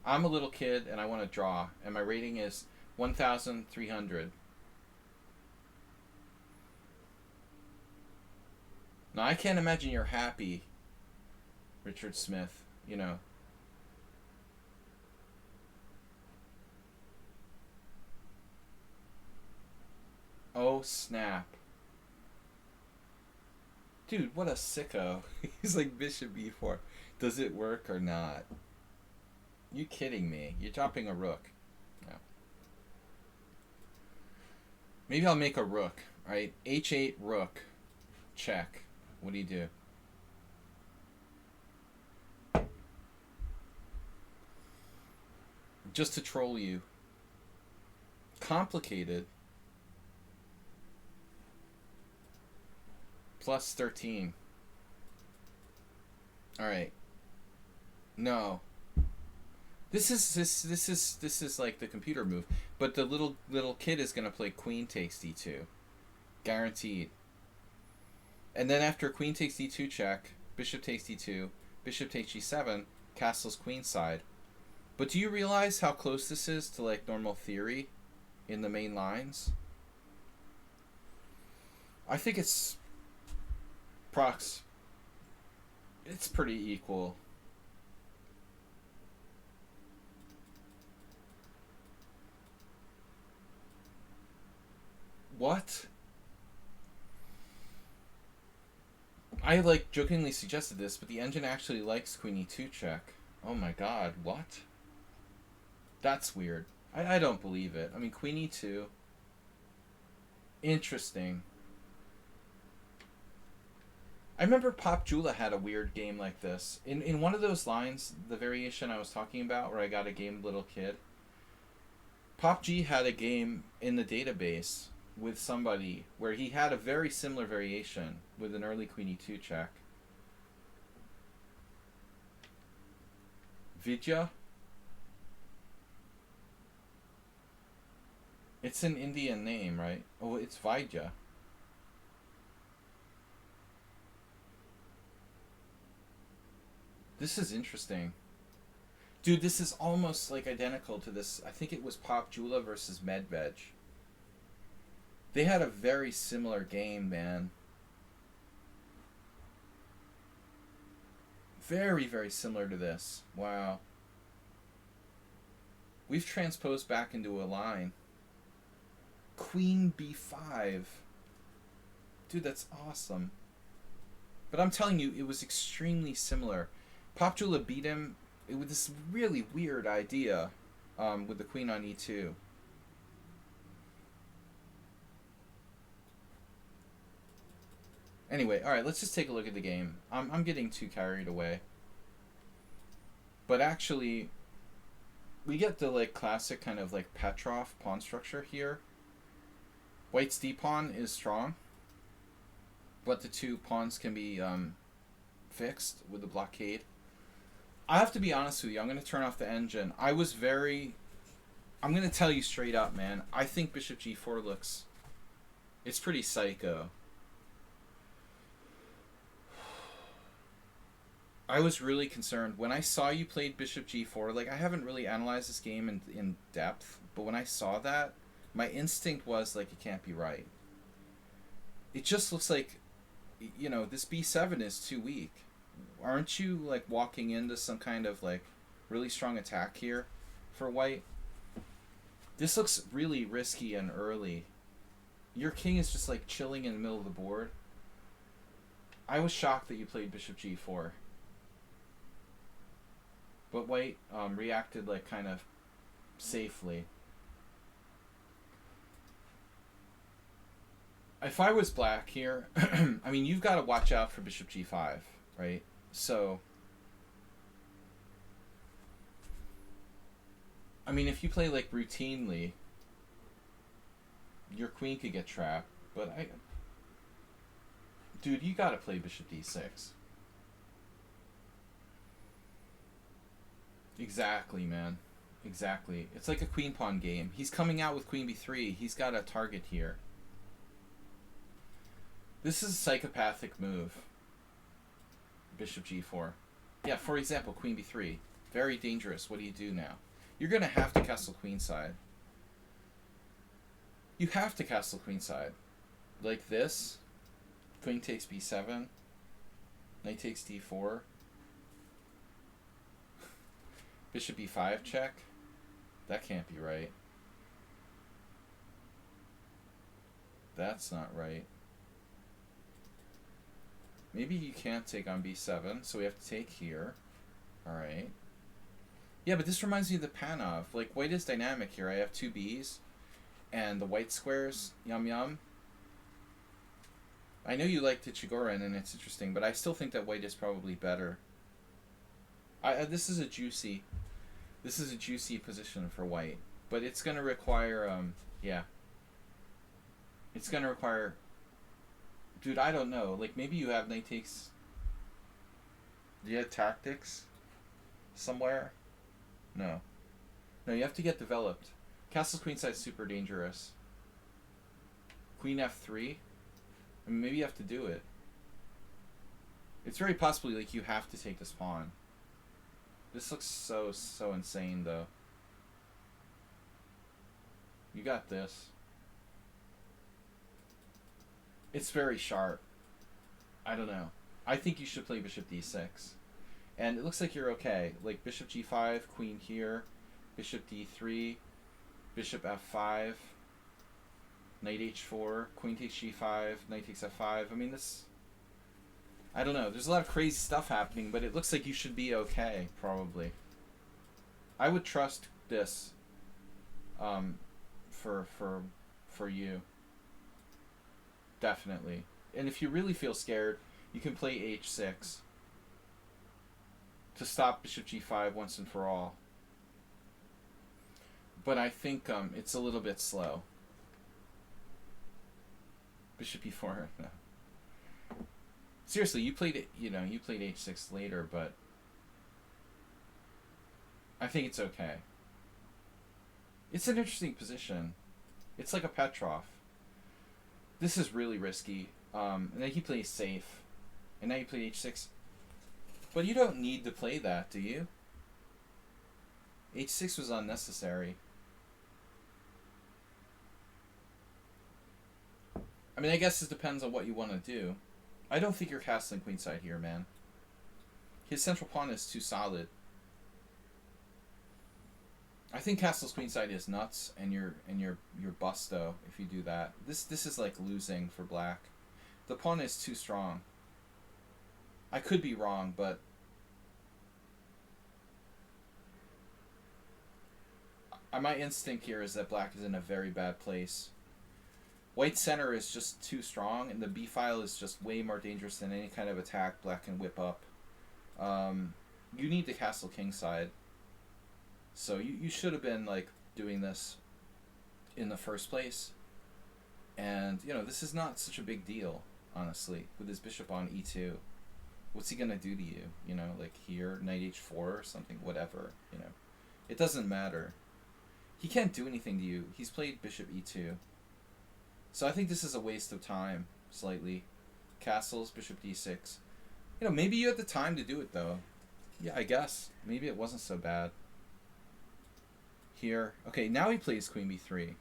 Speaker 1: I'm a little kid, and I want to draw, and my rating is 1,300. Now, I can't imagine you're happy, Richard Smith, you know. Oh, snap. Dude, what a sicko. He's like bishop b4. Does it work or not? You kidding me? You're dropping a rook. No. Maybe I'll make a rook. Alright, h8 rook. Check. What do you do? Just to troll you. Complicated. Plus 13. Alright. No. This is like the computer move. But the little kid is gonna play queen takes d2. Guaranteed. And then after queen takes d2 check, bishop takes d2, bishop takes g7, castle's queenside. But do you realize how close this is to like normal theory in the main lines? I think it's it's pretty equal. What? I like jokingly suggested this, but the engine actually likes queen e2 check. Oh my god, what? That's weird. I don't believe it. I mean, queen e2. Interesting. I remember Pop Jula had a weird game like this. In one of those lines, the variation I was talking about, where I got a game little kid, Pop G had a game in the database with somebody where he had a very similar variation with an early queen e2 check. Vidya? It's an Indian name, right? Oh, it's Vidya. This is interesting. Dude, this is almost like identical to this. I think it was Pop Jula versus Medved. They had a very similar game, man. Very, very similar to this. Wow. We've transposed back into a line. Queen b5. Dude, that's awesome. But I'm telling you, it was extremely similar. Popjula beat him with this really weird idea with the queen on e2. Anyway, alright, let's just take a look at the game. I'm getting too carried away. But actually, we get the like classic kind of like Petrov pawn structure here. White's d-pawn is strong, but the two pawns can be fixed with the blockade. I have to be honest with you, I'm going to turn off the engine. I'm going to tell you straight up, man. I think bishop g4 looks... It's pretty psycho. I was really concerned. When I saw you played bishop g4, like, I haven't really analyzed this game in depth, but when I saw that, my instinct was, like, it can't be right. It just looks like, you know, this b7 is too weak. Aren't you, like, walking into some kind of, like, really strong attack here for white? This looks really risky and early. Your king is just, like, chilling in the middle of the board. I was shocked that you played bishop g4. But white reacted, like, kind of safely. If I was black here, I mean, you've got to watch out for bishop g5, right? So, I mean, if you play, like, routinely, your queen could get trapped. But dude, you got to play bishop d6. Exactly, man. Exactly. It's like a queen pawn game. He's coming out with queen b3. He's got a target here. This is a psychopathic move. Bishop g4. Yeah, for example, queen b3. Very dangerous. What do you do now? You're going to have to castle queenside. You have to castle queenside. Like this. Queen takes b7. Knight takes d4. Bishop e5 check? That can't be right. That's not right. Maybe you can't take on b7, so we have to take here. Alright. Yeah, but this reminds me of the Panov. Like, white is dynamic here. I have two b's, and the white squares, yum yum. I know you like Tichigorin, and it's interesting, but I still think that white is probably better. This is a juicy position for white, but it's going to require, yeah. It's going to require, dude, I don't know, like, maybe you have knight takes, do you have tactics somewhere? No. No, you have to get developed. Castle queenside is super dangerous. Queen f3, I mean, maybe you have to do it. It's very possibly, like, you have to take this pawn. This looks so insane, though. You got this. It's very sharp. I don't know. I think you should play bishop d6. And it looks like you're okay. Like, bishop g5, queen here, bishop d3, bishop f5, knight h4, queen takes g5, knight takes f5. I mean, this... I don't know. There's a lot of crazy stuff happening, but it looks like you should be okay, probably. I would trust this for you. Definitely. And if you really feel scared, you can play h6 to stop bishop g5 once and for all. But I think it's a little bit slow. Bishop e4, no. Seriously, you played it. You know, you played h6 later, but I think it's okay. It's an interesting position. It's like a Petrov. This is really risky. And then he plays safe, and now you play h6. But you don't need to play that, do you? h6 was unnecessary. I mean, I guess it depends on what you want to do. I don't think you're castling queenside here, man. His central pawn is too solid. I think castle's queenside is nuts, and you're busto if you do that. This is like losing for black. The pawn is too strong. I could be wrong, but My instinct here is that black is in a very bad place. White center is just too strong, and the b file is just way more dangerous than any kind of attack black can whip up. You need the castle king side. So you should have been like doing this in the first place. And, you know, this is not such a big deal, honestly, with his bishop on e2. What's he going to do to you? You know, like here, knight h4 or something, whatever, you know. It doesn't matter. He can't do anything to you. He's played bishop e2. So I think this is a waste of time, slightly. Castles, bishop d6. You know, maybe you had the time to do it, though. Yeah, I guess. Maybe it wasn't so bad. Here. Okay, now he plays queen b3.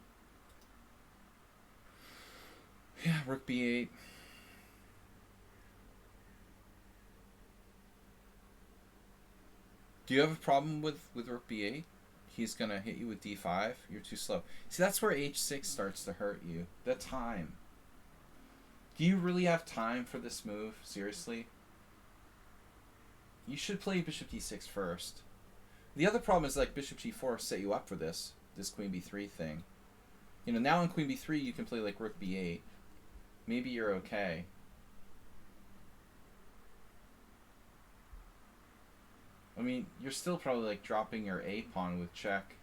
Speaker 1: Yeah, rook b8. Do you have a problem with rook b8? He's going to hit you with d5. You're too slow. See, that's where h6 starts to hurt you. The time. Do you really have time for this move? Seriously? You should play bishop d6 first. The other problem is like bishop g4 set you up for this queen b3 thing. You know, now in queen b3 you can play like rook b8. Maybe you're okay. I mean, you're still probably like dropping your a pawn with check.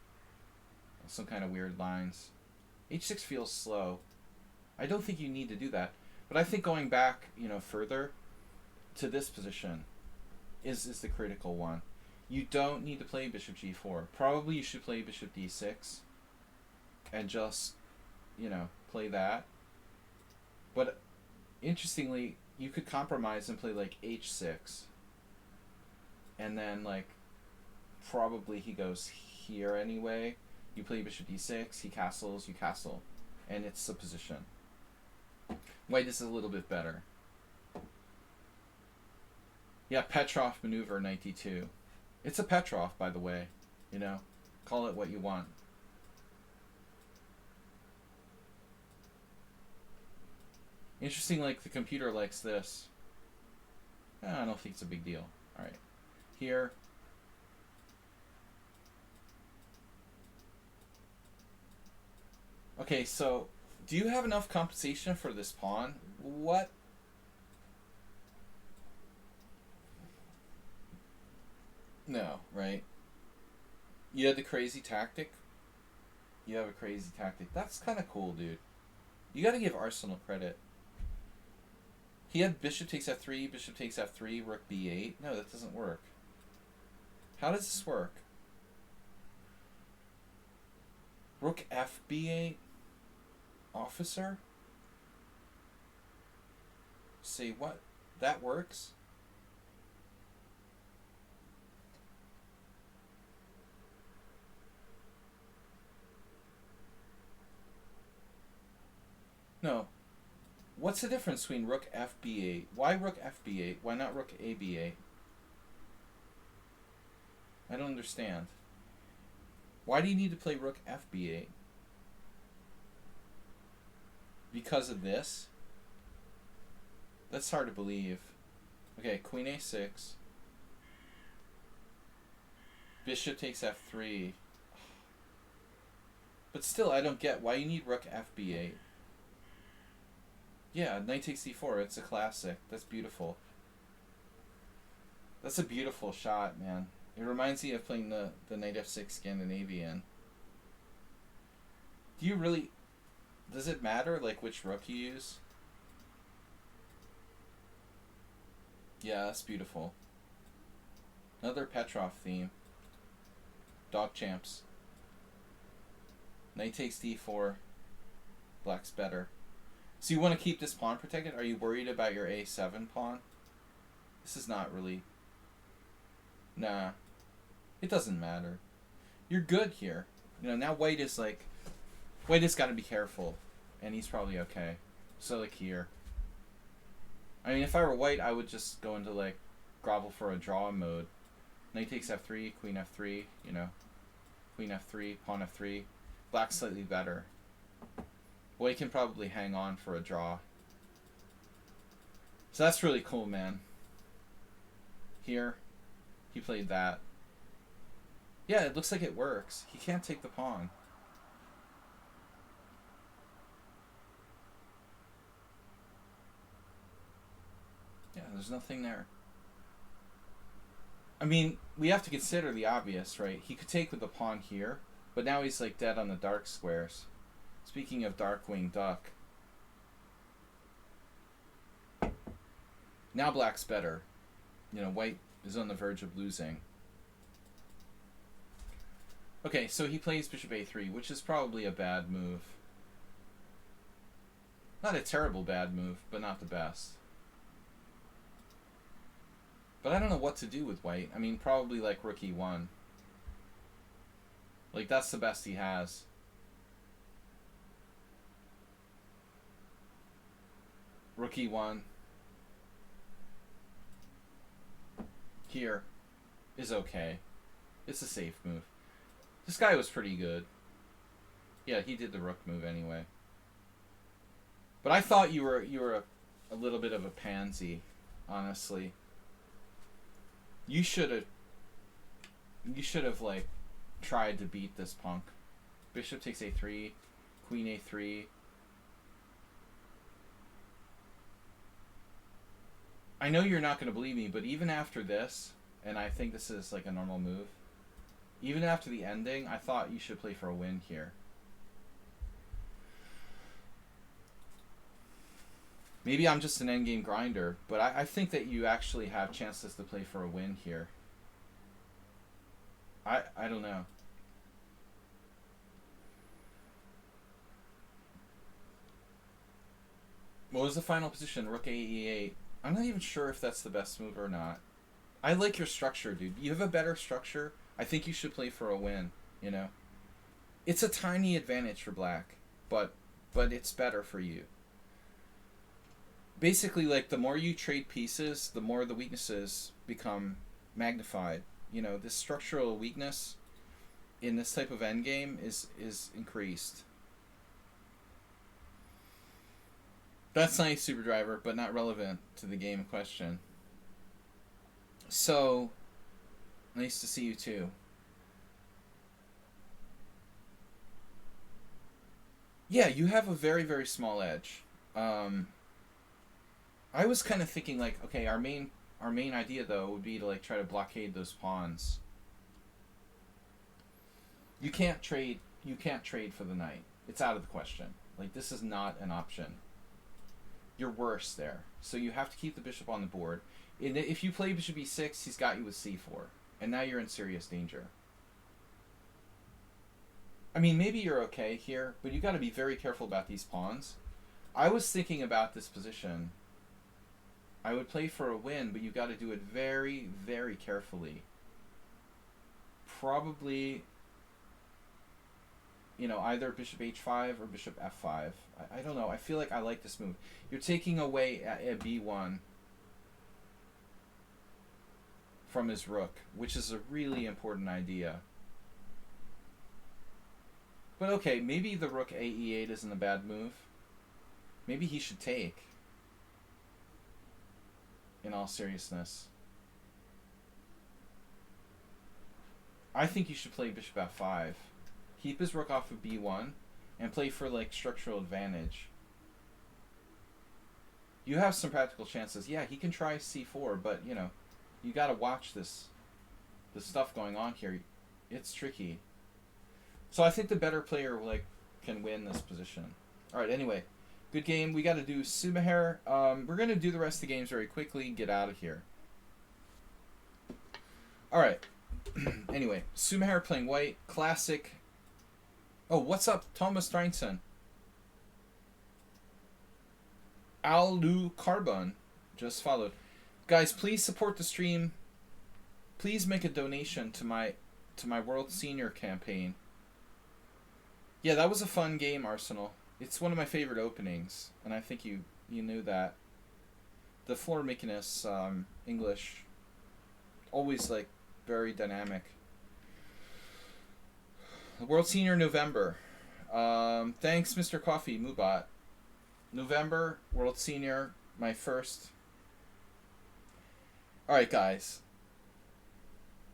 Speaker 1: Some kind of weird lines. h6 feels slow. I don't think you need to do that. But I think going back, you know, further to this position is the critical one. You don't need to play bishop g4. Probably you should play bishop d6 and just, you know, play that. But interestingly, you could compromise and play like h6. And then like probably he goes here anyway. You play bishop d6, he castles, you castle. And it's a position. White is a little bit better. Yeah, Petrov maneuver 92. It's a Petrov, by the way. You know, call it what you want. Interesting, like the computer likes this. I don't think it's a big deal. All right, here. Okay, so do you have enough compensation for this pawn? What? No, right? You had the crazy tactic? You have a crazy tactic. That's kind of cool, dude. You gotta give Arsenal credit. He had bishop takes f3, bishop takes f3, rook b8. No, that doesn't work. How does this work? Rook fb8? Officer? Say what? That works? No. What's the difference between rook fb8? Why rook fb8? Why not rook ab8? I don't understand. Why do you need to play rook fb8? Because of this? That's hard to believe. Okay, queen a6. Bishop takes f3. But still, I don't get why you need rook fb8. Yeah, knight takes d4. It's a classic. That's beautiful. That's a beautiful shot, man. It reminds me of playing the knight f6 Scandinavian. Do you really... Does it matter, like, which rook you use? Yeah, that's beautiful. Another Petrov theme. Dog champs. Knight takes d4. Black's better. So you want to keep this pawn protected? Are you worried about your a7 pawn? This is not really... Nah. It doesn't matter. You're good here. You know, now white is like... White has got to be careful. And he's probably okay. So like here. I mean, if I were white, I would just go into like grovel for a draw mode. Knight takes f3, queen f3, you know. Queen f3, pawn f3. Black's slightly better. White can probably hang on for a draw. So that's really cool, man. Here, he played that. Yeah, it looks like it works. He can't take the pawn. Yeah, there's nothing there. I mean, we have to consider the obvious, right? He could take with the pawn here, but now he's like dead on the dark squares. Speaking of Darkwing Duck. Now black's better. You know, white is on the verge of losing. Okay, so he plays bishop a3, which is probably a bad move. Not a terrible bad move, but not the best. But I don't know what to do with white. I mean, probably like rook e1. Like, that's the best he has. Rook e1. Here is okay. It's a safe move. This guy was pretty good. Yeah, he did the rook move anyway. But I thought you were a little bit of a pansy, honestly. You should have like tried to beat this punk. Bishop takes a3, queen a3. I know you're not going to believe me, but even after this, and I think this is like a normal move, even after the ending, I thought you should play for a win here. Maybe I'm just an endgame grinder, but I think that you actually have chances to play for a win here. I don't know. What was the final position? Rook a8. I'm not even sure if that's the best move or not. I like your structure, dude. You have a better structure. I think you should play for a win, you know? It's a tiny advantage for black, but it's better for you. Basically, like, the more you trade pieces, the more the weaknesses become magnified. You know, this structural weakness in this type of endgame is increased. That's nice, Super Driver, but not relevant to the game in question. So, nice to see you too. Yeah, you have a very, very small edge. I was kind of thinking like, okay, our main idea though would be to like try to blockade those pawns. You can't trade for the knight. It's out of the question. Like, this is not an option. You're worse there. So you have to keep the bishop on the board. And if you play bishop e6, he's got you with c4. And now you're in serious danger. I mean, maybe you're okay here, but you got to be very careful about these pawns. I was thinking about this position. I would play for a win, but you got to do it very, very carefully. Probably, you know, either bishop h5 or bishop f5. I don't know. I feel like I like this move. You're taking away a b1 from his rook, which is a really important idea. But okay, maybe the rook a e8 isn't a bad move. Maybe he should take. In all seriousness. I think you should play bishop f5. Keep his rook off of b1 and play for like structural advantage. You have some practical chances. Yeah, he can try c4, but you know, you got to watch the stuff going on here. It's tricky. So I think the better player like can win this position. All right, anyway, good game. We got to do Sumaher. We're going to do the rest of the games very quickly and get out of here. All right. Anyway, Sumaher playing white. Classic. Oh, what's up, Thomas Dreinson? Alu Carbon just followed. Guys, please support the stream. Please make a donation to my World Senior campaign. Yeah, that was a fun game, Arsenal. It's one of my favorite openings, and I think you knew that. The Floor Makiness English, always like very dynamic. The World Senior November. Thanks, Mr. Coffee, Mubat. November, World Senior, my first. Alright, guys.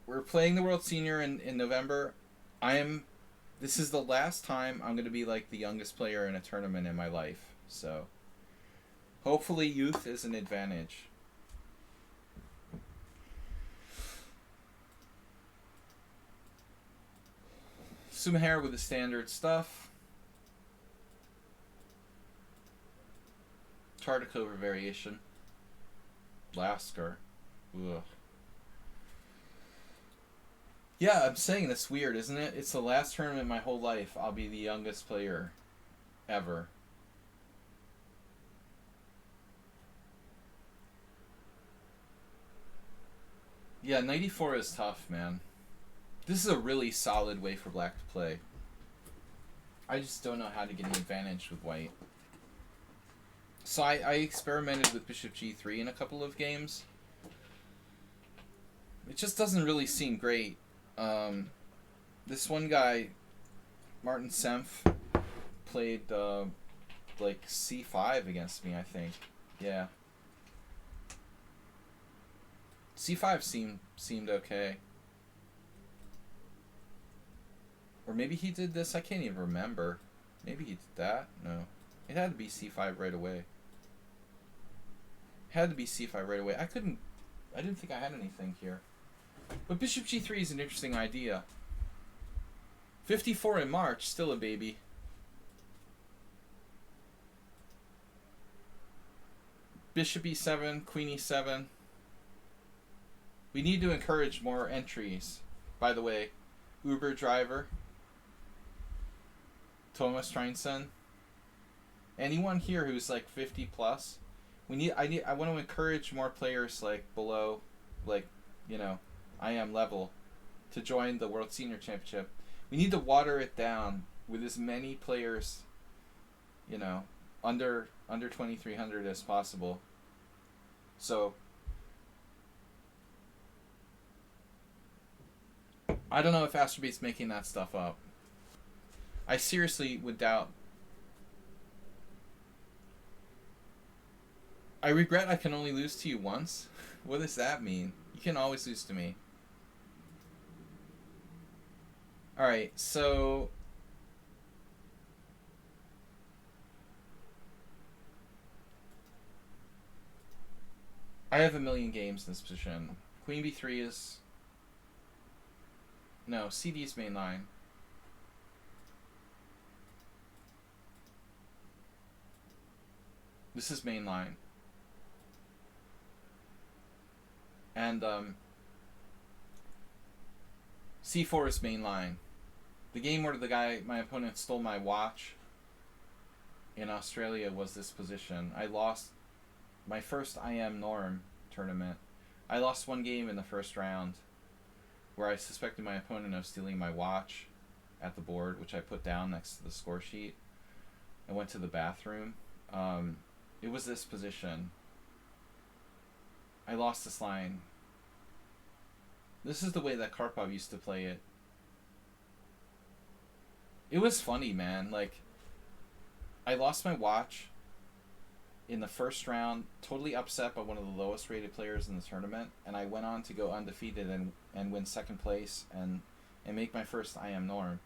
Speaker 1: We're playing the World Senior in November. I am. This is the last time I'm going to be like the youngest player in a tournament in my life. So hopefully youth is an advantage. Sumahair with the standard stuff. Tartakover variation. Lasker. Ugh. Yeah, I'm saying that's weird, isn't it? It's the last tournament in my whole life. I'll be the youngest player ever. Yeah, 94 is tough, man. This is a really solid way for black to play. I just don't know how to get an advantage with white. So I experimented with bishop g3 in a couple of games. It just doesn't really seem great. This one guy, Martin Senf, played like c5 against me, I think. Yeah. c5 seemed okay. Or maybe he did this, I can't even remember. Maybe he did that? No. It had to be c5 right away. It had to be c5 right away. I didn't think I had anything here. But bishop g3 is an interesting idea. 54 in March, still a baby. Bishop e7, queen e7. We need to encourage more entries. By the way, Uber driver, Thomas Treinson. Anyone here who's like 50 plus, I want to encourage more players like below, like, you know, I am level, to join the World Senior Championship. We need to water it down with as many players, you know, under 2300 as possible. So I don't know if Astrobate's making that stuff up. I seriously would doubt. I regret I can only lose to you once. What does that mean? You can always lose to me. Alright, so I have a million games in this position. Queen b3 is... No, CD's main line. This is main line. And c4 is main line. The game where my opponent stole my watch in Australia was this position. I lost my first IM Norm tournament. I lost one game in the first round where I suspected my opponent of stealing my watch at the board, which I put down next to the score sheet. I went to the bathroom. It was this position. I lost this line. This is the way that Karpov used to play it. It was funny, man. Like, I lost my watch in the first round, totally upset by one of the lowest rated players in the tournament, and I went on to go undefeated and win second place and make my first IM Norm.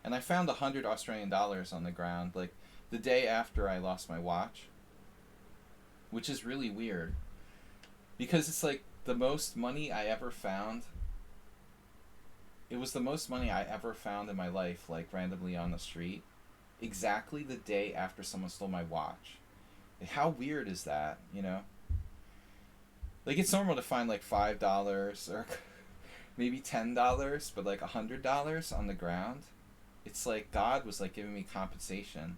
Speaker 1: And I found $100 Australian on the ground, like, the day after I lost my watch, which is really weird. Because it's like the most money I ever found. It was the most money I ever found in my life, like randomly on the street, exactly the day after someone stole my watch. How weird is that, you know? Like, it's normal to find like $5 or maybe $10, but like $100 on the ground. It's like God was like giving me compensation.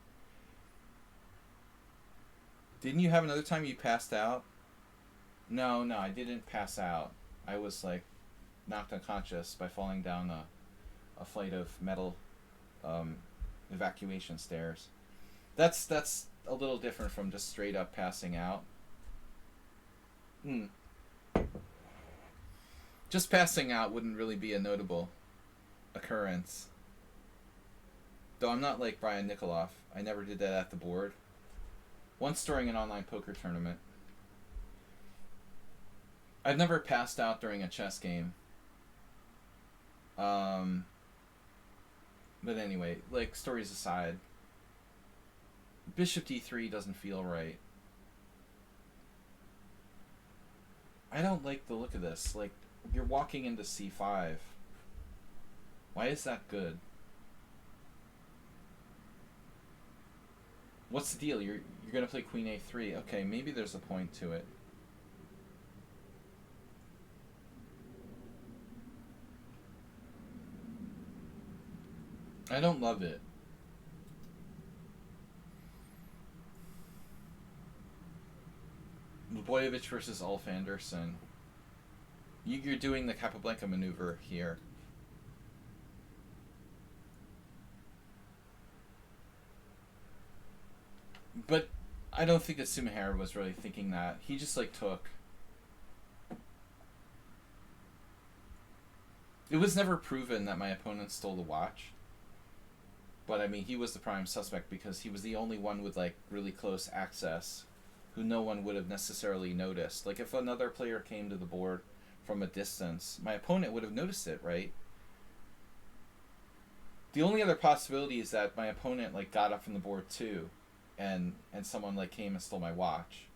Speaker 1: Didn't you have another time you passed out? No, I didn't pass out. I was like knocked unconscious by falling down a flight of metal evacuation stairs. That's a little different from just straight up passing out. Just passing out wouldn't really be a notable occurrence. Though I'm not like Brian Nikoloff. I never did that at the board. Once during an online poker tournament. I've never passed out during a chess game. Um, but anyway, like, stories aside, bishop d3 doesn't feel right. I don't like the look of this. Like, you're walking into c5. Why is that good? What's the deal? You're gonna play queen a3. Okay, maybe there's a point to it. I don't love it. Blagojevich versus Ulf Anderson. You're doing the Capablanca maneuver here. But I don't think that Sumihara was really thinking that. He just like took. It was never proven that my opponent stole the watch. But I mean, he was the prime suspect because he was the only one with like really close access who no one would have necessarily noticed. Like if another player came to the board from a distance, my opponent would have noticed it, right? The only other possibility is that my opponent like got up from the board too, and someone like came and stole my watch.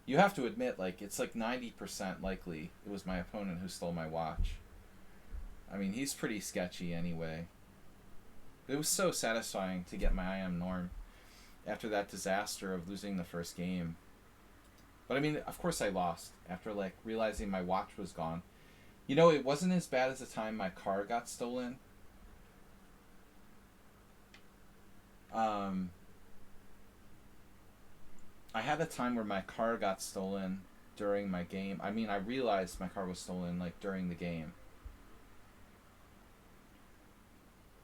Speaker 1: You have to admit, like, it's like 90% likely it was my opponent who stole my watch. I mean, he's pretty sketchy anyway. It was so satisfying to get my IM norm after that disaster of losing the first game. But I mean, of course I lost after like realizing my watch was gone. You know, it wasn't as bad as the time my car got stolen. I had a time where my car got stolen during my game. I mean, I realized my car was stolen like during the game.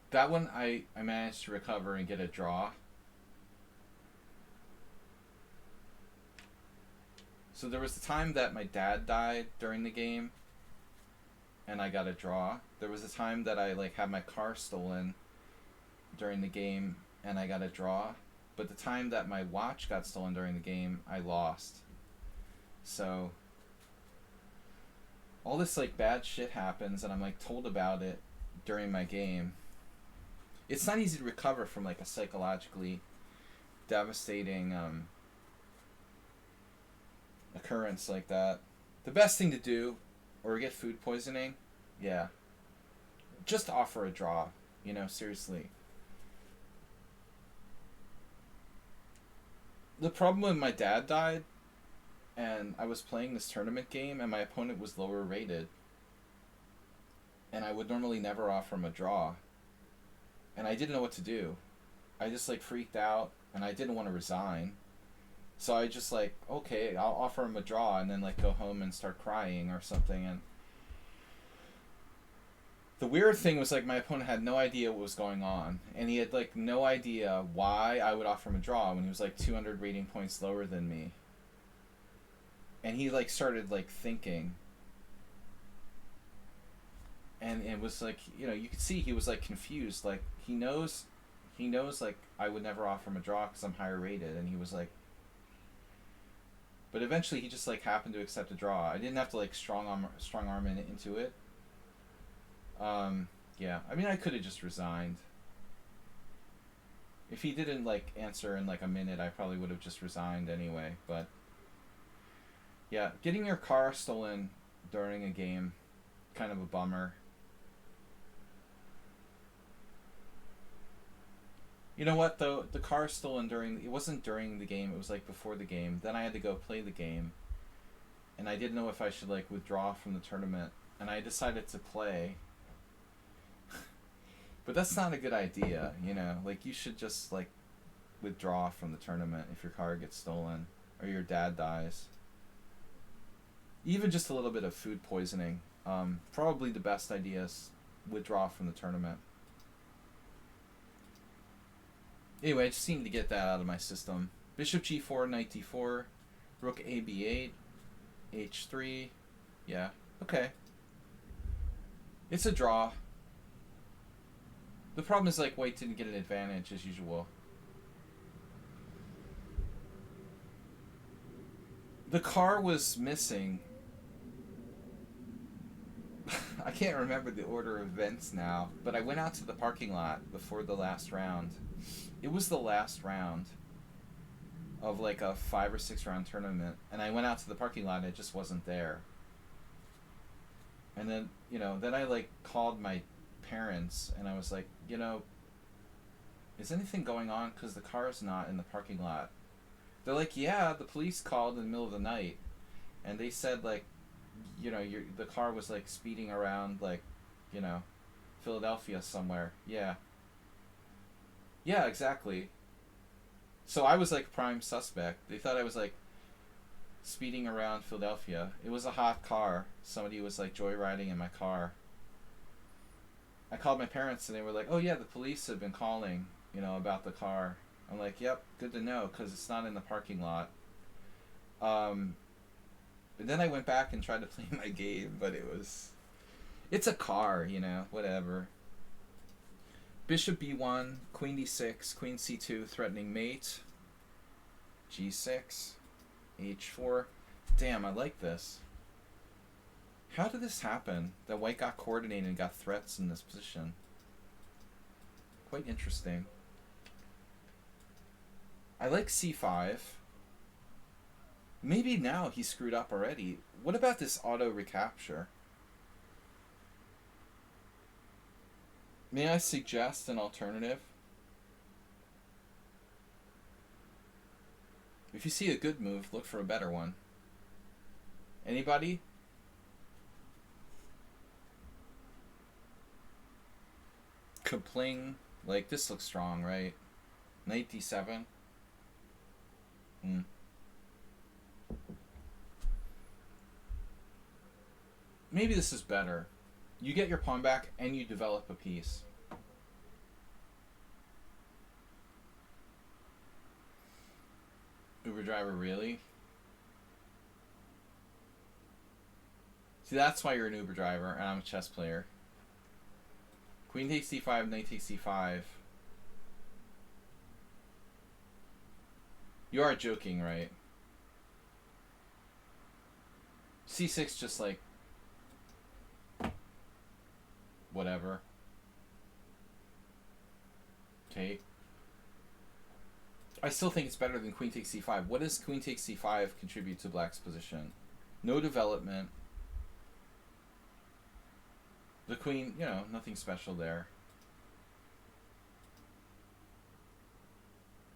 Speaker 1: That one I managed to recover and get a draw. So there was the time that my dad died during the game and I got a draw. There was a time that I like had my car stolen during the game and I got a draw. But the time that my watch got stolen during the game, I lost. So all this like bad shit happens and I'm like told about it during my game. It's not easy to recover from like a psychologically devastating occurrence like that. The best thing to do, or get food poisoning, yeah, just offer a draw, you know, seriously. The problem when my dad died and I was playing this tournament game and my opponent was lower rated and I would normally never offer him a draw and I didn't know what to do. I just like freaked out and I didn't want to resign. So I just like, okay, I'll offer him a draw and then like go home and start crying or something. And the weird thing was like my opponent had no idea what was going on and he had like no idea why I would offer him a draw when he was like 200 rating points lower than me. And he like started like thinking. And it was like, you know, you could see he was like confused. Like he knows like I would never offer him a draw because I'm higher rated. And he was like, but eventually he just like happened to accept a draw. I didn't have to like strong arm into it. Yeah, I mean I could have just resigned. If he didn't like answer in like a minute, I probably would have just resigned anyway. But yeah, getting your car stolen during a game, kind of a bummer. You know what though? The car stolen it wasn't during the game, it was like before the game. Then I had to go play the game. And I didn't know if I should like withdraw from the tournament. And I decided to play. But that's not a good idea, you know? Like you should just like withdraw from the tournament if your car gets stolen or your dad dies. Even just a little bit of food poisoning. Probably the best idea is withdraw from the tournament. Anyway, I just seemed to get that out of my system. Bishop g4, knight d4, rook a b8, h3. Yeah, okay. It's a draw. The problem is like white didn't get an advantage as usual. The car was missing. I can't can't remember the order of events now, but I went out to the parking lot before the last round. It was the last round of like a 5 or 6 round tournament, and I went out to the parking lot and it just wasn't there. And then, then I like called my parents and I was like, is anything going on? Because the car is not in the parking lot. They're like, yeah, the police called in the middle of the night, and they said like, the car was like speeding around like, Philadelphia somewhere. Yeah. Yeah, exactly. So I was like prime suspect. They thought I was like speeding around Philadelphia. It was a hot car. Somebody was like joyriding in my car. I called my parents and they were like, oh yeah, the police have been calling, about the car. I'm like, yep, good to know, because it's not in the parking lot. But then I went back and tried to play my game, but it's a car, whatever. Bishop b1, queen d6, queen c2, threatening mate. g6, h4. Damn, I like this. How did this happen? That white got coordinated and got threats in this position. Quite interesting. I like c5. Maybe now he screwed up already. What about this auto recapture? May I suggest an alternative? If you see a good move, look for a better one. Anybody? Kapling. Like, this looks strong, right? Knight d7. Maybe this is better. You get your pawn back and you develop a piece. Uber driver, really? See, that's why you're an Uber driver and I'm a chess player. Queen takes c5, knight takes c5. You are joking, right? c6 just like... whatever. Take. I still think it's better than queen takes c5. What does queen takes c5 contribute to black's position? No development. The queen, nothing special there.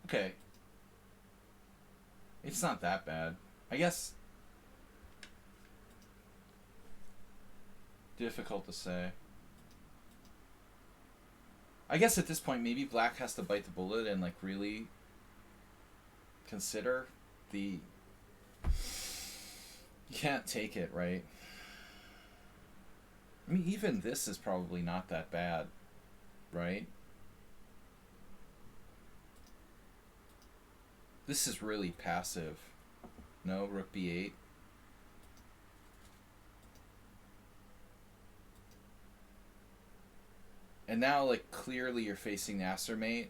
Speaker 1: Okay. It's not that bad. I guess... difficult to say. I guess at this point, maybe black has to bite the bullet and, like, really consider the... You can't take it, right? I mean, even this is probably not that bad, right? This is really passive. No, rook b8. And now, like, clearly you're facing the Nasser mate.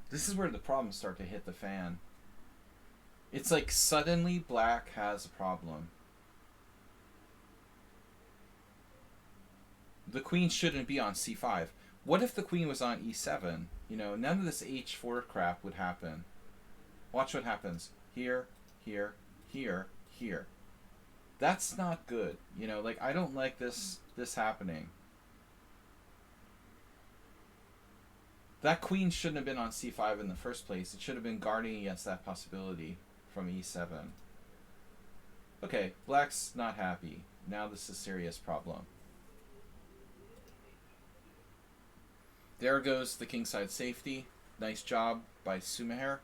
Speaker 1: This is where the problems start to hit the fan. It's like suddenly black has a problem. The queen shouldn't be on c5. What if the queen was on e7? None of this h4 crap would happen. Watch what happens. Here, here, here, here. That's not good. Like, I don't like this happening. That queen shouldn't have been on c5 in the first place. It should have been guarding against that possibility from e7. Okay, black's not happy. Now this is a serious problem. There goes the kingside safety. Nice job by Sumaher.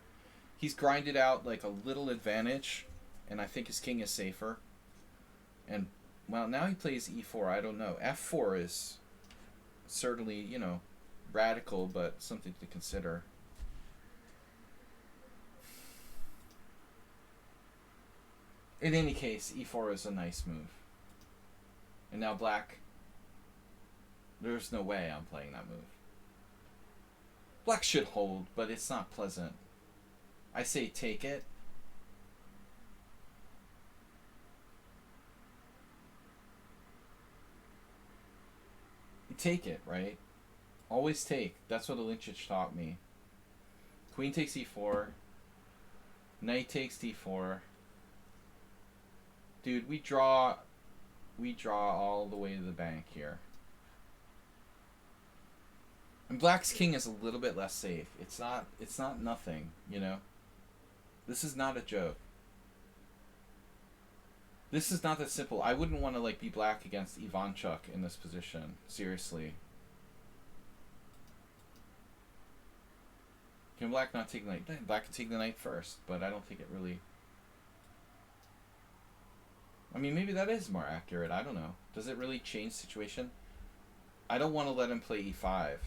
Speaker 1: He's grinded out like a little advantage, and I think his king is safer. And, well, now he plays e4. I don't know. f4 is certainly, radical, but something to consider. In any case, e4 is a nice move. And now black, there's no way I'm playing that move. Black should hold, but it's not pleasant. I say take it. take it, right? Always take. That's what Lichess taught me. Queen takes e4. Knight takes d4. Dude, we draw all the way to the bank here. And black's king is a little bit less safe. It's not nothing, you know? This is not a joke. This is not that simple. I wouldn't want to like be black against Ivanchuk in this position. Seriously. Can black not take the knight? Black can take the knight first, but I don't think it really... I mean, maybe that is more accurate. I don't know. Does it really change the situation? I don't want to let him play e5.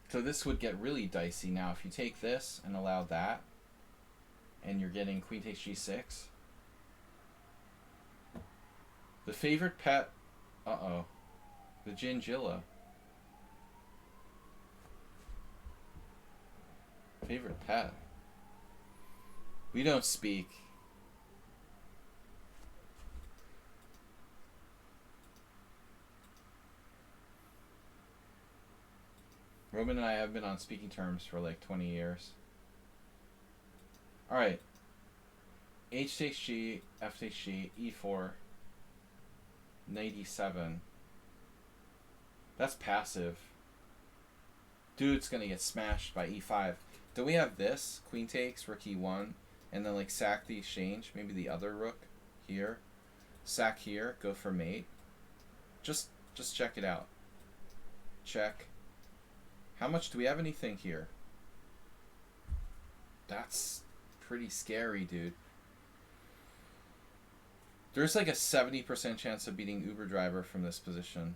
Speaker 1: So this would get really dicey now. If you take this and allow that, and you're getting queen takes g6. The favorite pet... Uh-oh. The Gingilla. Favorite pet. We don't speak. Roman and I have been on speaking terms for like 20 years. Alright. H takes G, F takes G, E4, Knight E7. That's passive. Dude's gonna get smashed by E5. Do we have this? Queen takes, rook E1, and then like sack the exchange, maybe the other rook here. Sack here, go for mate. Just check it out. Check. How much do we have anything here? That's pretty scary, dude. There's like a 70% chance of beating Uber Driver from this position.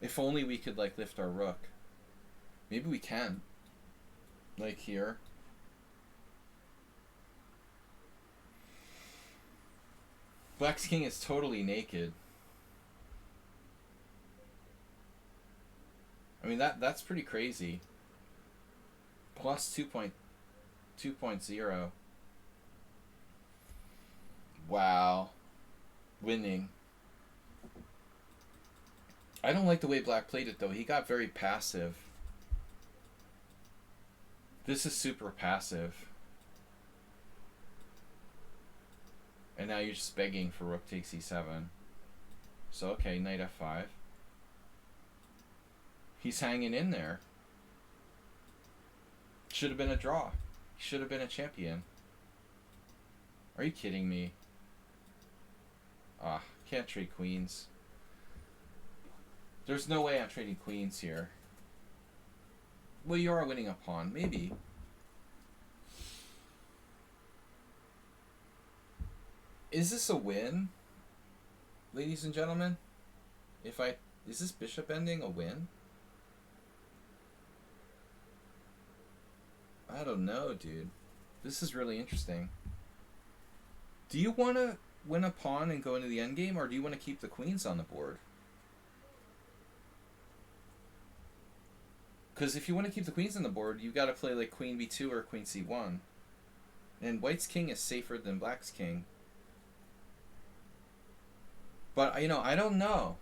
Speaker 1: If only we could like lift our rook. Maybe we can. Like here. Black's king is totally naked. I mean, that's pretty crazy. Plus 2.0. Wow. Winning. I don't like the way black played it, though. He got very passive. This is super passive. And now you're just begging for rook takes e7. So, okay, knight f5. He's hanging in there. Should have been a draw. He should have been a champion. Are you kidding me? Ah, can't trade queens. There's no way I'm trading queens here. Well, you are winning a pawn. Maybe. Is this a win? Ladies and gentlemen? Is this bishop ending a win? I don't know, dude. This is really interesting. Do you want to win a pawn and go into the endgame, or do you want to keep the queens on the board? Because if you want to keep the queens on the board, you've got to play like queen b2 or queen c1. And white's king is safer than black's king. But, you know, I don't know.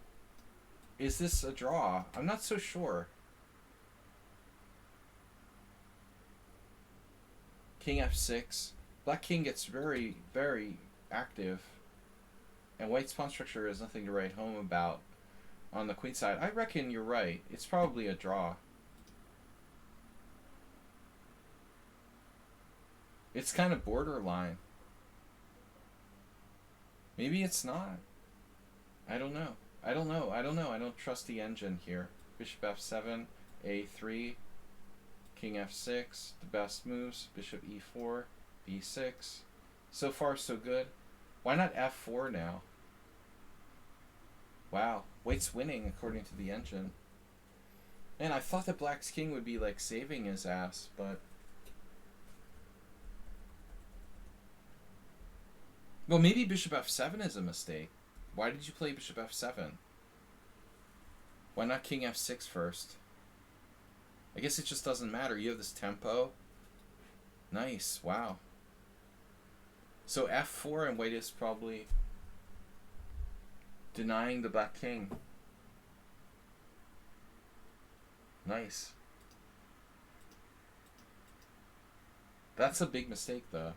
Speaker 1: Is this a draw? I'm not so sure. King f6. Black king gets very, very active. And white's pawn structure is nothing to write home about on the queen side. I reckon you're right. It's probably a draw. It's kind of borderline. Maybe it's not. I don't know. I don't know. I don't trust the engine here. Bishop f7, a3, king f6, the best moves, bishop e4, b6. So far, so good. Why not f4 now? Wow, white's winning according to the engine. Man, I thought that black's king would be like saving his ass, but... Well, maybe bishop f7 is a mistake. Why did you play bishop f7? Why not king f6 first? I guess it just doesn't matter. You have this tempo. Nice. Wow. So f4 and white is probably... Denying the black king. Nice. That's a big mistake, though.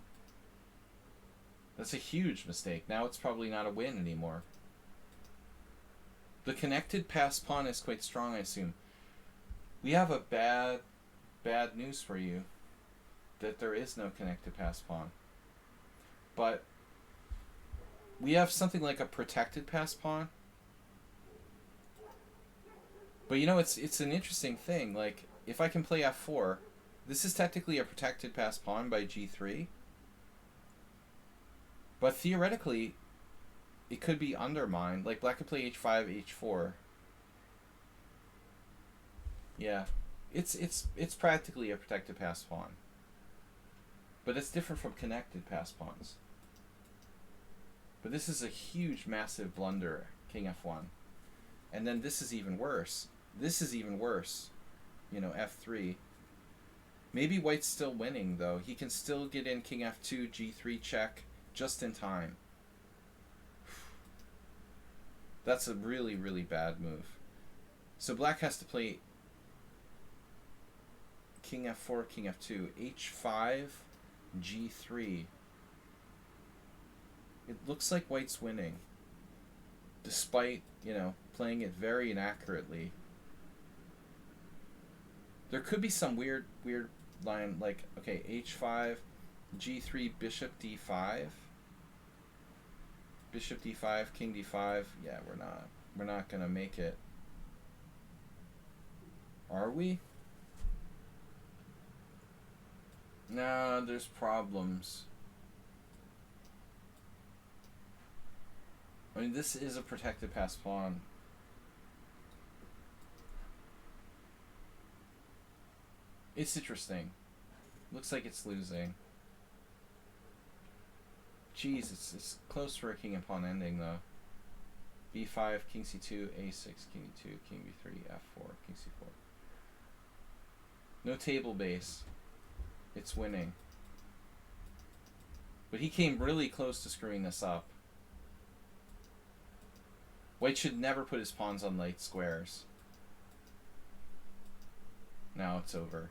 Speaker 1: That's a huge mistake. Now it's probably not a win anymore. The connected passed pawn is quite strong, I assume. We have a bad news for you. That there is no connected passed pawn. But we have something like a protected passed pawn. But you know, it's an interesting thing. Like, if I can play f4, this is technically a protected passed pawn by g3. But theoretically, it could be undermined. Like, black could play h5, h4. Yeah. It's practically a protected passed pawn. But it's different from connected passed pawns. But this is a huge, massive blunder, king f1. And then this is even worse. This is even worse. You know, f3. Maybe white's still winning, though. He can still get in king f2, g3 check, just in time. That's a really, really bad move. So black has to play king f4, king f2, h5, g3. It looks like white's winning, despite, you know, playing it very inaccurately. There could be some weird line, like, okay, h5, g3, bishop d5, bishop d5, king d5. Yeah, we're not gonna make it. Are we? Nah, there's problems. I mean, this is a protected passed pawn. It's interesting. Looks like it's losing. Jeez, it's close for a king and pawn ending, though. b5, king c2, a6, king e2, king b3, f4, king c4. No table base. It's winning. But he came really close to screwing this up. White should never put his pawns on light squares. Now it's over.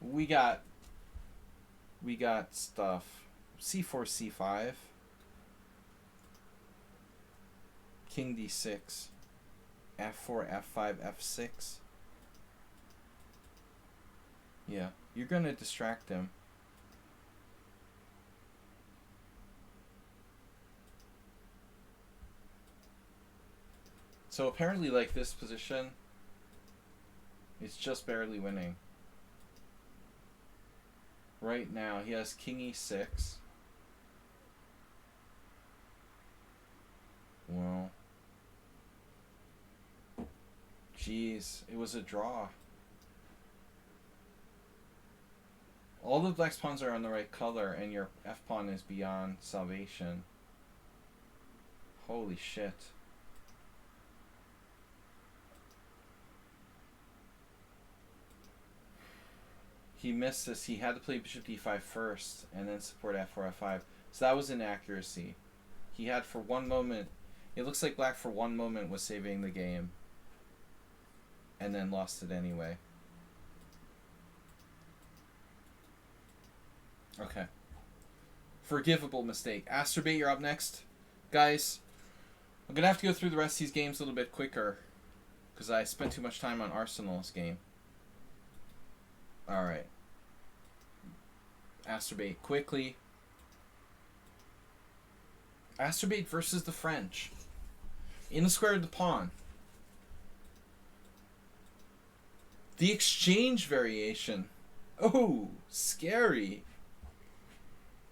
Speaker 1: We got stuff. c4, c5. King d6. f4, f5, f6. Yeah, you're gonna distract him. So apparently, like, this position, it's just barely winning. Right now, he has king e6. Well, jeez, it was a draw. All the black's pawns are on the right color, and your f-pawn is beyond salvation. Holy shit. He missed this. He had to play bishop d5 first, and then support f4, f5. So that was inaccuracy. He had for one moment... It looks like black for one moment was saving the game, and then lost it anyway. Okay. Forgivable mistake. Asterbait, you're up next. Guys, I'm going to have to go through the rest of these games a little bit quicker, because I spent too much time on Arsenal's game. Alright. Asterbait, quickly. Asterbait versus the French. In the square of the pawn. The exchange variation. Oh, scary.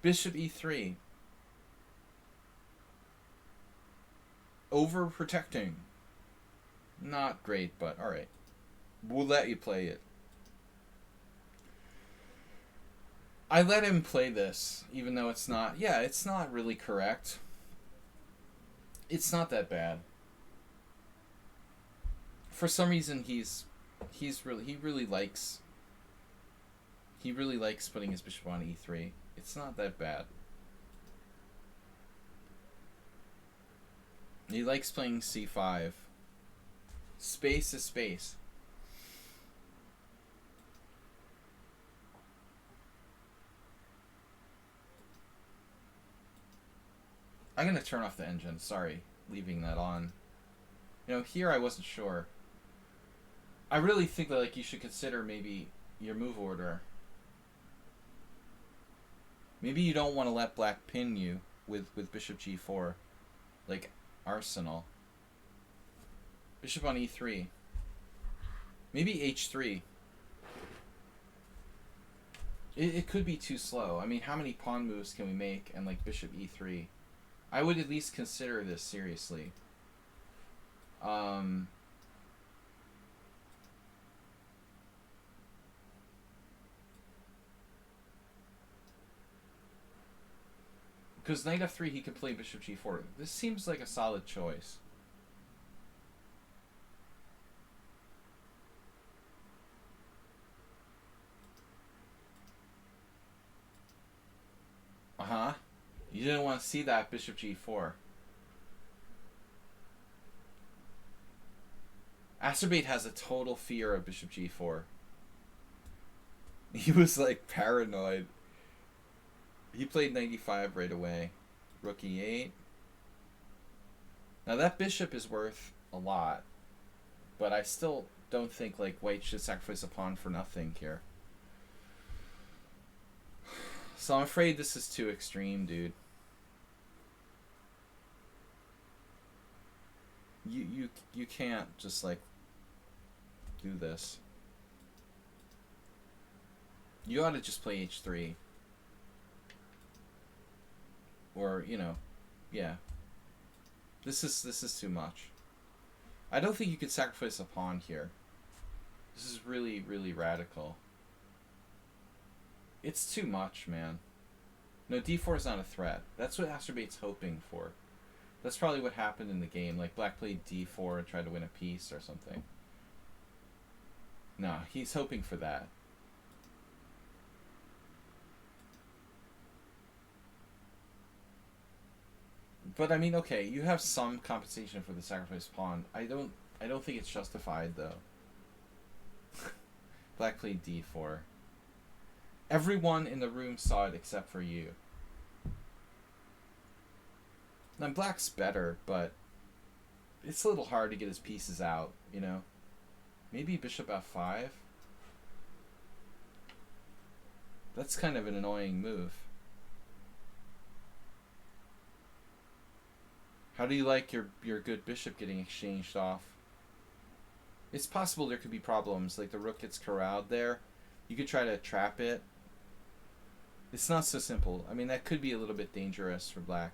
Speaker 1: Bishop e3. Overprotecting. Not great, but alright. We'll let you play it. I let him play this, even though it's not... Yeah, it's not really correct. It's not that bad. For some reason, he really likes He really likes putting his bishop on e3. It's not that bad. He likes playing c5. Space is space. I'm going to turn off the engine. Sorry, leaving that on. You know, here I wasn't sure. I really think that like you should consider maybe your move order. Maybe you don't want to let black pin you with bishop g4, like Arsenal. Bishop on e3. Maybe h3. It could be too slow. I mean, how many pawn moves can we make and like bishop e3? I would at least consider this seriously. Because knight f3, he could play bishop g4. This seems like a solid choice. Uh-huh. You didn't want to see that bishop g4. Acerbate has a total fear of bishop g4. He was like paranoid. He played 95 right away. Rook e8. Now that bishop is worth a lot, but I still don't think like white should sacrifice a pawn for nothing here. So I'm afraid this is too extreme, dude. You can't just like do this. You ought to just play h3. Or, you know, yeah. This is too much. I don't think you could sacrifice a pawn here. This is really, really radical. It's too much, man. No, d4 is not a threat. That's what Acerbate's hoping for. That's probably what happened in the game. Like, black played d4 and tried to win a piece or something. No, he's hoping for that. But I mean, okay, you have some compensation for the sacrificed pawn. I don't think it's justified though. Black played d4. Everyone in the room saw it except for you. Now black's better, but it's a little hard to get his pieces out, you know. Maybe bishop f5. That's kind of an annoying move. How do you like your good bishop getting exchanged off? It's possible there could be problems, like the rook gets corralled there. You could try to trap it. It's not so simple. I mean, that could be a little bit dangerous for black.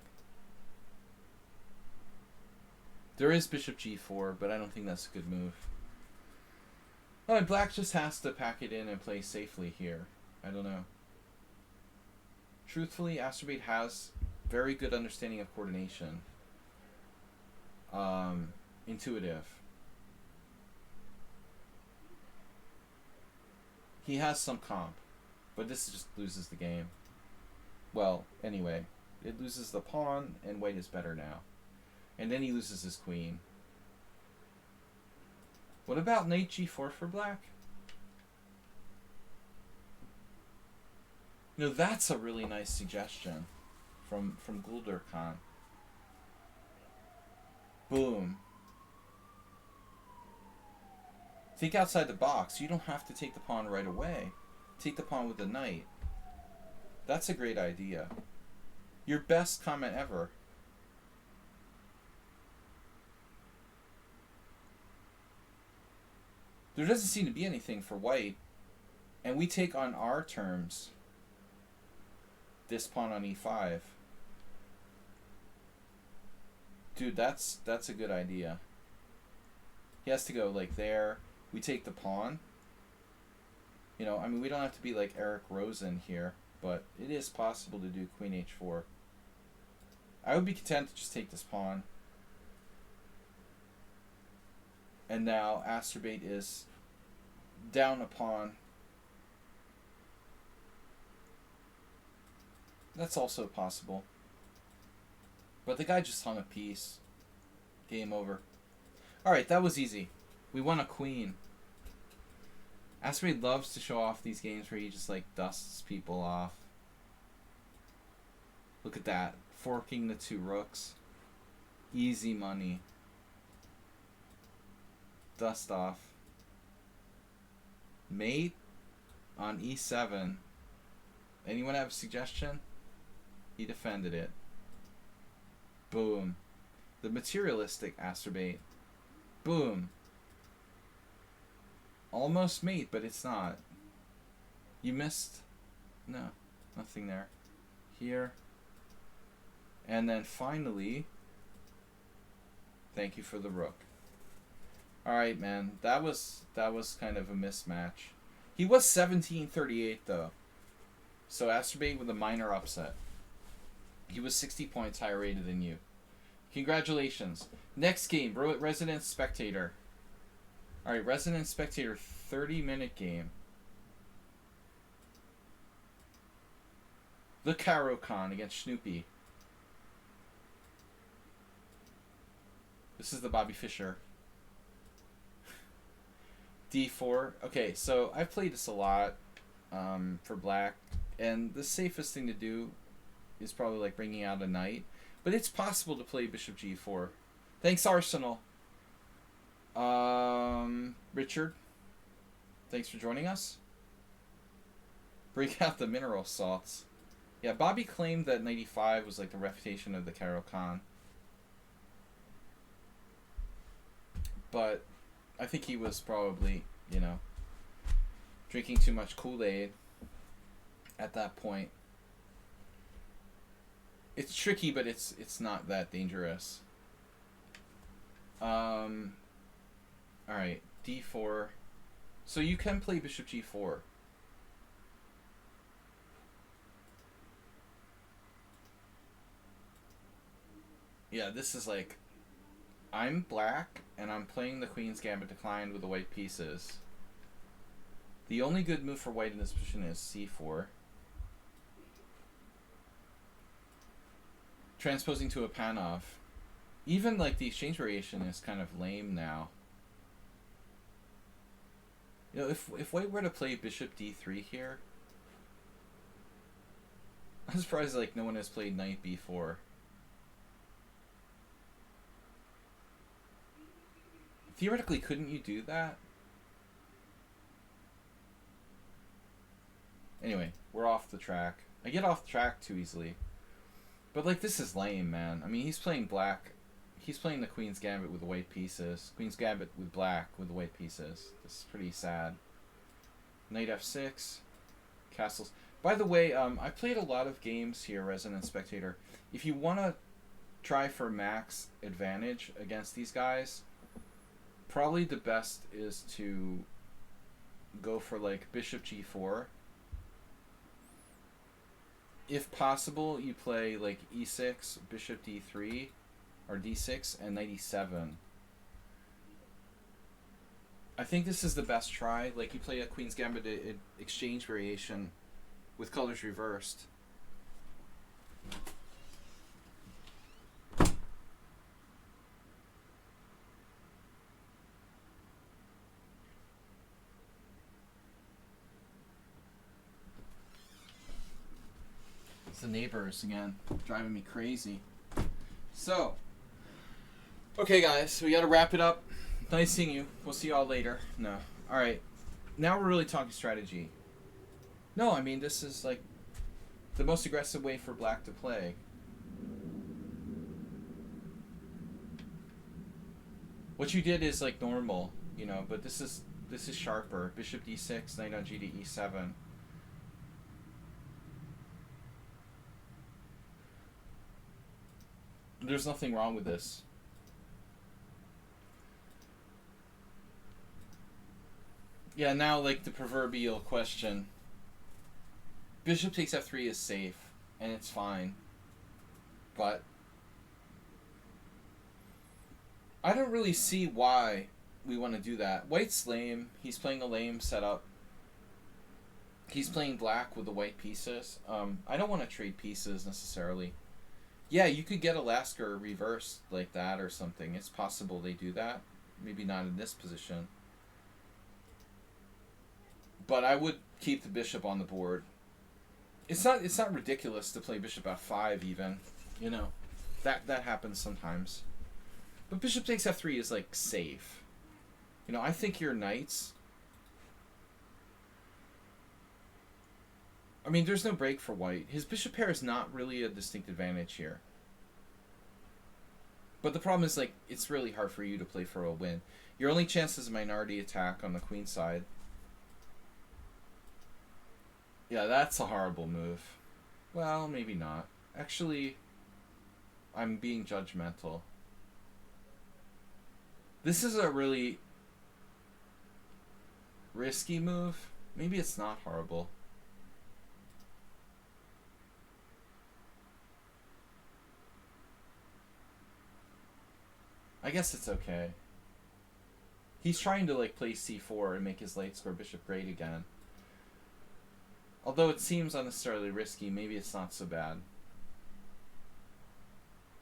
Speaker 1: There is bishop g4, but I don't think that's a good move. Oh, and black just has to pack it in and play safely here. I don't know. Truthfully, Acerbate has very good understanding of coordination. Intuitive. He has some comp, but this just loses the game. Well, anyway, it loses the pawn, and white is better now. And then he loses his queen. What about knight g4 for black? You know, that's a really nice suggestion from Guldur Khan. Boom. Think outside the box. You don't have to take the pawn right away. Take the pawn with the knight. That's a great idea. Your best comment ever. There doesn't seem to be anything for white. And we take on our terms this pawn on e5. Dude, that's a good idea. He has to go like there. We take the pawn. You know, I mean, we don't have to be like Eric Rosen here, but it is possible to do queen h4. I would be content to just take this pawn. And now Acerbate is down a pawn. That's also possible. But the guy just hung a piece. Game over. Alright, that was easy. We won a queen. Asteroid loves to show off these games where he just like dusts people off. Look at that. Forking the 2 rooks. Easy money. Dust off. Mate on e7. Anyone have a suggestion? He defended it. Boom. The materialistic Asterbate. Boom. Almost mate, but it's not. You missed. No, nothing there. Here. And then finally, thank you for the rook. Alright, man. That was kind of a mismatch. He was 1738 though. So Asterbate with a minor upset. He was 60 points higher rated than you. Congratulations. Next game, Resident Spectator. Alright, Resident Spectator 30-minute game. The Caro-Con against Snoopy. This is the Bobby Fischer. D4. Okay, so I've played this a lot for black, and the safest thing to do is probably like bringing out a knight, but it's possible to play bishop g4. Thanks, Arsenal. Richard, thanks for joining us. Break out the mineral salts. Yeah, Bobby claimed that 95 was like the refutation of the Caro-Con, but I think he was probably, you know, drinking too much Kool-Aid at that point. It's tricky, but it's not that dangerous. Alright, d4. So you can play bishop g4. Yeah, this is like, I'm black, and I'm playing the Queen's Gambit declined with the white pieces. The only good move for white in this position is c4. Transposing to a Panov. Even like the exchange variation is kind of lame now. You know, if white were to play bishop d3 here, I'm surprised like no one has played knight b4. Theoretically, couldn't you do that? Anyway, we're off the track. I get off the track too easily. But, like, this is lame, man. I mean, he's playing black. He's playing the Queen's Gambit with the white pieces. Queen's Gambit with black with the white pieces. This is pretty sad. Knight f6. Castles. By the way, I played a lot of games here, Resident Spectator. If you want to try for max advantage against these guys, probably the best is to go for, like, bishop g4. If possible, you play like e6, bishop d3, or d6, and knight e7. I think this is the best try. Like, you play a Queen's Gambit exchange variation with colors reversed. The neighbors again, driving me crazy. So, okay guys, we gotta wrap it up. Nice seeing you. We'll see y'all later. No. Alright. Now we're really talking strategy. No, I mean, this is like the most aggressive way for black to play. What you did is like normal, you know, but this is sharper. Bishop d6, knight on g to e7. There's nothing wrong with this. Yeah, now like the proverbial question. Bishop takes f3 is safe, and it's fine. But I don't really see why we want to do that. White's lame. He's playing a lame setup. He's playing black with the white pieces. I don't want to trade pieces necessarily. Yeah, you could get a Lasker reversed like that or something. It's possible they do that. Maybe not in this position. But I would keep the bishop on the board. It's not ridiculous to play bishop f5 even. You know, that happens sometimes. But bishop takes f3 is like safe. You know, I think your knights. I mean, there's no break for white. His bishop pair is not really a distinct advantage here. But the problem is, like, it's really hard for you to play for a win. Your only chance is a minority attack on the queen side. Yeah, that's a horrible move. Well, maybe not. Actually, I'm being judgmental. This is a really risky move. Maybe it's not horrible. I guess it's okay. He's trying to like play c4 and make his light square bishop great again. Although it seems unnecessarily risky, maybe it's not so bad.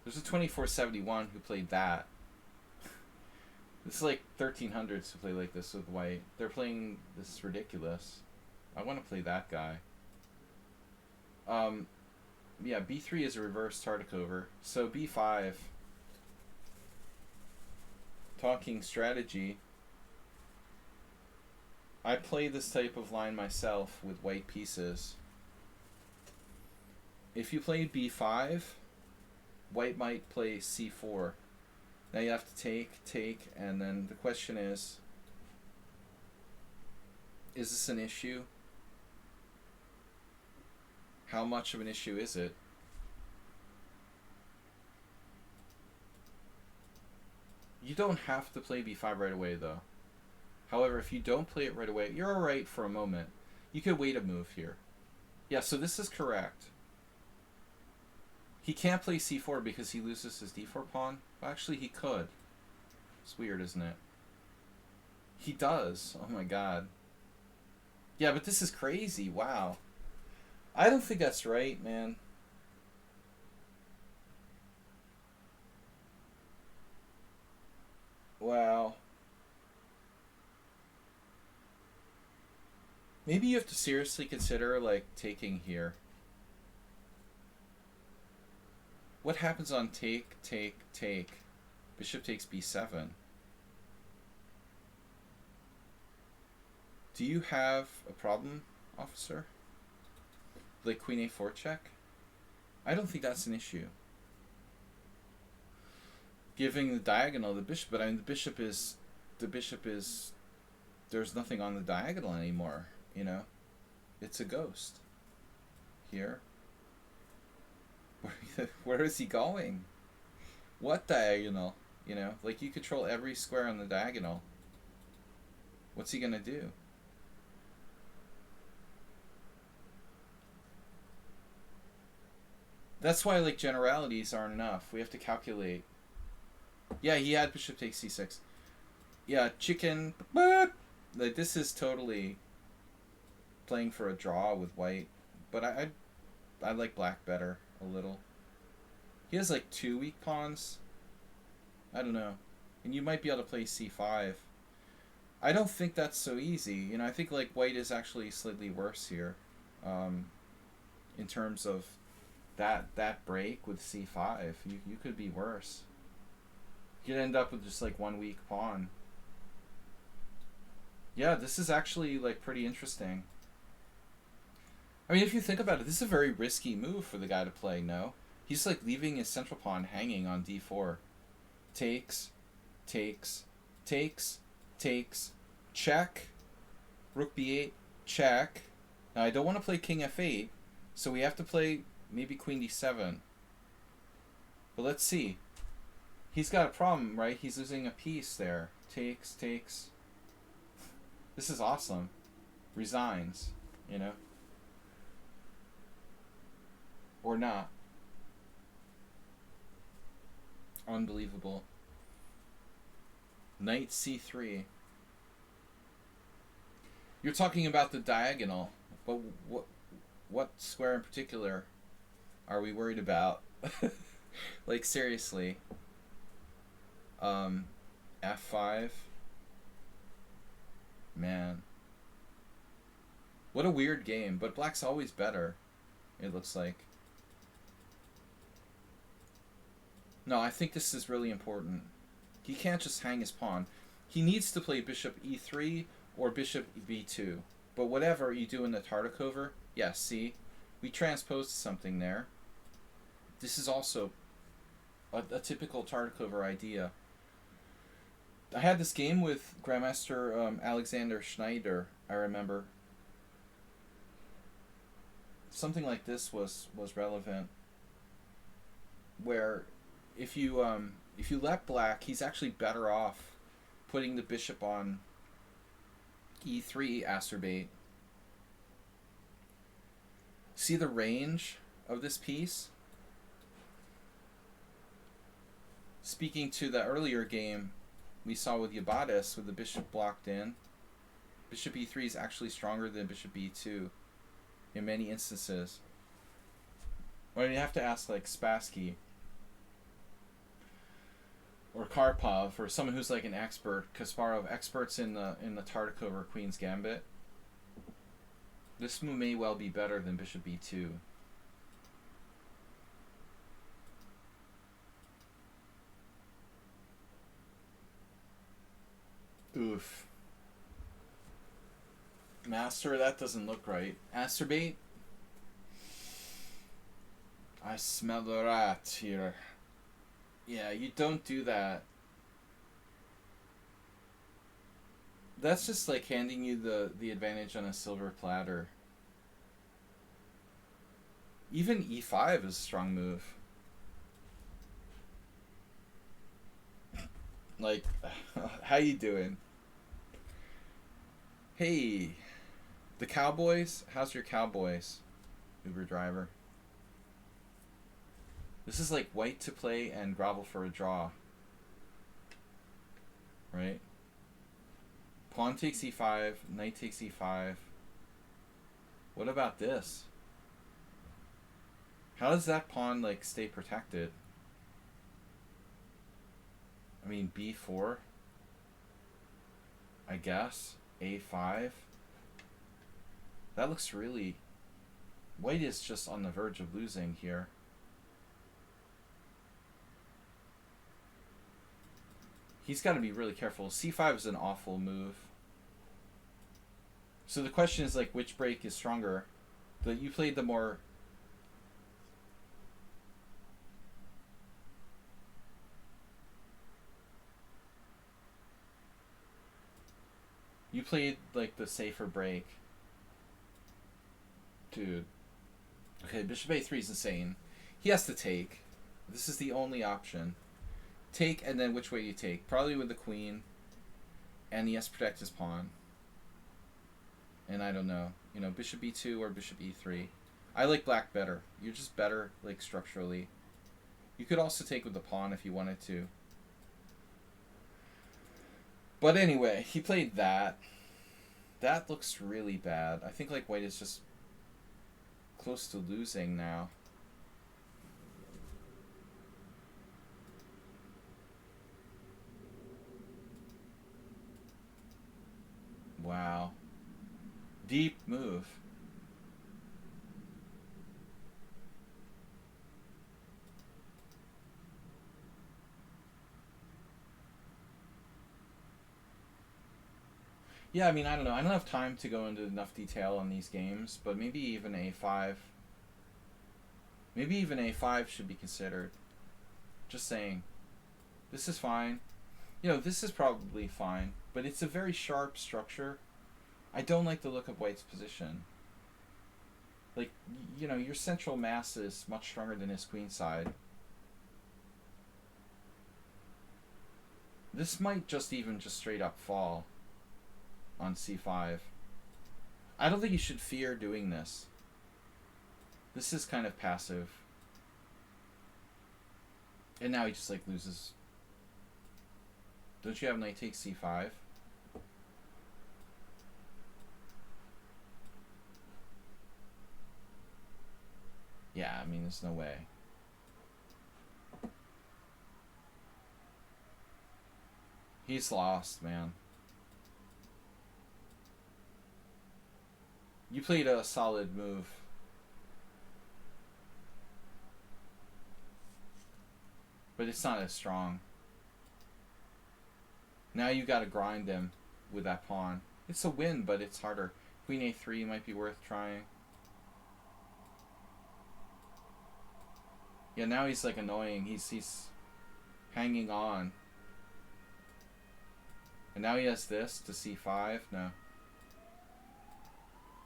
Speaker 1: There's a 2471 who played that. This is like 1300s who play like this with white. They're playing this ridiculous. I want to play that guy. Yeah, b3 is a reverse Tartakover. So b5. Talking strategy. I play this type of line myself with white pieces. If you play b5, white might play c4. Now you have to take, and then the question is this an issue? How much of an issue is it? You don't have to play b5 right away, though. However, if you don't play it right away, you're alright for a moment. You could wait a move here. Yeah, so this is correct. He can't play c4 because he loses his d4 pawn. Well, actually, he could. It's weird, isn't it? He does. Oh my god. Yeah, but this is crazy. Wow. I don't think that's right, man. Wow. Maybe you have to seriously consider, like, taking here. What happens on take? Bishop takes b7. Do you have a problem, officer? Like queen a4 check? I don't think that's an issue. Giving the diagonal the bishop, but I mean the bishop is there's nothing on the diagonal anymore, you know? It's a ghost. Here. Where is he going? What diagonal? You know, like you control every square on the diagonal. What's he gonna do? That's why like generalities aren't enough. We have to calculate. Yeah, he had bishop takes c6. Yeah, chicken. Like this is totally playing for a draw with white, but I like black better a little. He has like 2 weak pawns. I don't know. And you might be able to play c5. I don't think that's so easy. You know, I think like white is actually slightly worse here. In terms of that break with c5. You could be worse. You could end up with just like 1 weak pawn. Yeah, this is actually like pretty interesting. I mean, if you think about it, this is a very risky move for the guy to play, no? He's like leaving his central pawn hanging on d4. Takes, check, rook b8, check. Now I don't want to play king f8, so we have to play maybe queen d7. But let's see. He's got a problem, right? He's losing a piece there. Takes. This is awesome. Resigns, you know? Or not. Unbelievable. Knight c3. You're talking about the diagonal. But what square in particular are we worried about? Like seriously. F5. Man. What a weird game, but black's always better, it looks like. No, I think this is really important. He can't just hang his pawn. He needs to play bishop e3 or bishop b2. But whatever you do in the Tartakover, yeah, see? We transposed something there. This is also a typical Tartakover idea. I had this game with Grandmaster Alexander Schneider, I remember. Something like this was relevant, where if you let black, he's actually better off putting the bishop on e3 acerbate. See the range of this piece? Speaking to the earlier game we saw with Yabatis, with the bishop blocked in, bishop e3 is actually stronger than bishop e2 in many instances. Well, you have to ask like Spassky or Karpov or someone who's like an expert, Kasparov, experts in the Tartakover Queen's Gambit. This move may well be better than bishop e2. Oof. Master, that doesn't look right. Acerbate? I smell a rat here. Yeah, you don't do that. That's just like handing you the advantage on a silver platter. Even e5 is a strong move. Like, how you doing? Hey, the Cowboys? How's your Cowboys, Uber driver? This is like white to play and grovel for a draw. Right? Pawn takes e5, knight takes e5. What about this? How does that pawn like stay protected? I mean, b4, I guess. a5. That looks really... White is just on the verge of losing here. He's got to be really careful. c5 is an awful move. So the question is, like, which break is stronger? You played the more... You played, like, the safer break. Dude. Okay, bishop a3 is insane. He has to take. This is the only option. Take, and then which way you take. Probably with the queen. And he has to protect his pawn. And I don't know. You know, bishop e2 or bishop e3. I like black better. You're just better, like, structurally. You could also take with the pawn if you wanted to. But anyway, he played that. That looks really bad. I think like white is just close to losing now. Wow. Deep move. Yeah, I mean, I don't know. I don't have time to go into enough detail on these games, but maybe even a5. Maybe even a5 should be considered. Just saying. This is fine. You know, this is probably fine, but it's a very sharp structure. I don't like the look of white's position. Like, you know, your central mass is much stronger than his queen side. This might just even just straight up fall on c5. I don't think you should fear doing this. This is kind of passive. And now he just like loses. Don't you have knight takes c5? Yeah, I mean, there's no way. He's lost, man. You played a solid move. But it's not as strong. Now you gotta grind him with that pawn. It's a win, but it's harder. Queen a3 might be worth trying. Yeah, now he's like annoying. He's hanging on. And now he has this to c5. No.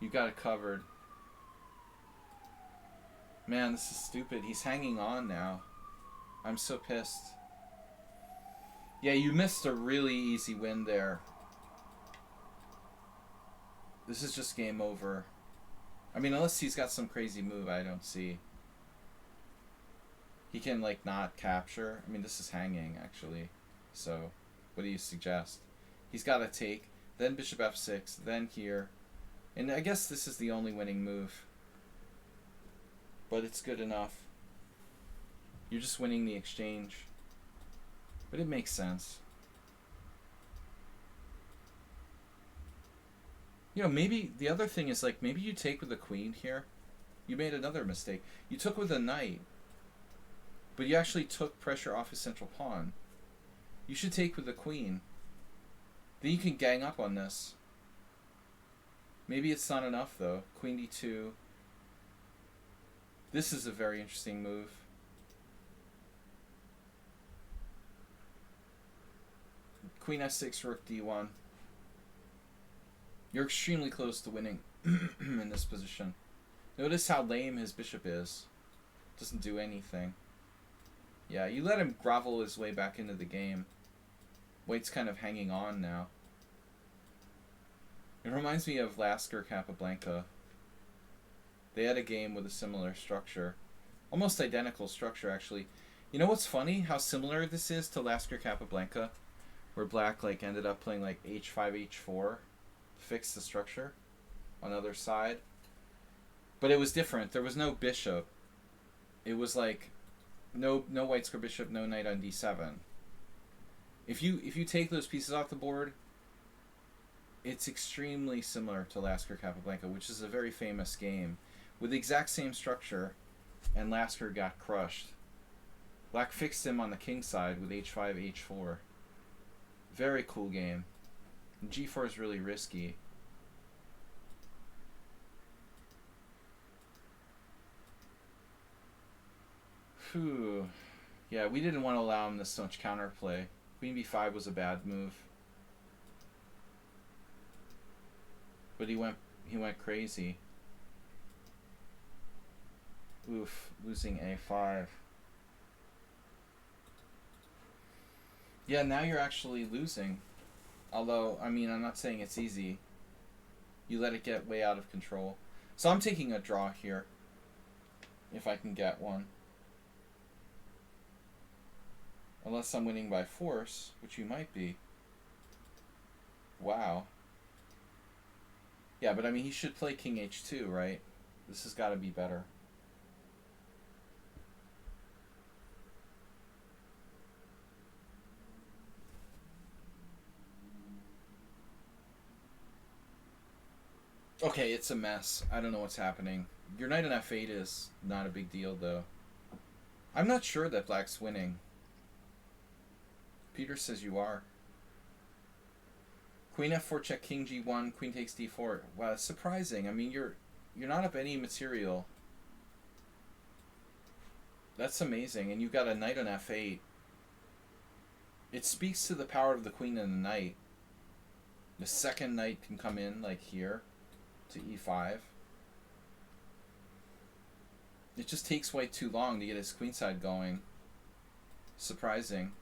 Speaker 1: You got it covered. Man, this is stupid. He's hanging on now. I'm so pissed. Yeah, you missed a really easy win there. This is just game over. I mean, unless he's got some crazy move I don't see. He can, like, not capture. I mean, this is hanging, actually. So, what do you suggest? He's got to take, then bishop f6, then here. And I guess this is the only winning move. But it's good enough. You're just winning the exchange. But it makes sense. You know, maybe the other thing is, like, maybe you take with the queen here. You made another mistake. You took with a knight. But you actually took pressure off his central pawn. You should take with the queen. Then you can gang up on this. Maybe it's not enough, though. Queen d2. This is a very interesting move. Queen f6, rook d1. You're extremely close to winning in this position. Notice how lame his bishop is. Doesn't do anything. Yeah, you let him grovel his way back into the game. White's kind of hanging on now. It reminds me of Lasker Capablanca. They had a game with a similar structure. Almost identical structure, actually. You know what's funny? How similar this is to Lasker Capablanca, where black like ended up playing like h5, h4, fix the structure on the other side. But it was different. There was no bishop. It was like no white square bishop, no knight on d7. If you take those pieces off the board, it's extremely similar to Lasker Capablanca, which is a very famous game with the exact same structure, and Lasker got crushed. Black fixed him on the king side with h5, h4. Very cool game. And g4 is really risky. Phew. Yeah, we didn't want to allow him this much counterplay. Queen b5 was a bad move. But he went crazy. Oof, losing a5. Yeah, now you're actually losing. Although, I mean, I'm not saying it's easy. You let it get way out of control. So I'm taking a draw here. If I can get one. Unless I'm winning by force, which you might be. Wow. Yeah, but I mean, he should play king h2, right? This has got to be better. Okay, it's a mess. I don't know what's happening. Your knight on f8 is not a big deal, though. I'm not sure that black's winning. Peter says you are. Queen f4 check, king g1, queen takes d4. Wow, that's surprising. I mean, you're not up any material. That's amazing. And you've got a knight on f8. It speaks to the power of the queen and the knight. The second knight can come in, like here, to e5. It just takes white too long to get his queenside going. Surprising.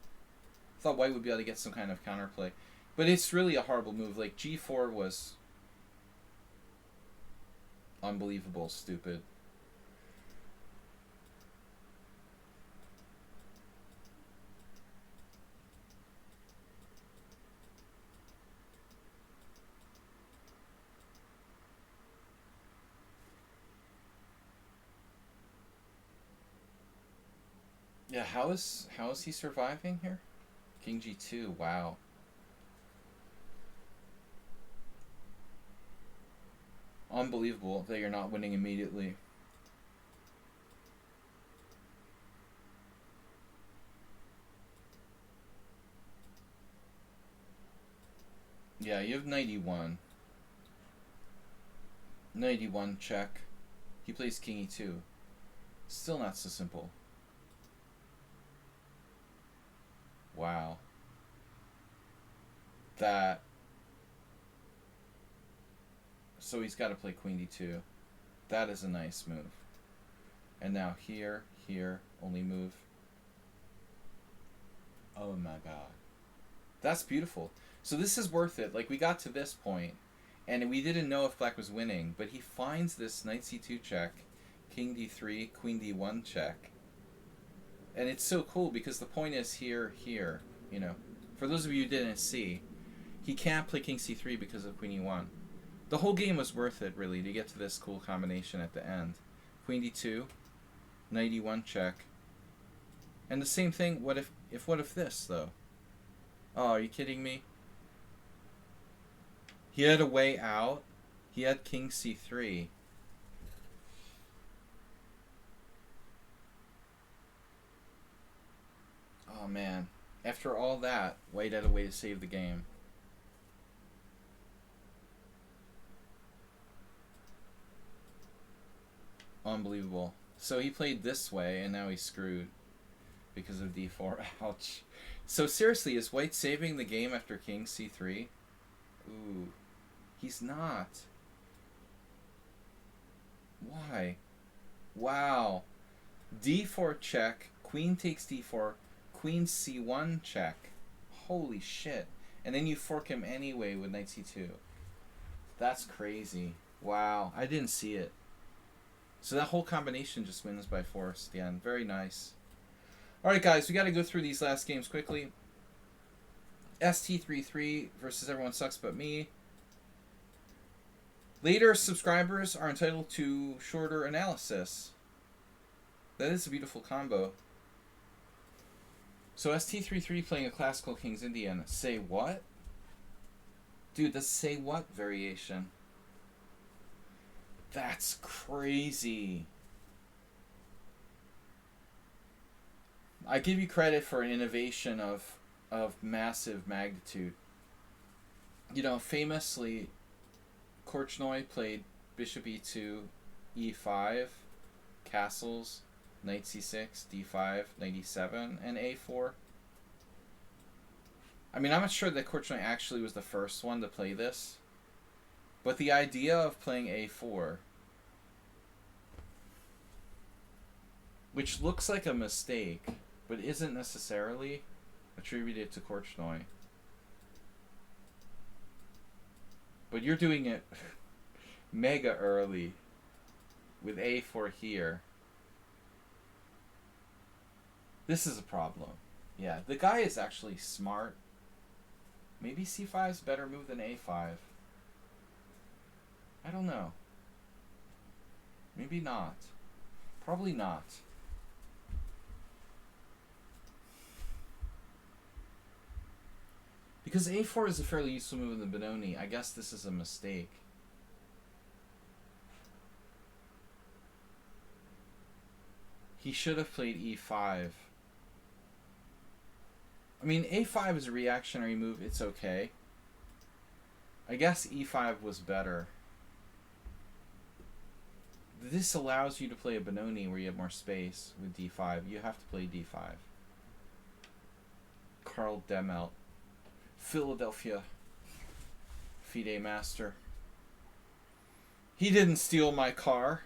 Speaker 1: I thought white would be able to get some kind of counterplay. But it's really a horrible move. Like, g4 was unbelievable, stupid. Yeah, how is he surviving here? King G2, wow. Unbelievable that you're not winning immediately. Yeah, you have 91. 91 check. He plays King E2. Still not so simple. Wow. That. So he's got to play Queen D2. That is a nice move. And now here, only move. Oh my god. That's beautiful. So this is worth it. Like, we got to this point, and we didn't know if black was winning, but he finds this knight c2 check, king d3, queen d1 check. And it's so cool because the point is here, you know. For those of you who didn't see, he can't play king c3 because of queen e1. The whole game was worth it, really, to get to this cool combination at the end. Queen d2, knight e1 check. And the same thing, what if this, though? Oh, are you kidding me? He had a way out. He had king c3. Oh, man. After all that, White had a way to save the game. Unbelievable. So he played this way, and now he's screwed because of d4. Ouch. So seriously, is White saving the game after king c3? Ooh. He's not. Why? Wow. d4 check. Queen takes d4. Queen c1 check. Holy shit. And then you fork him anyway with knight c2. That's crazy. Wow. I didn't see it. So that whole combination just wins by force at the end. Very nice. Alright guys, we got to go through these last games quickly. ST33 versus Everyone Sucks But Me. Later subscribers are entitled to shorter analysis. That is a beautiful combo. So ST33 playing a classical King's Indian. Say what? Dude, that's say what variation. That's crazy. I give you credit for an innovation of massive magnitude. You know, famously, Korchnoi played bishop e2, e5, castles, knight c6, d5, knight e7, and a4. I mean, I'm not sure that Korchnoi actually was the first one to play this, but the idea of playing a4, which looks like a mistake, but isn't necessarily attributed to Korchnoi. But you're doing it mega early with a4 here. This is a problem. Yeah, the guy is actually smart. Maybe c5 is a better move than a5. I don't know. Maybe not. Probably not. Because a4 is a fairly useful move in the Benoni. I guess this is a mistake. He should have played e5. I mean, a5 is a reactionary move. It's okay. I guess e5 was better. This allows you to play a Benoni where you have more space with d5. You have to play d5. Carl Demelt. Philadelphia FIDE master. He didn't steal my car.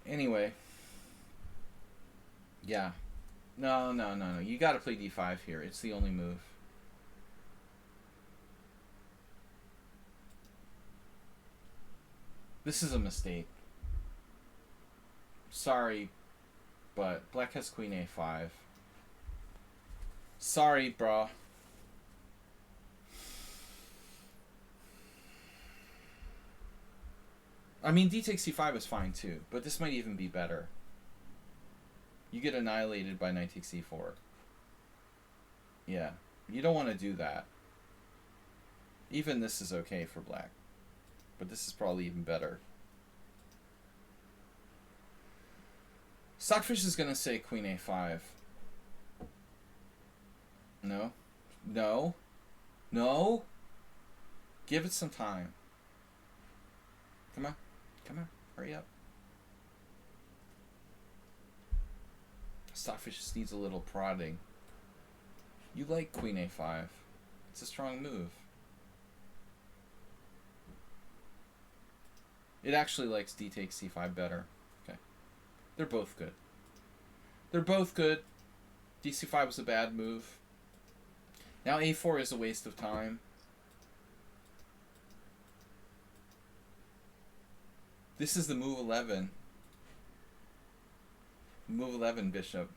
Speaker 1: Anyway. Yeah. No. You gotta play d5 here. It's the only move. This is a mistake. Sorry, but black has queen a5. Sorry, brah. I mean, d takes c5 is fine too, but this might even be better. You get annihilated by knight takes e4. Yeah, you don't want to do that. Even this is okay for black, but this is probably even better. Stockfish is going to say queen a5. No. No. No. Give it some time. Come on. Come on. Hurry up. Stockfish just needs a little prodding. You like queen a5. It's a strong move. It actually likes d takes c5 better. Okay. They're both good. They're both good. dc5 was a bad move. Now a4 is a waste of time. This is the move 11. Move 11, bishop.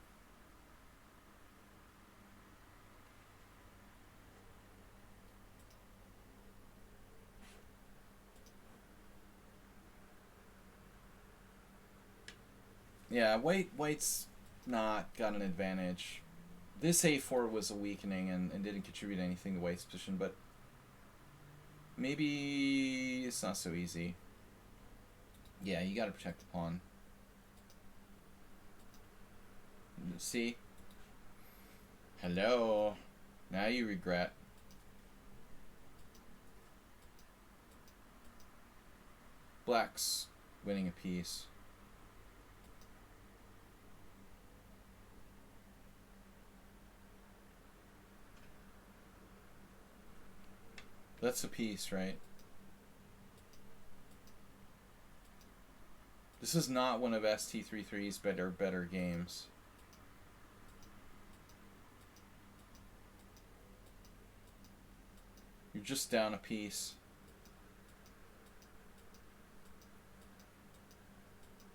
Speaker 1: Yeah, white's not got an advantage. This a4 was a weakening and didn't contribute anything to white's position, but maybe it's not so easy. Yeah, you gotta protect the pawn. See? Hello. Now you regret. Black's winning a piece. That's a piece, right? This is not one of ST33's better games. You're just down a piece.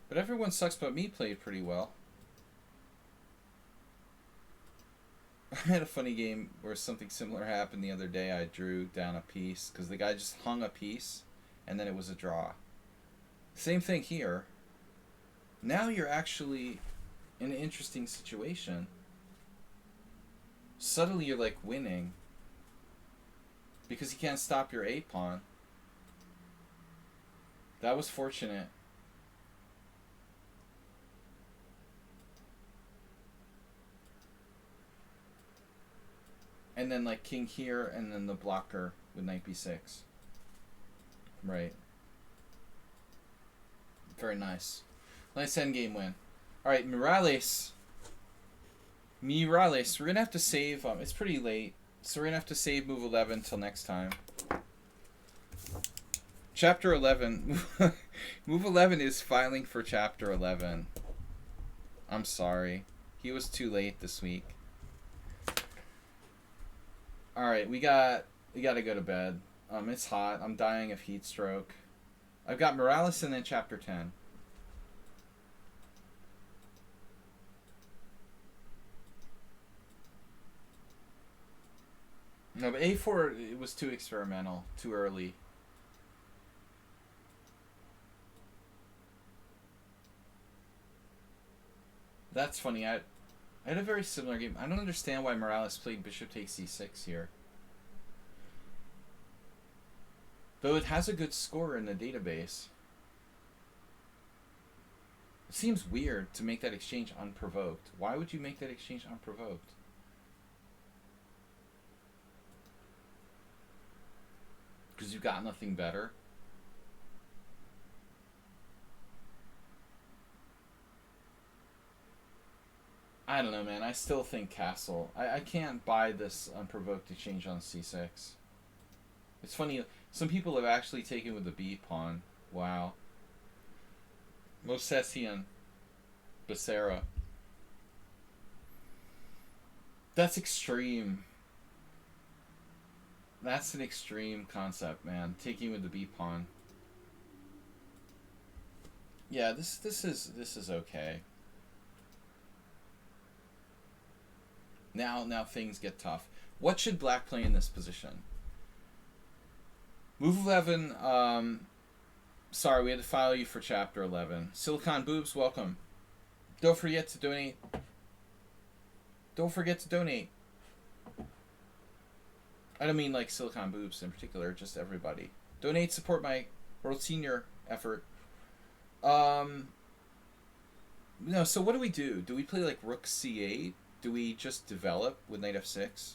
Speaker 1: But everyone sucks but me played pretty well. I had a funny game where something similar happened the other day. I drew down a piece because the guy just hung a piece and then it was a draw. Same thing here. Now you're actually in an interesting situation. Suddenly you're like winning because you can't stop your A pawn. That was fortunate. And then like king here and then the blocker with knight b6. Right. Very nice. Nice endgame win. Alright, Morales. We're going to have to save. It's pretty late. So we're going to have to save move 11 till next time. Chapter 11. Move 11 is filing for Chapter 11. I'm sorry. He was too late this week. Alright, we got to go to bed. It's hot. I'm dying of heat stroke. I've got Morales and then Chapter 10. No, but A4, it was too experimental, too early. That's funny. I had a very similar game. I don't understand why Morales played bishop takes c6 here. Though it has a good score in the database. It seems weird to make that exchange unprovoked. Why would you make that exchange unprovoked? Because you got nothing better? I don't know, man. I still think castle. I can't buy this unprovoked exchange on c6. It's funny. Some people have actually taken with the b pawn. Wow. Mosesi and Becerra. That's extreme. That's an extreme concept, man. Taking with the b pawn. Yeah, this is okay. Now things get tough. What should black play in this position? Move 11. Sorry, we had to file you for Chapter 11. Silicon Boobs, welcome. Don't forget to donate. Don't forget to donate. I don't mean like Silicon Boobs in particular, just everybody. Donate, support my World Senior effort. No, so what do we do? Do we play like Rook C8? Do we just develop with Knight F6?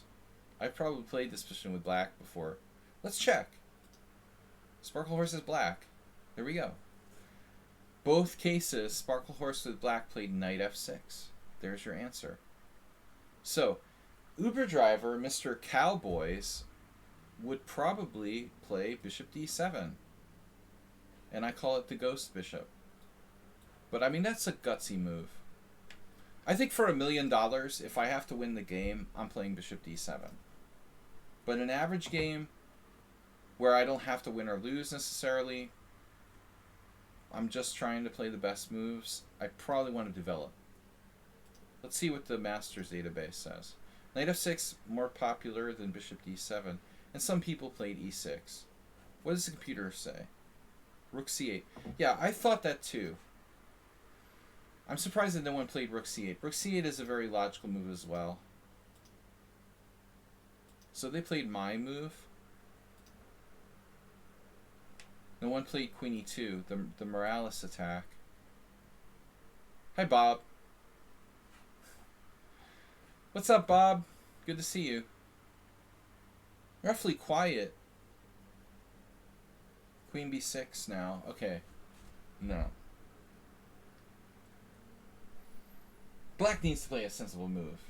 Speaker 1: I've probably played this position with black before. Let's check. Sparkle Horse is black. There we go. Both cases, Sparkle Horse with black played Knight F6. There's your answer. So, Uber driver, Mr. Cowboys, would probably play Bishop D7. And I call it the Ghost Bishop. But I mean, that's a gutsy move. I think for $1 million, if I have to win the game, I'm playing Bishop D7. But an average game where I don't have to win or lose necessarily, I'm just trying to play the best moves, I probably want to develop. Let's see what the Masters database says. Knight F6 more popular than Bishop D7, and some people played E6. What does the computer say? Rook C8. Yeah, I thought that too. I'm surprised that no one played Rook C8. Rook C8 is a very logical move as well. So they played my move. No one played Queen E2, the Morales attack. Hi, Bob. What's up, Bob? Good to see you. Roughly quiet. Queen B6 now. Okay. No. Black needs to play a sensible move.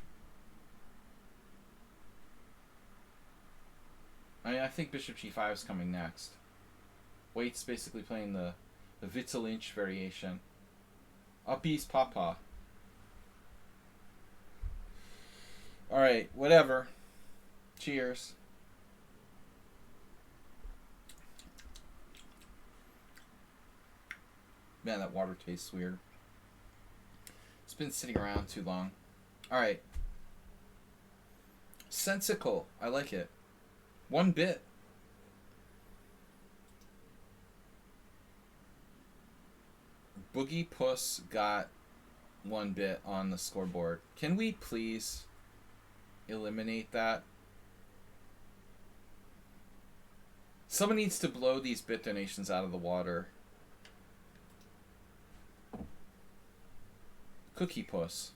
Speaker 1: I think Bishop G5 is coming next. Waite's basically playing the Witzel Lynch variation. Up East Papa. Alright, whatever. Cheers. Man, that water tastes weird. It's been sitting around too long. Alright. Sensical. I like it. 1 bit. Boogie Puss got 1 bit on the scoreboard. Can we please eliminate that? Someone needs to blow these bit donations out of the water. Cookie Puss.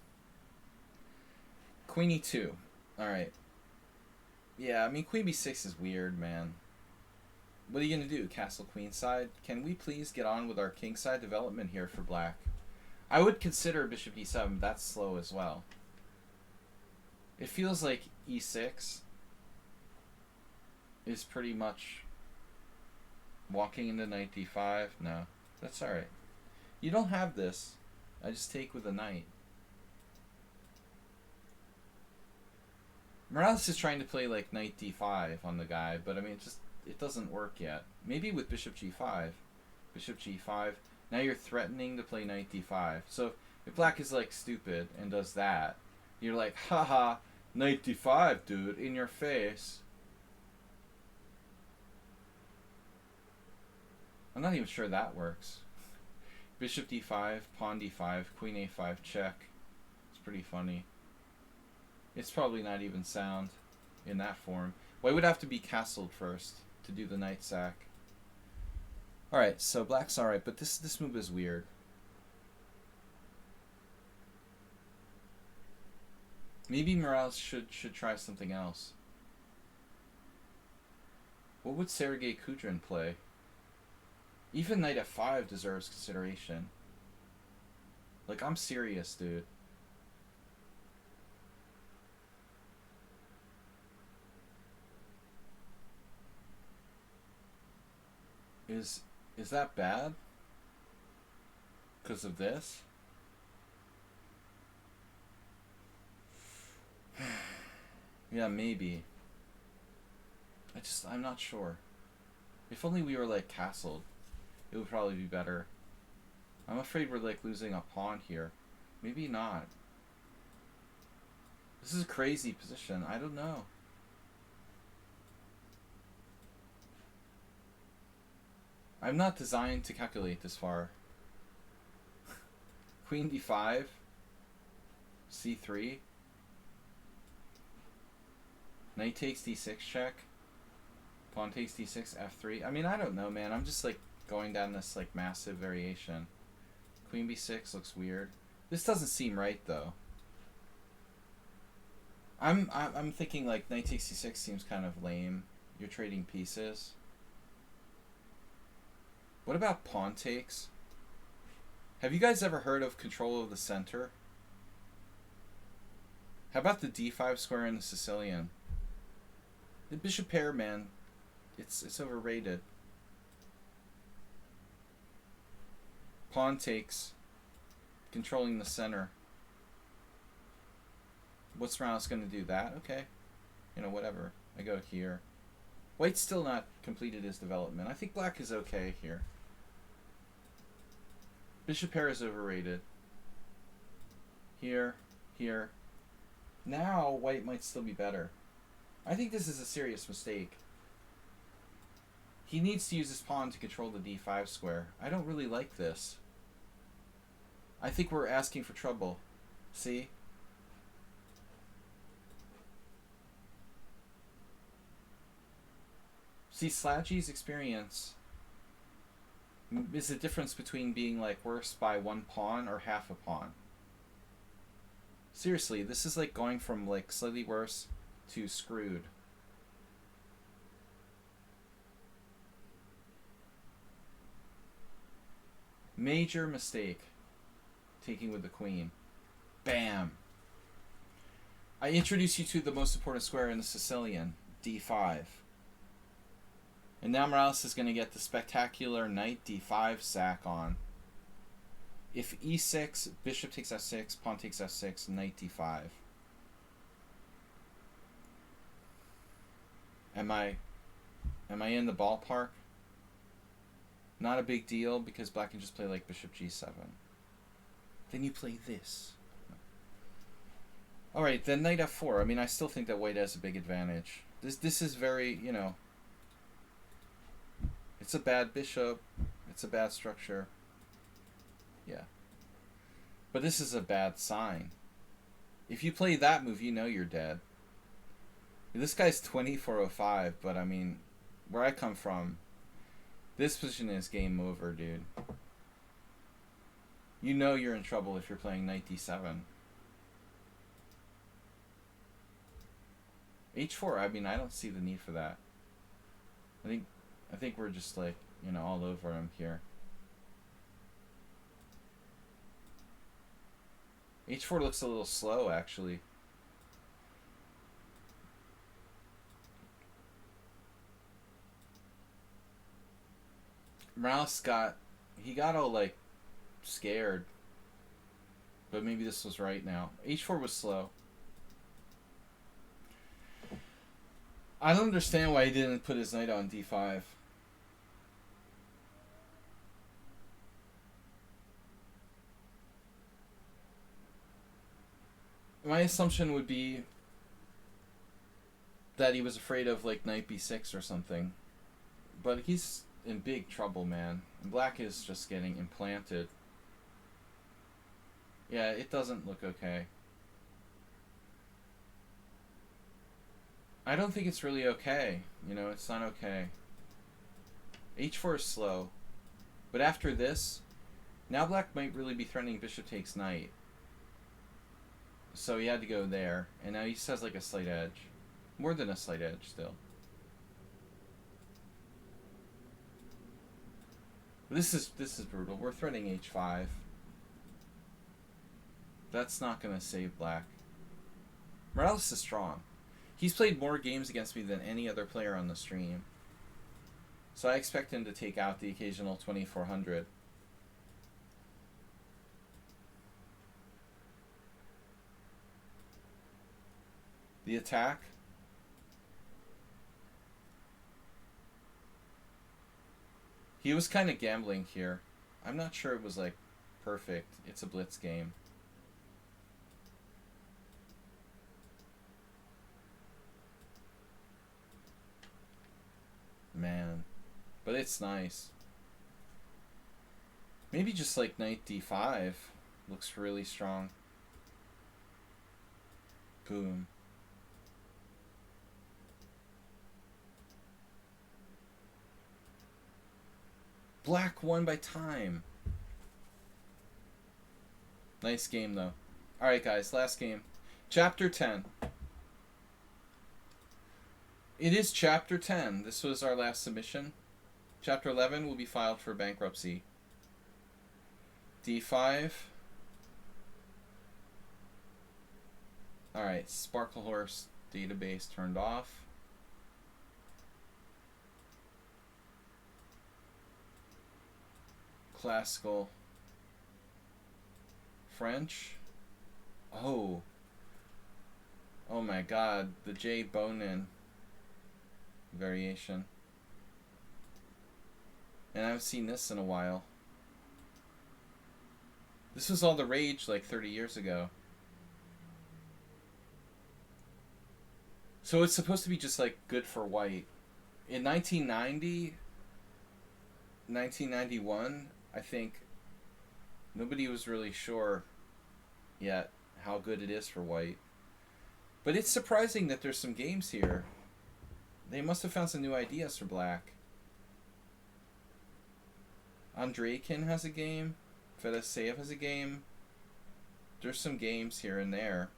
Speaker 1: Queen E2. Alright. Yeah, I mean, Queen B6 is weird, man. What are you going to do? Castle Queenside? Can we please get on with our Kingside development here for black? I would consider Bishop E7. That's slow as well. It feels like E6 is pretty much walking into Knight D5. No, that's alright. You don't have this. I just take with a knight. Morales is trying to play like Knight D5 on the guy, but I mean, it doesn't work yet. Maybe with Bishop G5. Bishop G5. Now you're threatening to play Knight D5. So if black is like stupid and does that, you're like, haha, Knight D5, dude, in your face. I'm not even sure that works. Bishop D5, Pawn D5, Queen A5, check. It's pretty funny. It's probably not even sound in that form. White would have to be castled first to do the knight sack. Alright, so black's alright, but this move is weird. Maybe Morales should try something else. What would Sergei Kudrin play? Even Knight F5 deserves consideration. Like, I'm serious, dude. Is that bad? Because of this? Yeah, maybe. I'm not sure. If only we were, like, castled, it would probably be better. I'm afraid we're, like, losing a pawn here. Maybe not. This is a crazy position. I don't know. I'm not designed to calculate this far. Queen D5. C3. Knight takes D6 check. Pawn takes D6 F3. I mean, I don't know, man. I'm just like going down this like massive variation. Queen B6 looks weird. This doesn't seem right though. I'm thinking like Knight takes D6 seems kind of lame. You're trading pieces. What about pawn takes? Have you guys ever heard of control of the center? How about the D5 square in the Sicilian? The bishop pair, man, it's overrated. Pawn takes, controlling the center. What's Morales going to do? That? Okay. You know, whatever. I go here. White's still not completed his development. I think black is okay here. Bishop pair is overrated. Here, here. Now white might still be better. I think this is a serious mistake. He needs to use his pawn to control the D5 square. I don't really like this. I think we're asking for trouble. See? See, Slaggy's experience is the difference between being like worse by one pawn or half a pawn. Seriously, this is like going from like slightly worse to screwed. Major mistake. Taking with the queen. Bam. I introduce you to the most important square in the Sicilian, D5. And now Morales is going to get the spectacular knight D5 sack on. If E6, bishop takes F6, pawn takes F6, knight D5. Am I in the ballpark? Not a big deal because black can just play like bishop G7. Then you play this. Alright, then knight F4. I mean, I still think that white has a big advantage. This is very, you know, it's a bad bishop. It's a bad structure. Yeah. But this is a bad sign. If you play that move, you know you're dead. This guy's 2405, but I mean, where I come from, this position is game over, dude. You know you're in trouble if you're playing knight d7. H4, I mean, I don't see the need for that. I think we're just like, you know, all over him here. H4 looks a little slow, actually. Morales got all like scared, but maybe this was right now. H4 was slow. I don't understand why he didn't put his knight on D5. My assumption would be that he was afraid of like knight B6 or something, but he's in big trouble, man. And black is just getting implanted. Yeah, it doesn't look okay. I don't think it's really okay. You know, it's not okay. H4 is slow. But after this, now black might really be threatening bishop takes knight. So he had to go there. And now he just has like a slight edge. More than a slight edge still. This is brutal. We're threatening H5. That's not going to save black. Morales is strong. He's played more games against me than any other player on the stream. So I expect him to take out the occasional 2400. The attack. He was kind of gambling here. I'm not sure it was like perfect. It's a blitz game. Man. But it's nice. Maybe just like knight d5 looks really strong. Boom. Black won by time. Nice game, though. Alright, guys, last game. Chapter 10. It is Chapter 10. This was our last submission. Chapter 11 will be filed for bankruptcy. D5. Alright, Sparkle Horse database turned off. Classical. French. Oh. Oh my god, the J. Bonin variation. And I haven't seen this in a while. This was all the rage like 30 years ago. So it's supposed to be just like good for white. In 1990, 1991, I think nobody was really sure yet how good it is for white. But it's surprising that there's some games here. They must have found some new ideas for black. Andreikin has a game. Fedoseev has a game. There's some games here and there.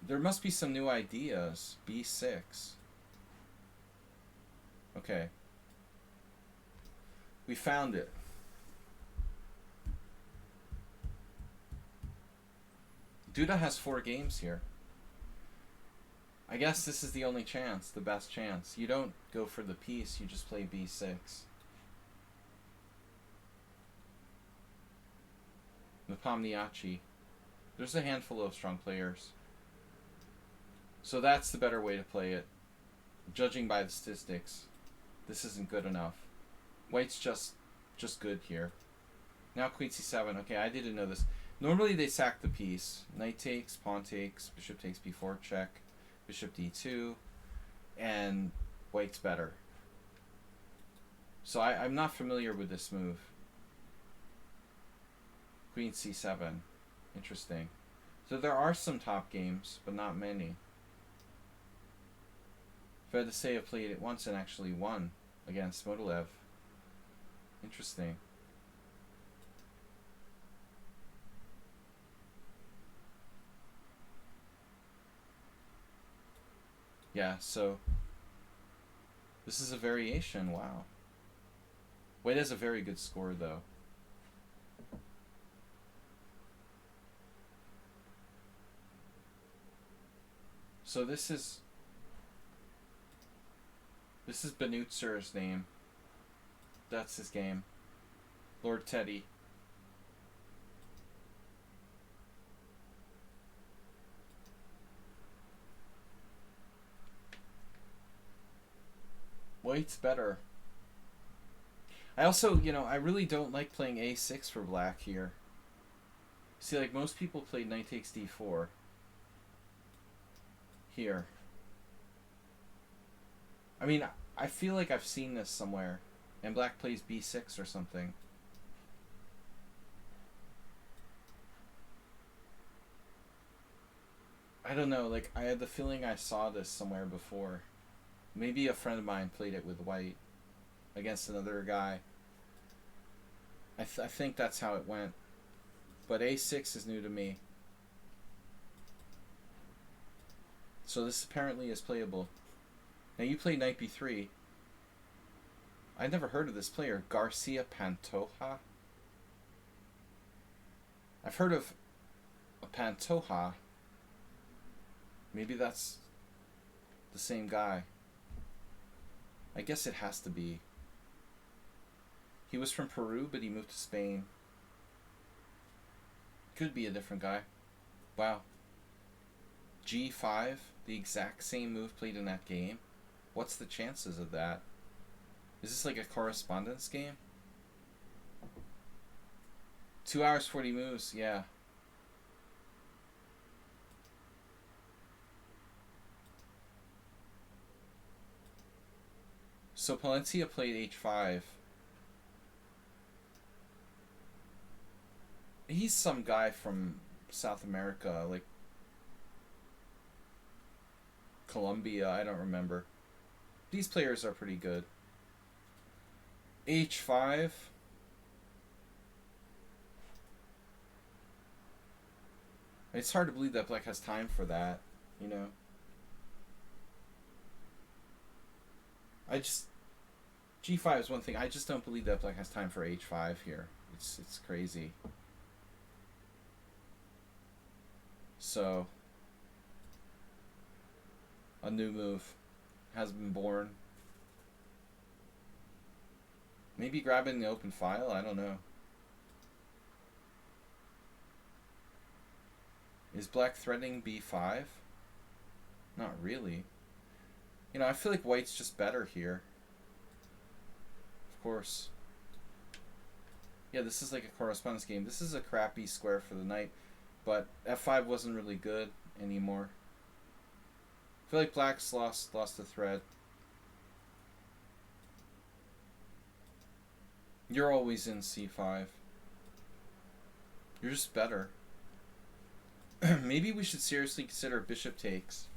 Speaker 1: There must be some new ideas. B6. Okay. We found it. Duda has 4 games here. I guess this is the only chance, the best chance. You don't go for the piece, you just play B6. Nepomniachtchi. There's a handful of strong players. So that's the better way to play it. Judging by the statistics, this isn't good enough. White's just good here. Now Queen C7. Okay, I didn't know this. Normally they sack the piece. Knight takes, pawn takes, bishop takes b4, check, bishop d2, and white's better. So I'm not familiar with this move. Queen c7. Interesting. So there are some top games, but not many. Fedoseev played it once and actually won against Modulev. Interesting. Yeah, so this is a variation. Wow. White has a very good score, though. So this is Benutzer's name. That's his game. Lord Teddy. White's better. I also, I really don't like playing a6 for black here. See, like most people played knight takes d4. Here. I mean, I feel like I've seen this somewhere. And black plays b6 or something. I don't know, like, I had the feeling I saw this somewhere before. Maybe a friend of mine played it with white against another guy. I think that's how it went. But a6 is new to me. So this apparently is playable. Now you play knight b3. I never heard of this player, Garcia Pantoja. I've heard of a Pantoja. Maybe that's the same guy. I guess it has to be. He was from Peru, but he moved to Spain. Could be a different guy. Wow. G5, the exact same move played in that game. What's the chances of that? Is this like a correspondence game? 2 hours, 40 moves, yeah. So Palencia played h5. He's some guy from South America, like Colombia. I don't remember. These players are pretty good. H5. It's hard to believe that black has time for that, you know. I just G5 is one thing. I just don't believe that black has time for H5 here. It's crazy. So a new move has been born. Maybe grabbing the open file, I don't know. Is black threatening B5? Not really. You know, I feel like white's just better here. Of course. Yeah, this is like a correspondence game. This is a crappy square for the knight, but F5 wasn't really good anymore. I feel like black's lost the thread. You're always in C5. You're just better. Maybe we should seriously consider bishop takes.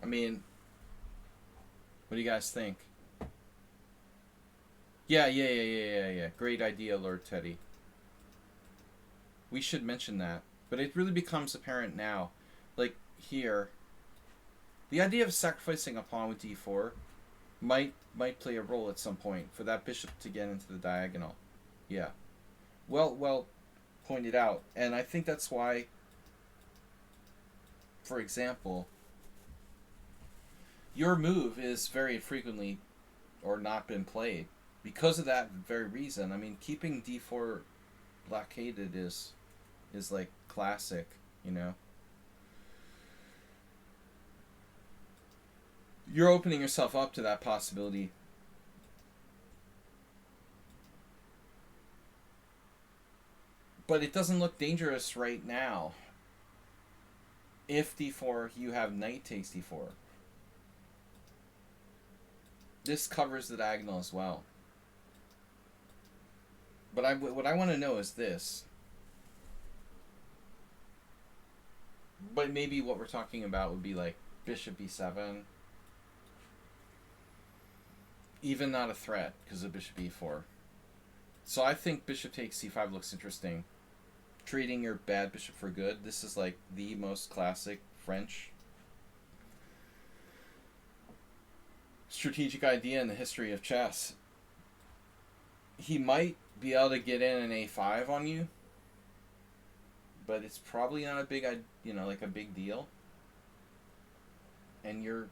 Speaker 1: I mean, what do you guys think? Yeah. Great idea, Lord Teddy. We should mention that. But it really becomes apparent now. Like, here. The idea of sacrificing a pawn with d4 might play a role at some point for that bishop to get into the diagonal. Yeah. Well pointed out. And I think that's why, for example, your move is very frequently or not been played. Because of that very reason. I mean, keeping d4 blockaded is like classic, you know. You're opening yourself up to that possibility. But it doesn't look dangerous right now. If d4, you have knight takes d4. This covers the diagonal as well. But what I want to know is this. But maybe what we're talking about would be like bishop e7. Even not a threat because of bishop e4. So I think bishop takes c5 looks interesting. Trading your bad bishop for good. This is like the most classic French strategic idea in the history of chess. He might be able to get in an a5 on you, but it's probably not a big, like a big deal. And you're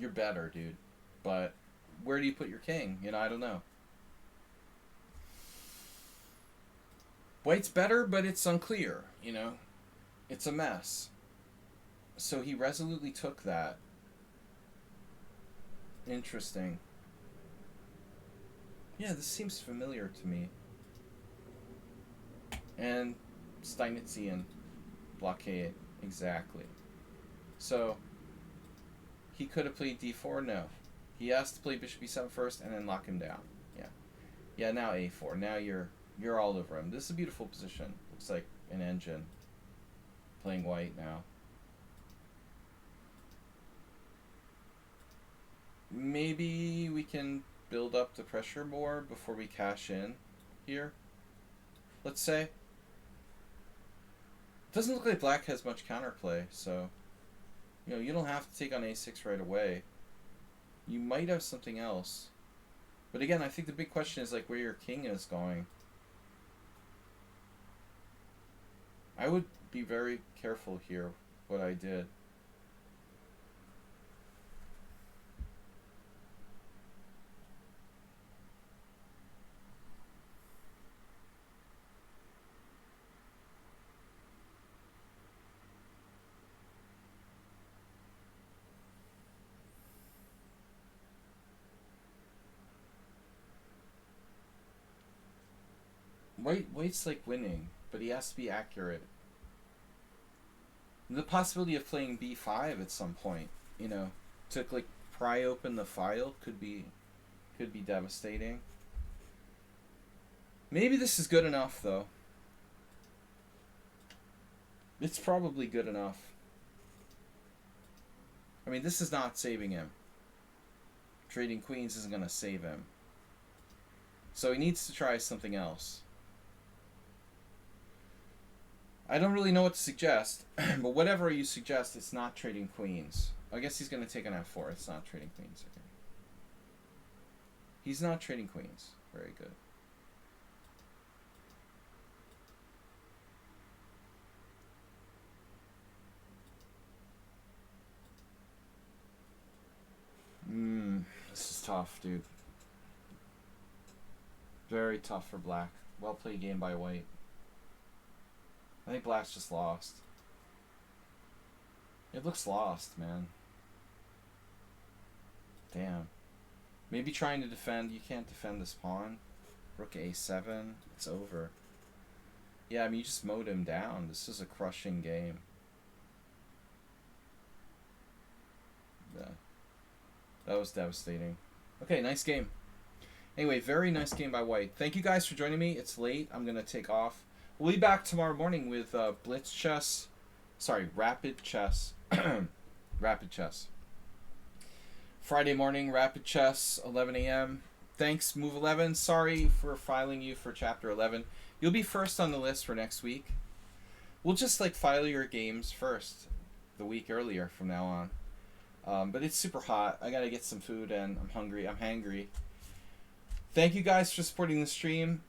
Speaker 1: better, dude. But where do you put your king? I don't know. White's better, but it's unclear, It's a mess. So he resolutely took that. Interesting. Yeah, this seems familiar to me. And Steinitzian blockade, exactly. So he could have played d4. No, he has to play bishop e7 first and then lock him down. Yeah. Now a4. Now you're all over him. This is a beautiful position. Looks like an engine. Playing white now. Maybe we can build up the pressure more before we cash in here. Let's say. It doesn't look like black has much counterplay, so you don't have to take on a6 right away. You might have something else. But again, I think the big question is like where your king is going. I would be very careful here what I did. White's like winning, but he has to be accurate. The possibility of playing b5 at some point, to like pry open the file could be devastating. Maybe this is good enough, though. It's probably good enough. I mean, this is not saving him. Trading queens isn't going to save him. So he needs to try something else. I don't really know what to suggest, but whatever you suggest, it's not trading queens. I guess he's going to take an f4. It's not trading queens. Okay. He's not trading queens. Very good. This is tough, dude. Very tough for black. Well played game by white. I think black's just lost. It looks lost, man. Damn. Maybe trying to defend. You can't defend this pawn. Rook a7. It's over. Yeah, I mean, you just mowed him down. This is a crushing game. Yeah. That was devastating. Okay, nice game. Anyway, very nice game by white. Thank you guys for joining me. It's late. I'm going to take off. We'll be back tomorrow morning with blitz chess. Sorry, rapid chess. Rapid chess. Friday morning, rapid chess, 11 a.m. Thanks, Move 11. Sorry for filing you for Chapter 11. You'll be first on the list for next week. We'll just like file your games first the week earlier from now on. But it's super hot. I gotta get some food and I'm hungry. I'm hangry. Thank you guys for supporting the stream.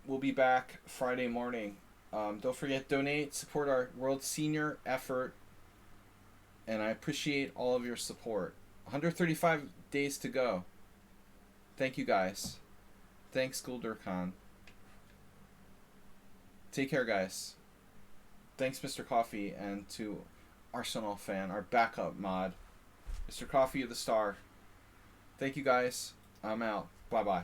Speaker 1: We'll be back Friday morning. Don't forget, donate, support our World Senior effort. And I appreciate all of your support. 135 days to go. Thank you guys. Thanks, Guldur Khan. Take care, guys. Thanks, Mr. Coffee, and to Arsenal fan, our backup mod. Mr. Coffee of the Star. Thank you guys. I'm out. Bye-bye.